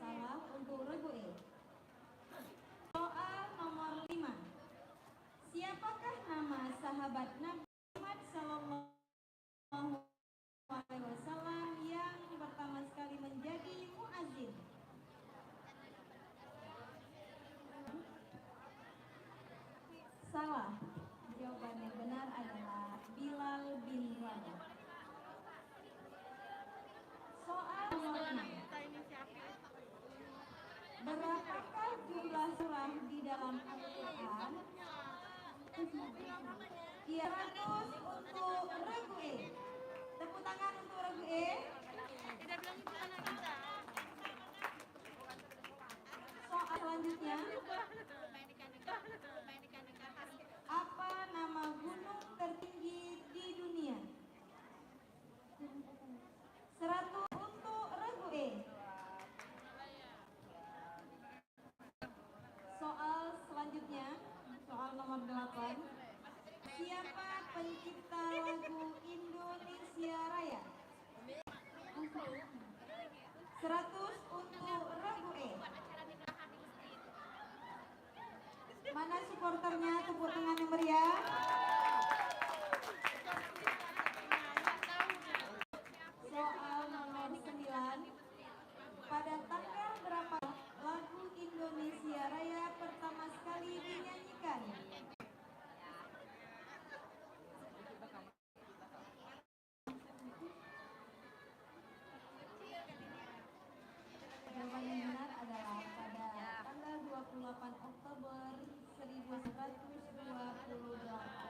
Salah untuk regu E. Soal nomor 5. Siapakah nama sahabat Nabi Muhammad sallallahu alaihi wasallam yang pertama sekali menjadi muazin? Salah. Jawaban yang benar adalah Bilal bin Rabah. Soal nomor 6. Berapakah jumlah surah di dalam Al-Quran? 300 untuk regu E. Tepuk tangan untuk regu E. Soal selanjutnya. Apa nama gunung tertinggi di dunia? 100 untuk regu E. Soal selanjutnya, soal nomor 8. Siapa pencipta lagu Indonesia Raya? 100 untuk regu E. Mana supporternya? Tepuk tangan yang meriah. Soal nomor 9. Pada tanggal berapa lagu Indonesia Raya pertama sekali dinyanyikan? Jawaban yang benar adalah pada tanggal 28 Oktober 1928.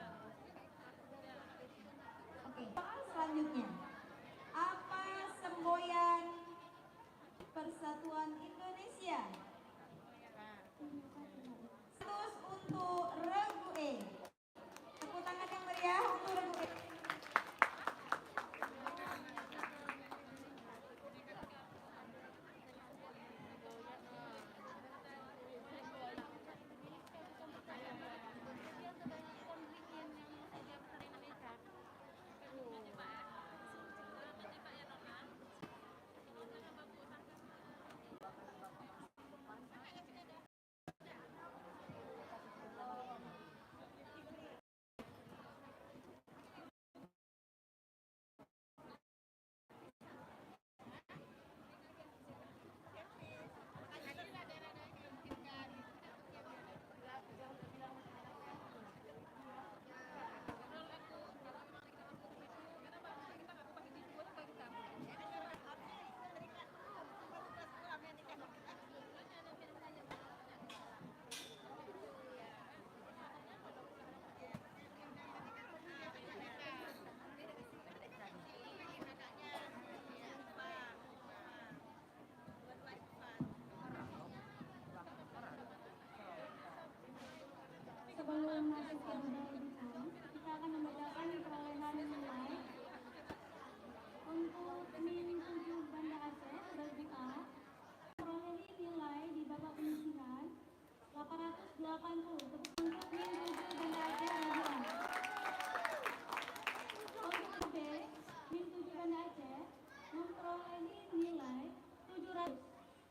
memperolehi nilai 700.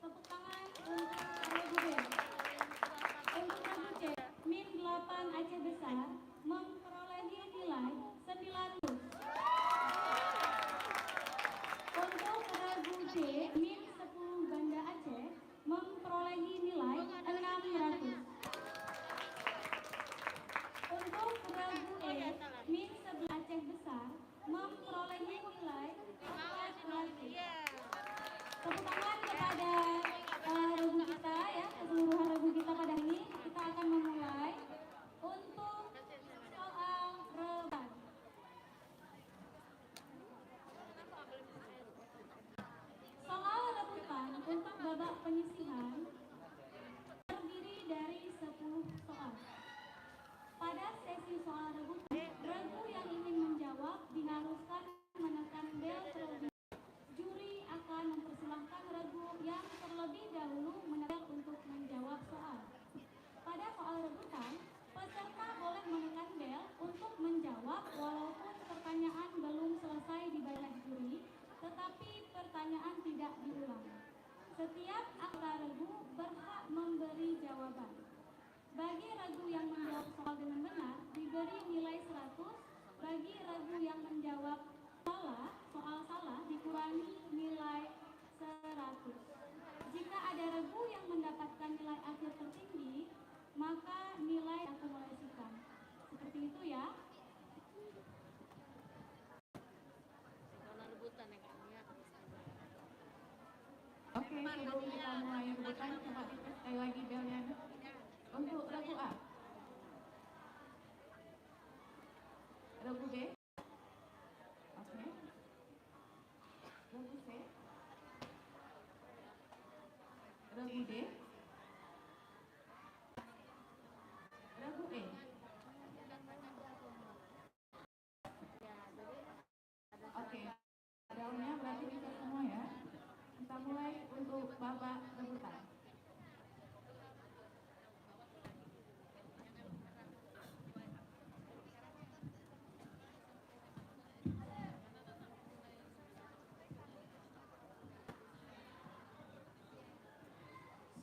Tepuk tangan untuk Regu B. Untuk Regu C, min 8 Aceh Besar memperolehi nilai 900. Untuk Regu D, min 10 Banda Aceh memperolehi nilai 600. Untuk Regu E, min 11 Aceh Besar memperolehi nilai 400. Tepuk tangan kepada regu kita ya, keseluruhan regu kita pada ini. Kita akan memulai untuk soal rebutan. Soal rebutan untuk babak penyisihan terdiri dari 10 soal. Pada sesi soal rebutan, regu yang ingin menjawab diharuskan menekan bel terlebih. Juri akan mempersilahkan regu yang terlebih dahulu menekan untuk menjawab soal. Pada soal rebutan, peserta boleh menekan bel untuk menjawab walaupun pertanyaan belum selesai dibaca juri, tetapi pertanyaan tidak diulang. Setiap anggota regu berhak memberi jawaban. Bagi regu yang menjawab soal dengan benar, diberi nilai 100. Bagi regu yang menjawab soal salah, dikurangi nilai 100. Jika ada regu yang mendapatkan nilai akhir tertinggi, maka nilai akumulasikan. Seperti itu ya. Oke, sebelum kita mulai rebutan, coba dites sekali lagi belnya. Untuk regu A, regu B, oke, regu C, regu D, regu E. Oke, belnya berarti bisa semua ya. Kita mulai untuk babak rebutan.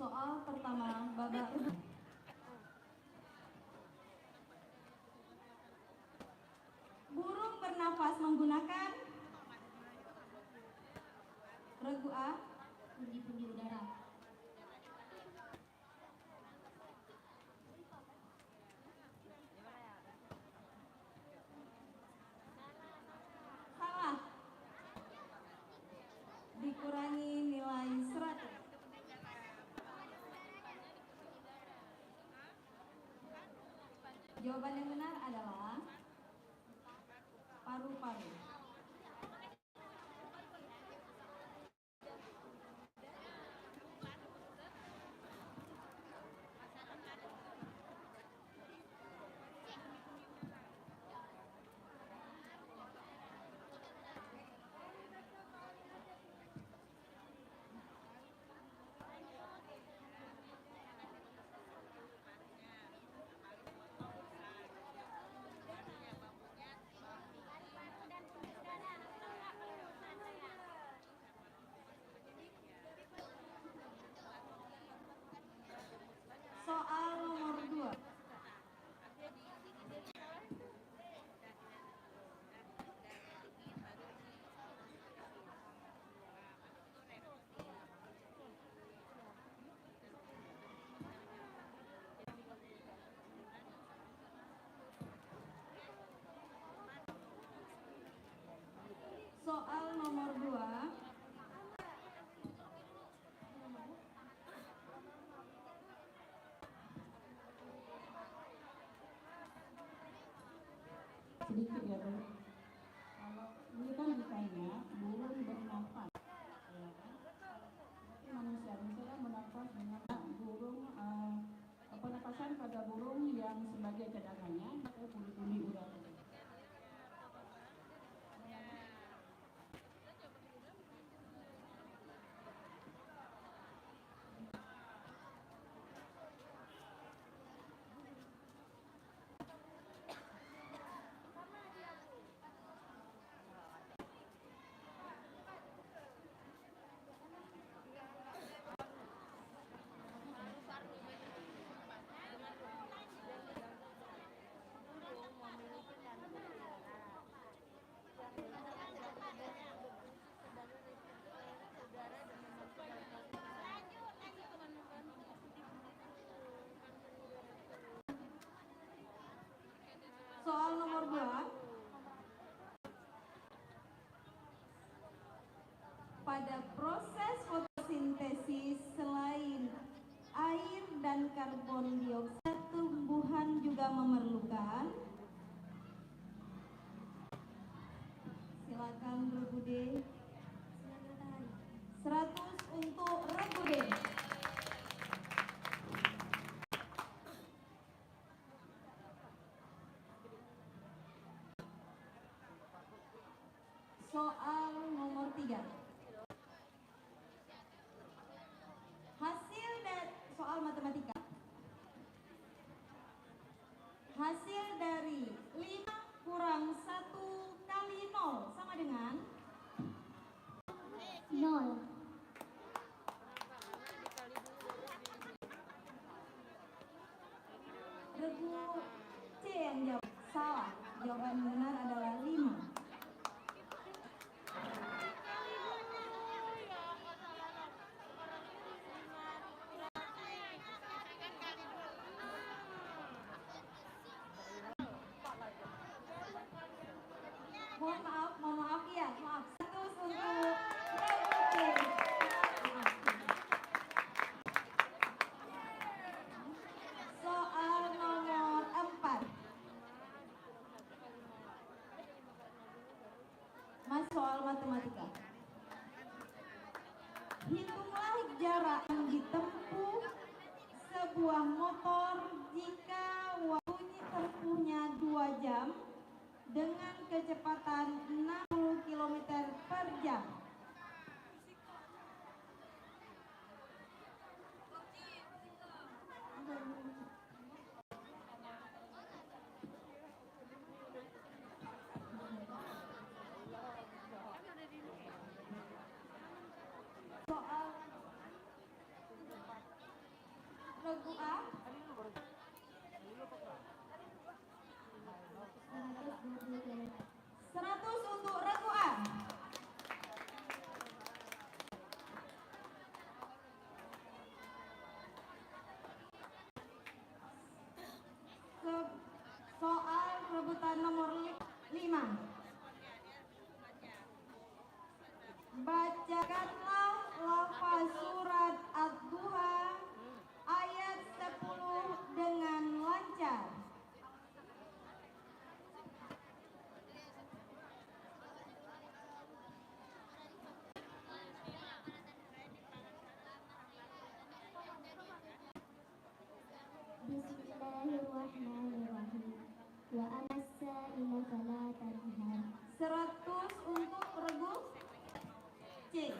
Soal pertama, babak burung bernafas menggunakan regu A, pundi-pundi udara. Salah. Dikurangi nilai 100. Jawaban yang benar adalah paru-paru. pada proses fotosintesis selain air dan karbon dioksida, tumbuhan juga memerlukan. Silakan Rebude. 100 untuk Rebude. Soal nomor 3. Hasil dari soal matematika. Hasil dari 5 kurang 1 kali 0 sama dengan 0. Regu C yang jawab. Salah. Jawaban benar adalah 5. Mohon maaf ya, maaf. 100 untuk Regu C. Soal nomor 4. Mas soal matematika. Hitunglah jarak yang ditempuh sebuah motor jika waktunya tempuhnya 2 jam dengan kecepatan 60 km per jam. Soal regu A. 100 untuk regu A. Soal rebutan nomor 5. Bacakanlah lafaz surat Ad-Duha ayat 10 dengan lancar. Bismillahirrahmanirrahim. Wa amassa ila fala tanhar. 100 untuk regu C.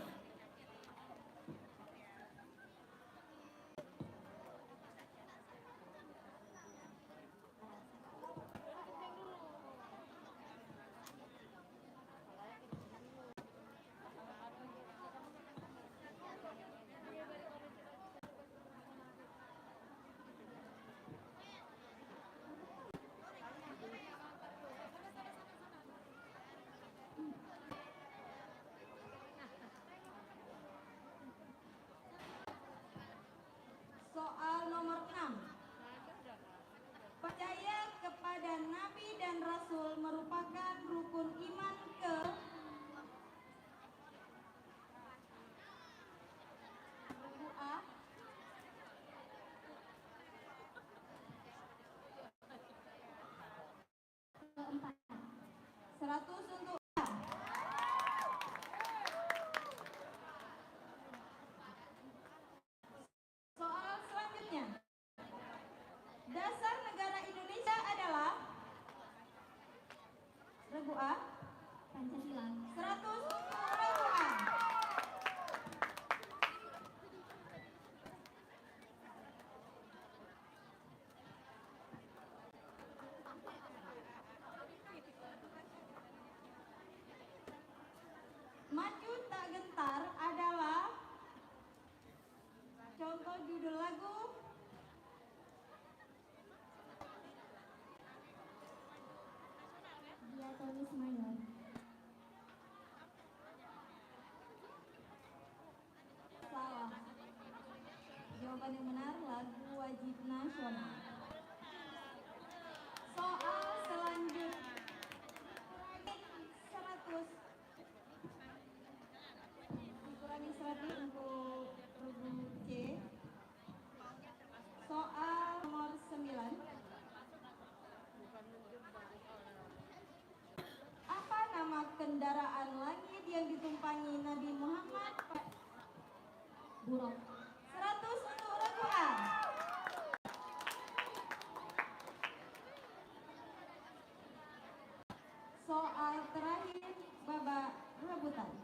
Soal nomor 6. Percaya kepada Nabi dan Rasul merupakan rukun iman ke regu A. Keempat. 100 untuk A. Soal selanjutnya. Dasar negara Indonesia adalah regu A. Pancasila. 100 untuk regu A. Maju tak gentar adalah contoh judul lagu. Diatonis mayor. Salah. Jawaban yang benar lagu wajib nasional. Soal selanjutnya 100. Tauhid yang ditumpangi Nabi Muhammad Buruk. 100 untuk regu A. Soal terakhir babak rebutan.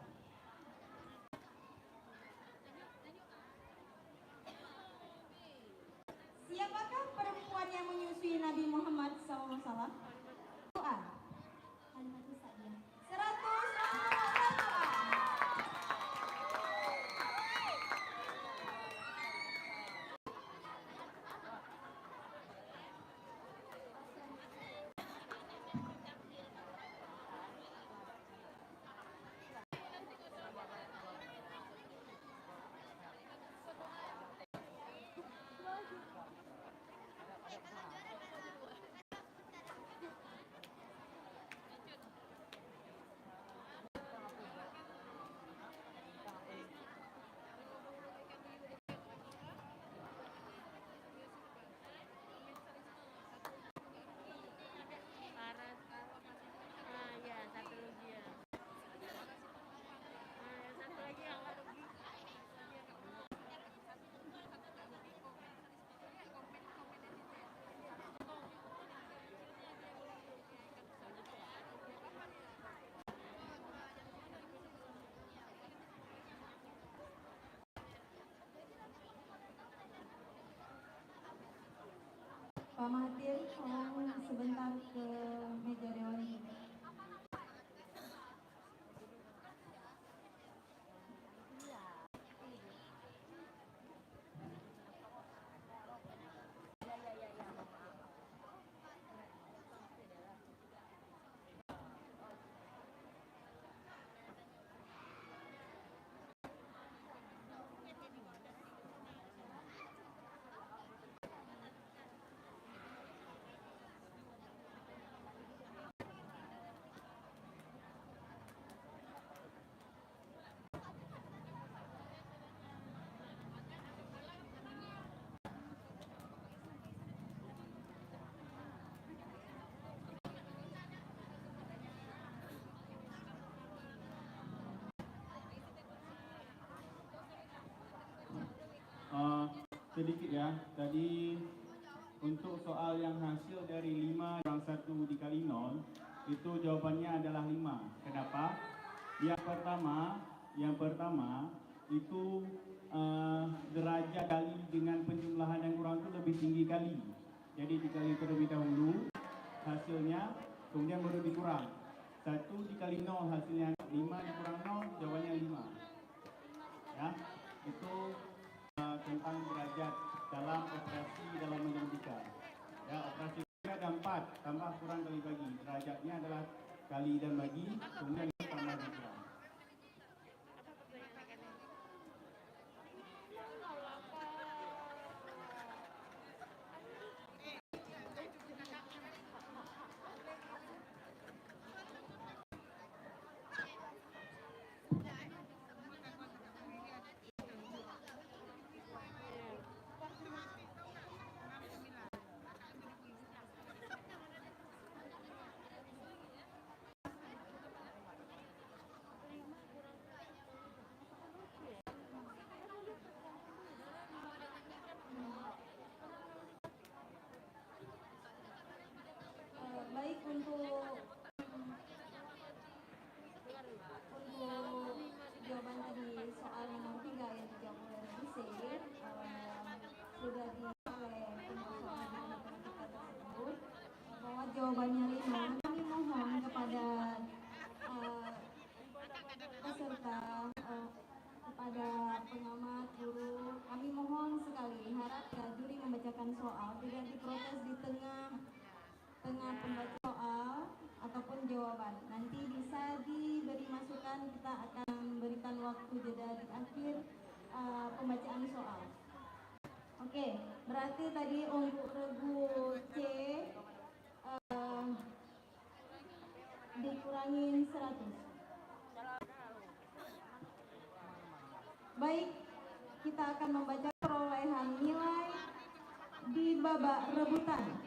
Siapakah perempuan yang menyusui Nabi Muhammad SAW? A. Kalimatus Sa'diyah. 100 untuk regu A. Pak Mahathir, tolong sebentar ke meja dewan. Sedikit ya, tadi untuk soal yang hasil dari 5 kurang 1 dikali 0, itu jawabannya adalah 5. Kenapa? Yang pertama itu derajat kali dengan penjumlahan yang kurang itu lebih tinggi kali. Jadi dikali terlebih dahulu hasilnya, kemudian baru dikurang. 1 dikali 0 hasilnya 5 dikurang 0, jawabannya 5. Ya, itu tentang derajat dalam operasi dalam matematika. Ya, operasi ada 4 tambah kurang kali bagi. Derajatnya adalah kali dan bagi, kemudian tambah dan kurang. Baik, untuk jawaban tadi soal nomor 3 yang dijawab oleh Buse, sudah oleh pembahasan matematika tersebut bahwa jawabannya 5. Kami mohon kepada peserta, kepada pengamat, guru, kami mohon sekali harap ya juri membacakan soal tidak diprotes di tengah pembaca soal ataupun jawaban. Nanti bisa diberi masukan, kita akan memberikan waktu jeda di akhir pembacaan soal. Oke, berarti tadi untuk regu C dikurangin 100. Baik, kita akan membaca perolehan nilai di babak rebutan.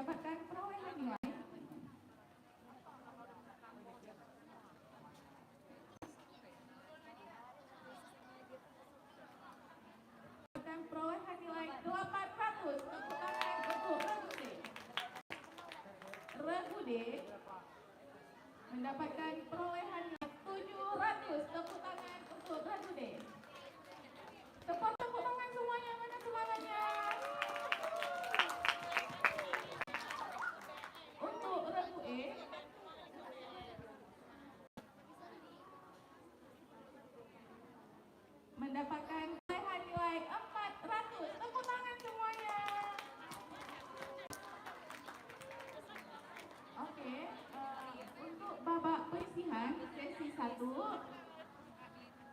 mendapatkan perolehan nilai perolehan nilai 800. Tepuk tangan untuk Regu D. Regu D mendapatkan perolehan nilai 700. Tepuk tangan untuk Regu D. Tepuk tangan semuanya, mana semangatnya? Untuk Regu E mendapatkan perolehan nilai 400. Tepuk tangan semuanya. Oke, untuk babak penyisihan sesi 1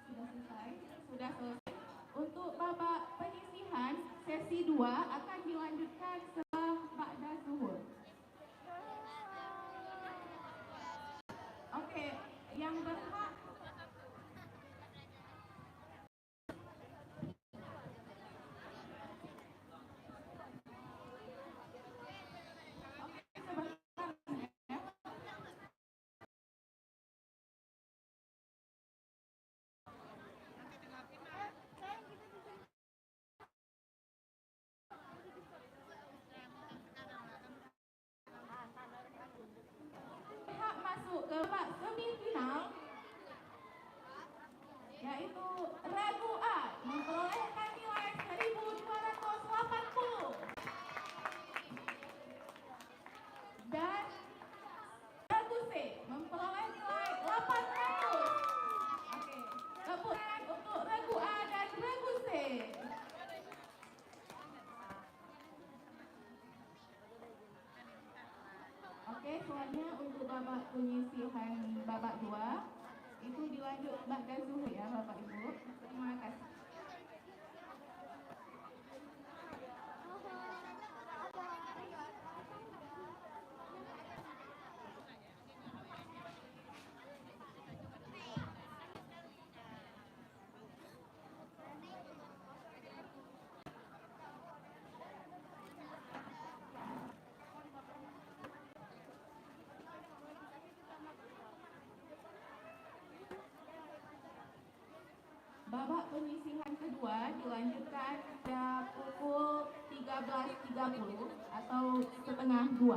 sudah selesai. Untuk babak penyisihan sesi 2 akan dilanjutkan setelah ba'da zuhur. Oke, yang berhak masuk ke babak semifinal, yaitu Regu A memperolehkan nilai 1280 dan Regu C memperoleh nilai 800. Oke, tepuk tangan untuk Regu A dan Regu C. Oke, selanjutnya untuk babak penyisihan babak 2 itu dilanjut ba'da zuhur ya Bapak Ibu. Terima kasih. Babak penyisihan kedua dilanjutkan pada pukul 13.30 atau setengah 2.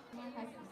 Terima kasih.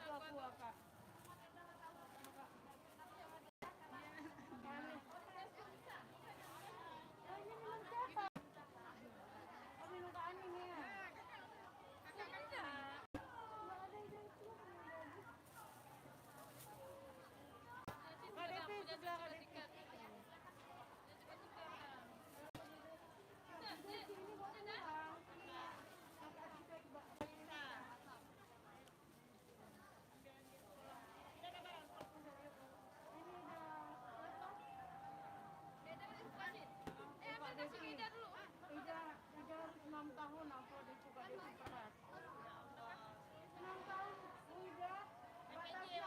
Kak. Ida harus 6 tahun apa dicoba berat. 6 tahun Ida batasnya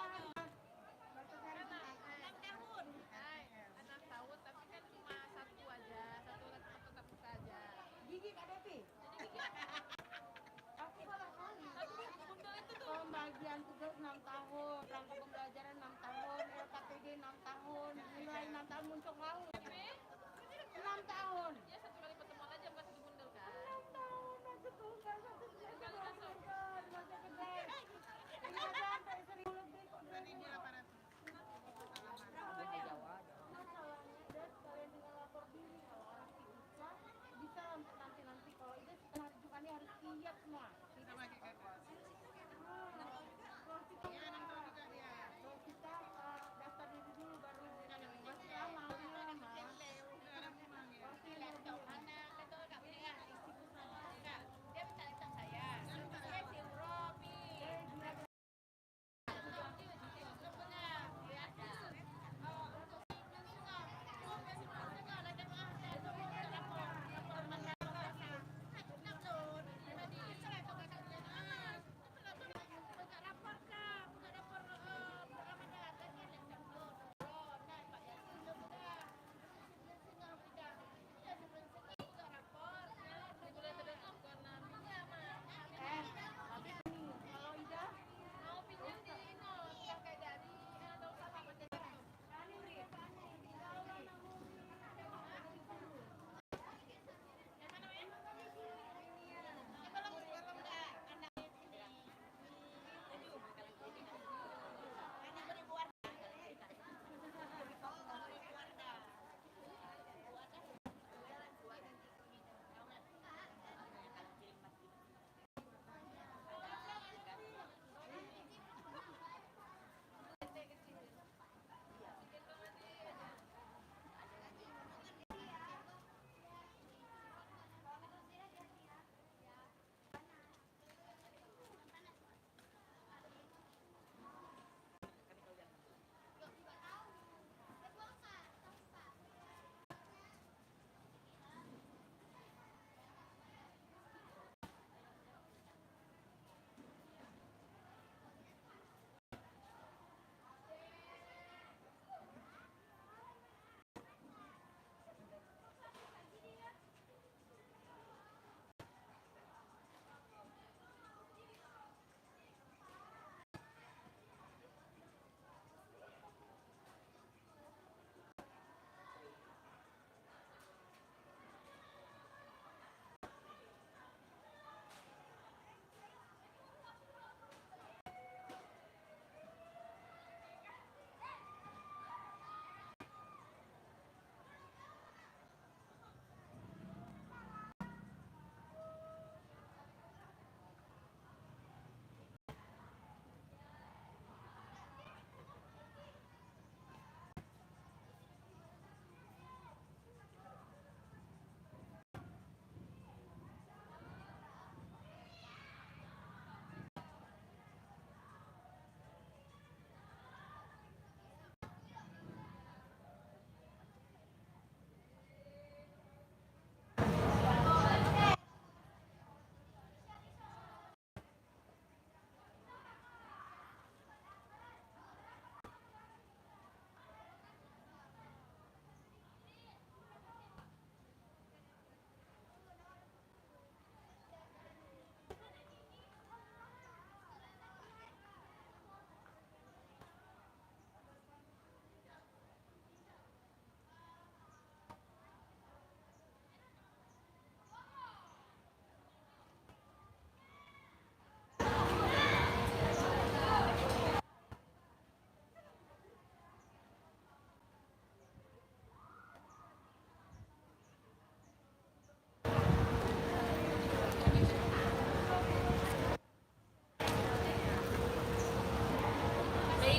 6 tahun tapi kan cuma satu aja, satu tetap buka aja. Gigi Kak Devi. Aku salah kali. Bundel itu tuh. Pembagian tugas 6 tahun, rangka pembelajaran 6 tahun, LKPD 6 tahun, nilai 6 tahun muncul laut. 6 tahun. Ya satu kali pertemuan aja pas dibundel kan. 6 tahun masuk enggak satu semester masuk gede. Ini sampai 1000 lebih kok. Ini 800. Masalahnya dan kalian tinggal lapor diri kalau orang bisa untuk nanti kalau itu setelah rujukannya harus siap semua. Kita pakai kakak. Kalau kita kalau kita daftar diri dulu baru masih lama. Pasti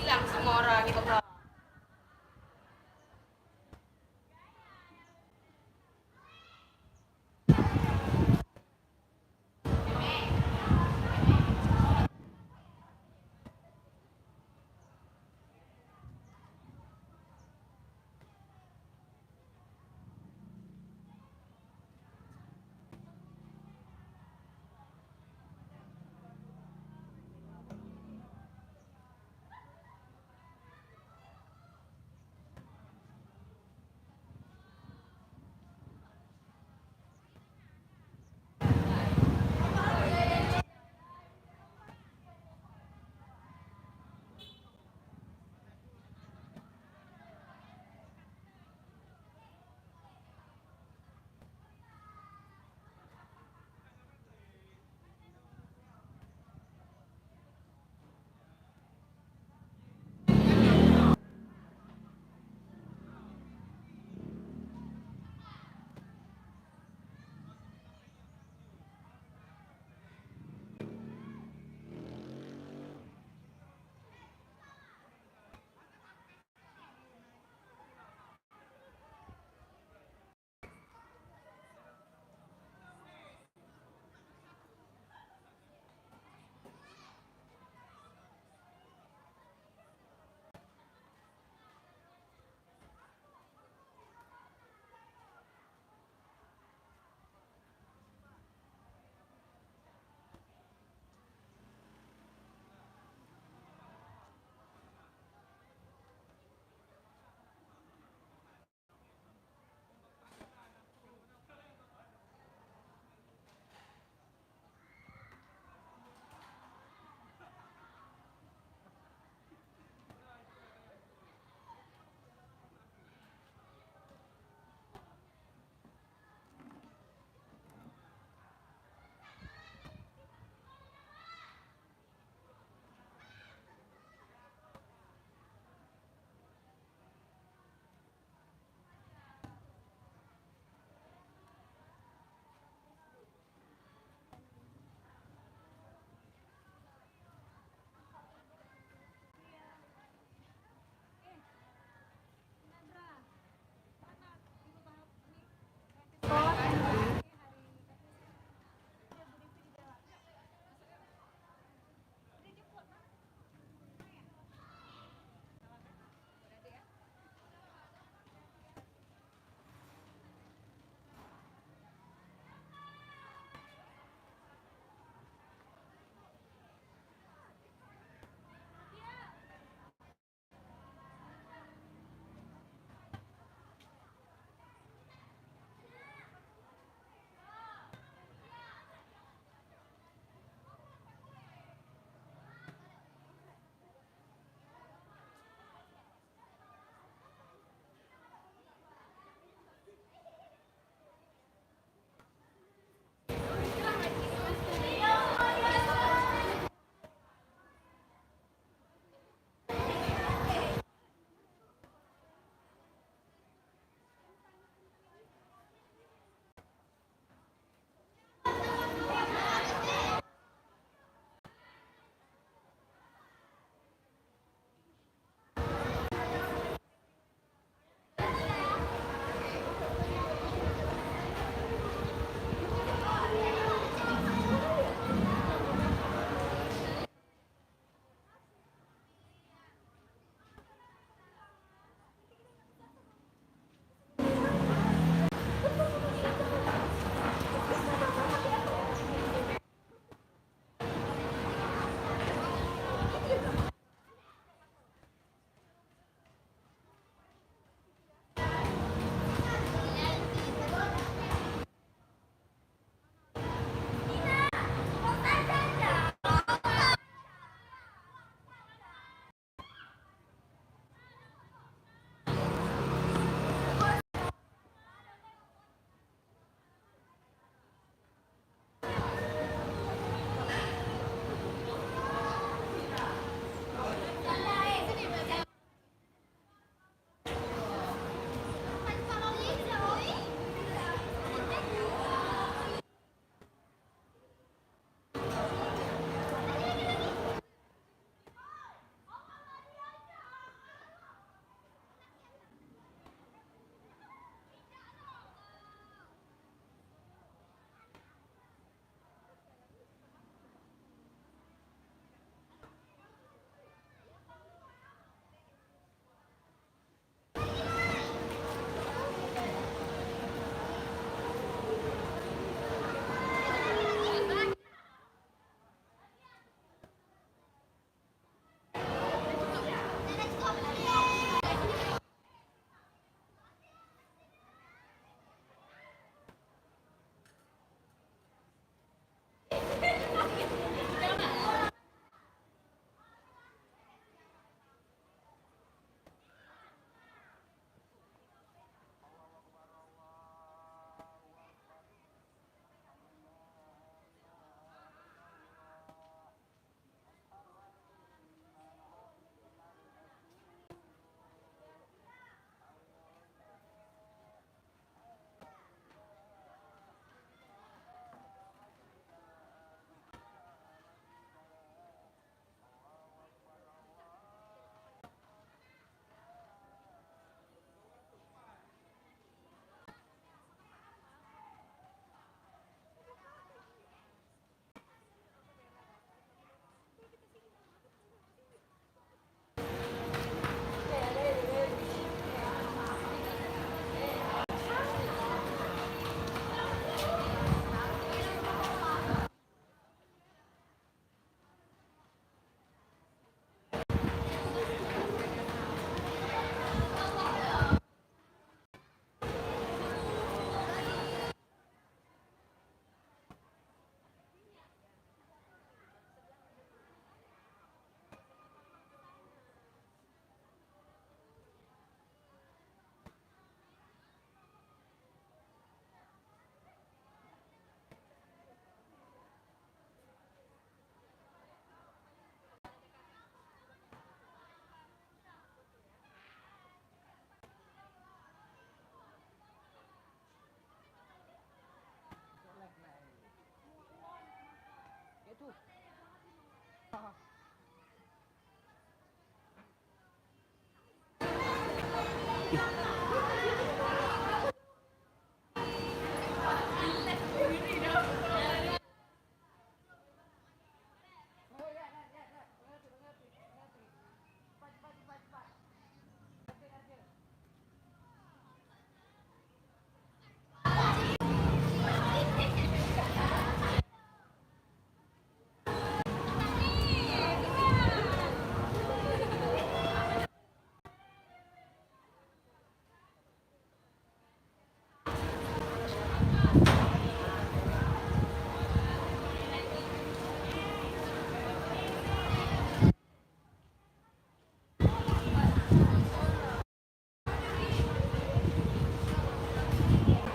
hilang semua orang gitu bro.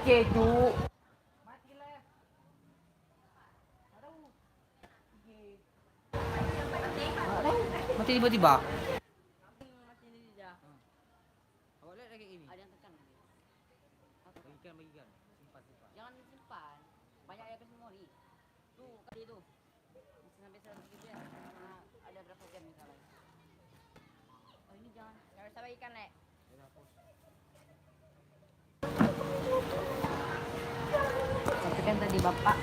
Oke, cu. Mati tiba-tiba. Awak lihat lagi ini. Ada yang tekan. Bagikan. Simpan. Jangan disimpan. Banyak air memori. Tuh, kali itu. Sampai 100 gitu ya. Karena ada berapa jam misalnya. Oh, ini jangan. Jangan usah bagikan, Nek. Tapi kan tadi Bapak